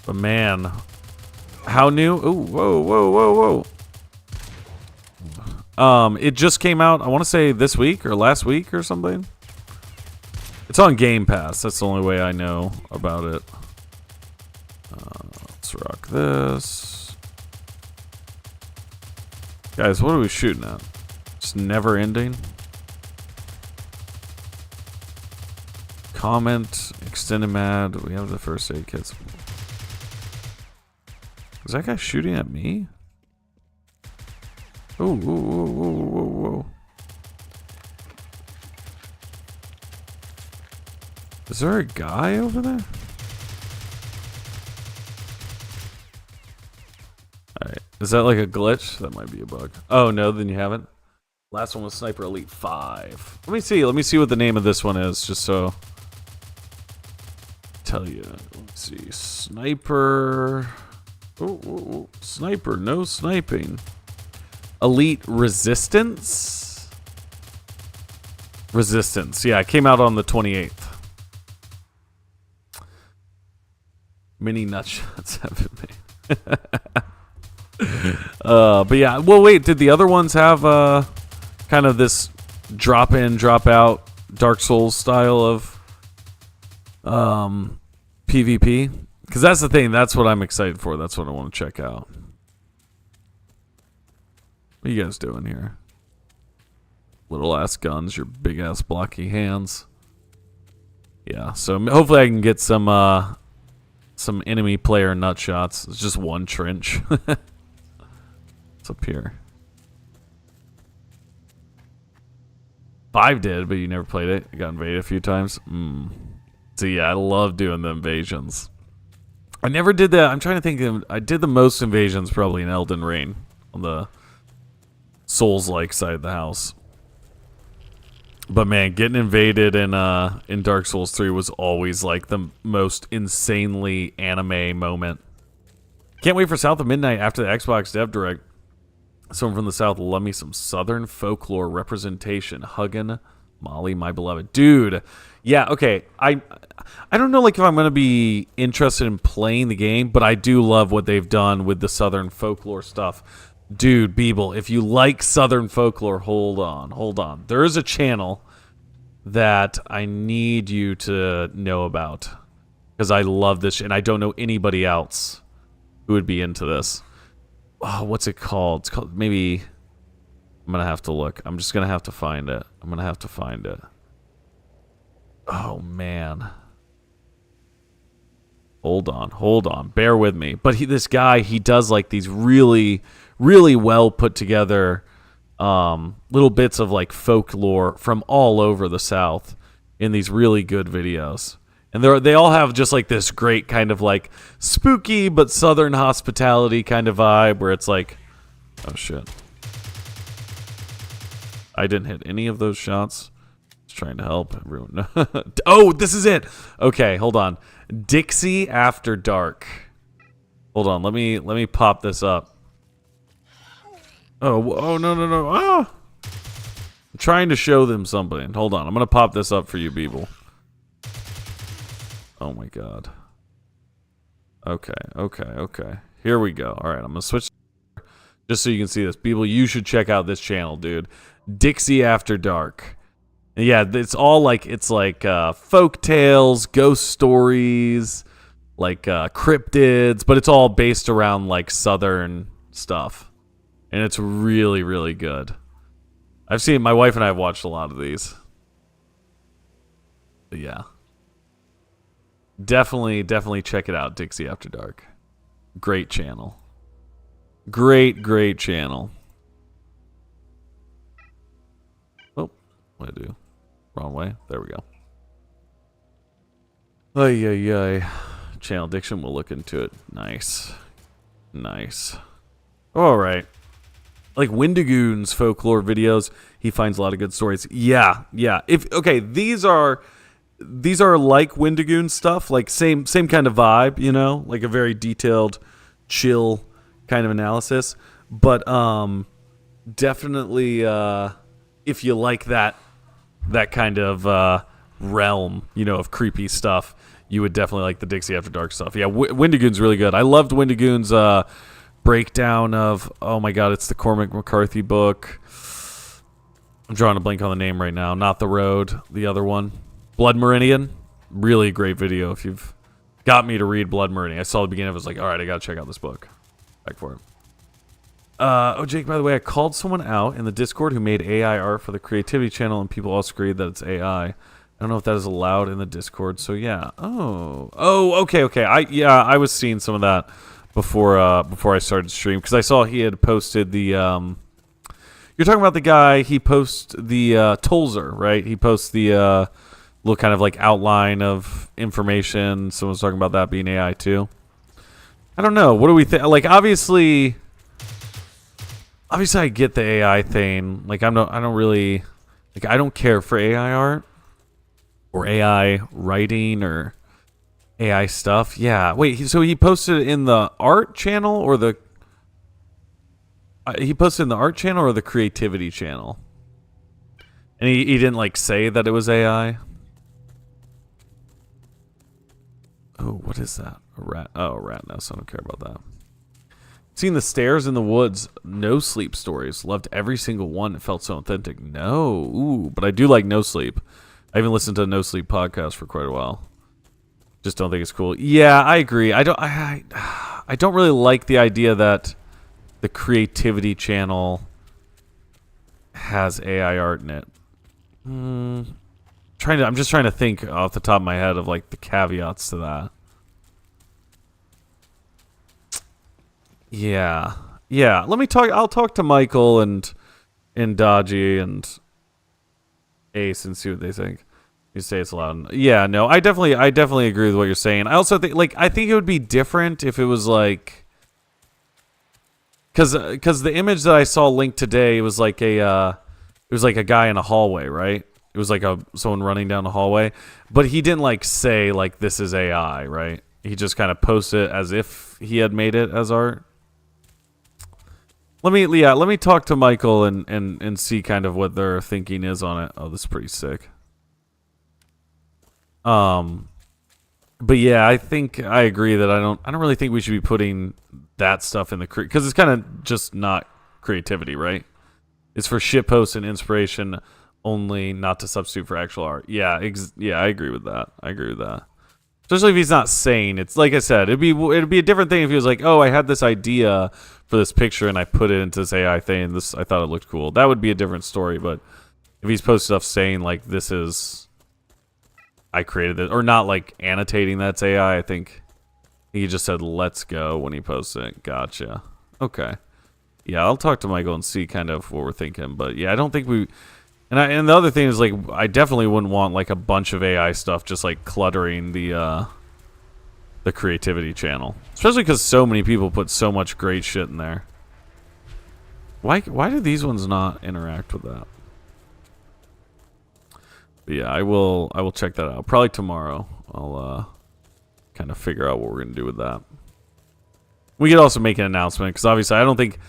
But man, how new? Ooh, whoa. It just came out, I want to say this week or last week or something. It's on Game Pass. That's the only way I know about it. Let's rock this. Guys, what are we shooting at? Just never ending. Comment, extended mad. We have the first aid kits. Is that guy shooting at me? Oh, whoa. Is there a guy over there? Alright. Is that like a glitch? That might be a bug. Oh, no, then you haven't. Last one was Sniper Elite 5. Let me see what the name of this one is, just so... tell you. Let's see. Sniper... Oh. Sniper. No sniping. Elite Resistance? Yeah, it came out on the 28th. Mini nutshots have been made. But yeah, well, wait, did the other ones have kind of this drop in, drop out Dark Souls style of PvP? Because that's the thing, that's what I'm excited for. That's what I want to check out. What are you guys doing here? Little ass guns, your big ass blocky hands. Yeah, so hopefully I can get some enemy player nut shots. It's just one trench. It's up here. 5 did, but you never played it. You got invaded a few times. So yeah, I love doing the invasions. I never did that. I'm trying to think. I did the most invasions probably in Elden Ring on the Souls-like side of the house. But man, getting invaded in Dark Souls 3 was always like the most insanely anime moment. Can't wait for South of Midnight after the Xbox Dev Direct. Someone from the South will love me some Southern folklore representation. Huggin' Molly, my beloved. Dude, yeah, okay. I don't know like if I'm going to be interested in playing the game, but I do love what they've done with the Southern folklore stuff. Dude, Beeble, if you like Southern folklore, hold on. There is a channel that I need you to know about because I love this and I don't know anybody else who would be into this. Oh, what's it called? It's called, maybe, I'm going to have to look. I'm just going to have to find it. Oh, man. Hold on. Bear with me. But this guy, he does like these really, really well put together little bits of like folklore from all over the South in these really good videos. And they all have just like this great kind of like spooky but Southern hospitality kind of vibe where it's like, oh shit. I didn't hit any of those shots. Just trying to help everyone. Oh, this is it. Okay, hold on. Dixie After Dark. Hold on, let me pop this up. Oh no. Ah! I'm trying to show them something. Hold on, I'm gonna pop this up for you, people. Oh my god. Okay. Here we go. All right, I'm gonna switch just so you can see this. People, you should check out this channel, dude. Dixie After Dark. Yeah, it's all like folk tales, ghost stories, like cryptids, but it's all based around like Southern stuff, and it's really, really good. I've seen my wife and I have watched a lot of these. But yeah, definitely check it out. Dixie After Dark, great channel, great channel. Oh, what do I do? Wrong way. There we go. Ay. Channel addiction. We'll look into it. Nice. All right. Like Wendigoon's folklore videos, he finds a lot of good stories. Yeah. These are like Wendigoon stuff. Like same kind of vibe. You know, like a very detailed, chill kind of analysis. But definitely, if you like that kind of realm, you know, of creepy stuff, you would definitely like the Dixie After Dark stuff. Yeah, Wendigoon's really good. I loved Wendigoon's breakdown of, oh my god, it's the Cormac McCarthy book. I'm drawing a blank on the name right now. Not The Road, the other one. Blood Meridian. Really great video. If you've got me to read Blood Meridian. I saw the beginning of it, I was like, all right, I gotta check out this book. Back for it. Jake, by the way, I called someone out in the Discord who made AI art for the creativity channel, and people all agreed that it's AI. I don't know if that is allowed in the Discord, so yeah. Okay. I was seeing some of that before I started to stream, because I saw he had posted the you're talking about the guy, he posts the Tolzer, right? He posts the little kind of like outline of information. Someone's talking about that being AI too. I don't know. What do we think? Like, obviously I get the AI thing. Like, I don't really, like, I don't care for AI art or AI writing or AI stuff. Yeah. Wait, so he posted it in the art channel or the creativity channel? And he didn't like say that it was AI? Oh, what is that? A rat? Oh, a rat nest. I don't care about that. Seen The Stairs in the Woods, No Sleep stories. Loved every single one. It felt so authentic. No. Ooh, but I do like No Sleep. I haven't listened to a No Sleep podcast for quite a while. Just don't think it's cool. Yeah, I agree. I don't really like the idea that the creativity channel has AI art in it. I'm just trying to think off the top of my head of like the caveats to that. Yeah. I'll talk to Michael and Dodgy and Ace and see what they think. You say it's loud. Yeah, no, I definitely agree with what you're saying. I also think, like, I think it would be different if it was like, because the image that I saw linked today was like a guy in a hallway, right? It was like someone running down the hallway, but he didn't like say like this is AI, right? He just kind of posted it as if he had made it as art. Let me talk to Michael and see kind of what their thinking is on it. Oh, this is pretty sick. But yeah, I think I agree that I don't really think we should be putting that stuff in the because it's kind of just not creativity, right? It's for shitposts and inspiration only, not to substitute for actual art. Yeah, I agree with that. Especially if he's not saying it's like I said, it'd be a different thing if he was like, oh, I had this idea for this picture and I put it into this AI thing. And I thought it looked cool. That would be a different story. But if he's posted stuff saying like this is I created it, or not like annotating that's AI, I think he just said let's go when he posted it. Gotcha. Okay. Yeah, I'll talk to Michael and see kind of what we're thinking. But yeah, I don't think we. And the other thing is like I definitely wouldn't want like a bunch of AI stuff just like cluttering the creativity channel, especially because so many people put so much great shit in there. Why do these ones not interact with that? But yeah, I will check that out probably tomorrow. I'll kind of figure out what we're gonna do with that. We could also make an announcement because obviously I don't think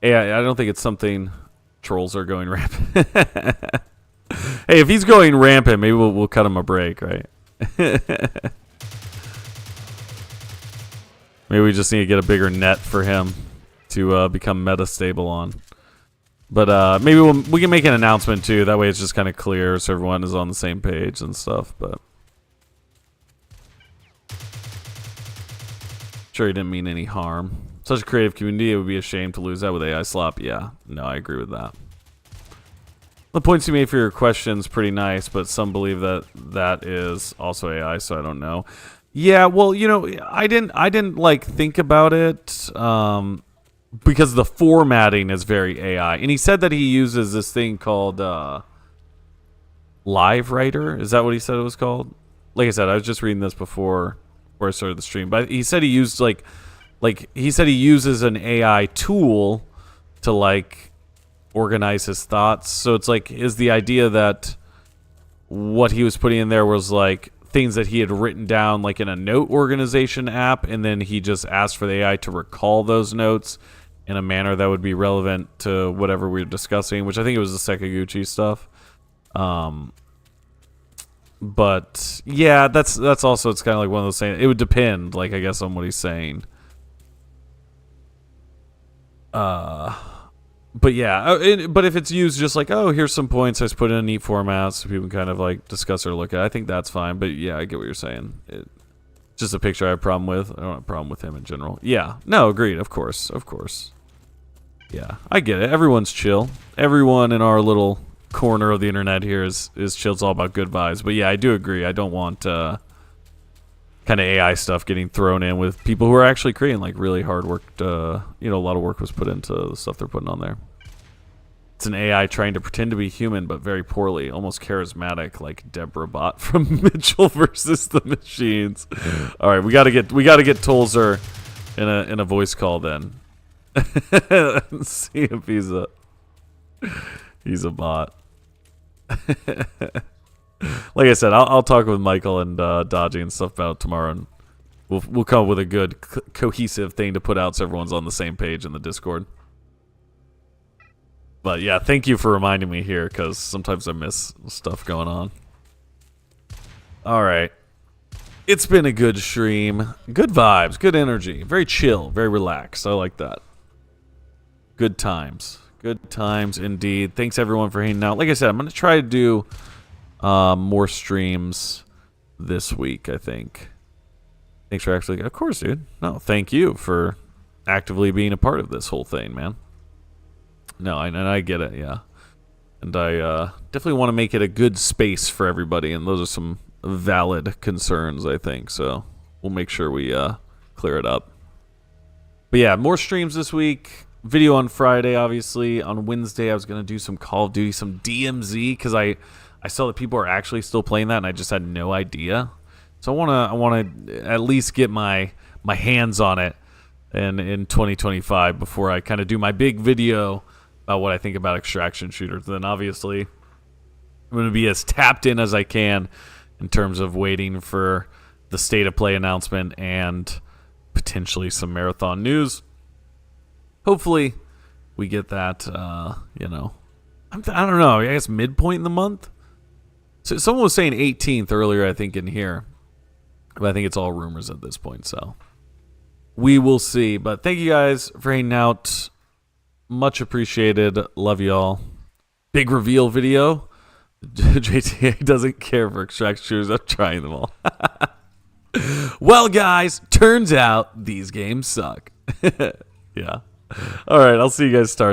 it's something trolls are going rampant. Hey, if he's going rampant, maybe we'll cut him a break, right? Maybe we just need to get a bigger net for him to become meta stable on. But maybe we can make an announcement too. That way it's just kind of clear so everyone is on the same page and stuff. But sure, he didn't mean any harm. Such a creative community, it would be a shame to lose that with AI slop. Yeah, no, I agree with that. The points you made for your question's pretty nice, but some believe that is also AI, so I don't know. Yeah, well, you know, I didn't like think about it because the formatting is very AI. And he said that he uses this thing called Live Writer. Is that what he said it was called? Like I said, I was just reading this before I started the stream, but he said he used like he said he uses an AI tool to like organize his thoughts. So it's like is the idea that what he was putting in there was like things that he had written down like in a note organization app, and then he just asked for the AI to recall those notes in a manner that would be relevant to whatever we were discussing, which I think it was the Sekaguchi stuff. But yeah, that's also, it's kind of like one of those things. It would depend, like I guess, on what he's saying. But yeah, but if it's used just like, oh, here's some points I just put in a neat format so people can kind of like discuss or look at, I think that's fine. But yeah, I get what you're saying. It's just a picture I have a problem with. I don't have a problem with him in general. Yeah, no, agreed. Of course. Yeah, I get it. Everyone's chill. Everyone in our little corner of the internet here is chill. It's all about good vibes. But yeah, I do agree. I don't want kind of AI stuff getting thrown in with people who are actually creating like really hard work. A lot of work was put into the stuff they're putting on there. It's an AI trying to pretend to be human, but very poorly, almost charismatic, like Deborah Bot from Mitchell versus the Machines. All right, we gotta get Tolzer in a voice call then. See if he's a bot. Like I said, I'll talk with Michael and Dodgy and stuff about it tomorrow, and we'll come up with a good cohesive thing to put out so everyone's on the same page in the Discord. But yeah, thank you for reminding me here, because sometimes I miss stuff going on. All right, it's been a good stream, good vibes, good energy, very chill, very relaxed. I like that. Good times indeed. Thanks everyone for hanging out. Like I said, I'm gonna try to do more streams this week, I think. Thanks for actually, of course, dude. No, thank you for actively being a part of this whole thing, man. No, and I get it, yeah. And I definitely want to make it a good space for everybody, and those are some valid concerns, I think. So we'll make sure we clear it up. But yeah, more streams this week. Video on Friday, obviously. On Wednesday, I was going to do some Call of Duty, some DMZ, because I I saw that people are actually still playing that, and I just had no idea. So I want to at least get my hands on it in 2025 before I kind of do my big video about what I think about extraction shooters. Then obviously I'm going to be as tapped in as I can in terms of waiting for the state of play announcement and potentially some marathon news. Hopefully we get that, you know, I don't know, I guess midpoint in the month. So someone was saying 18th earlier, I think, in here. But I think it's all rumors at this point, so we will see. But thank you guys for hanging out. Much appreciated. Love y'all. Big reveal video. JTA doesn't care for extraction shooters. I'm trying them all. Well, guys, turns out these games suck. Yeah. All right, I'll see you guys start.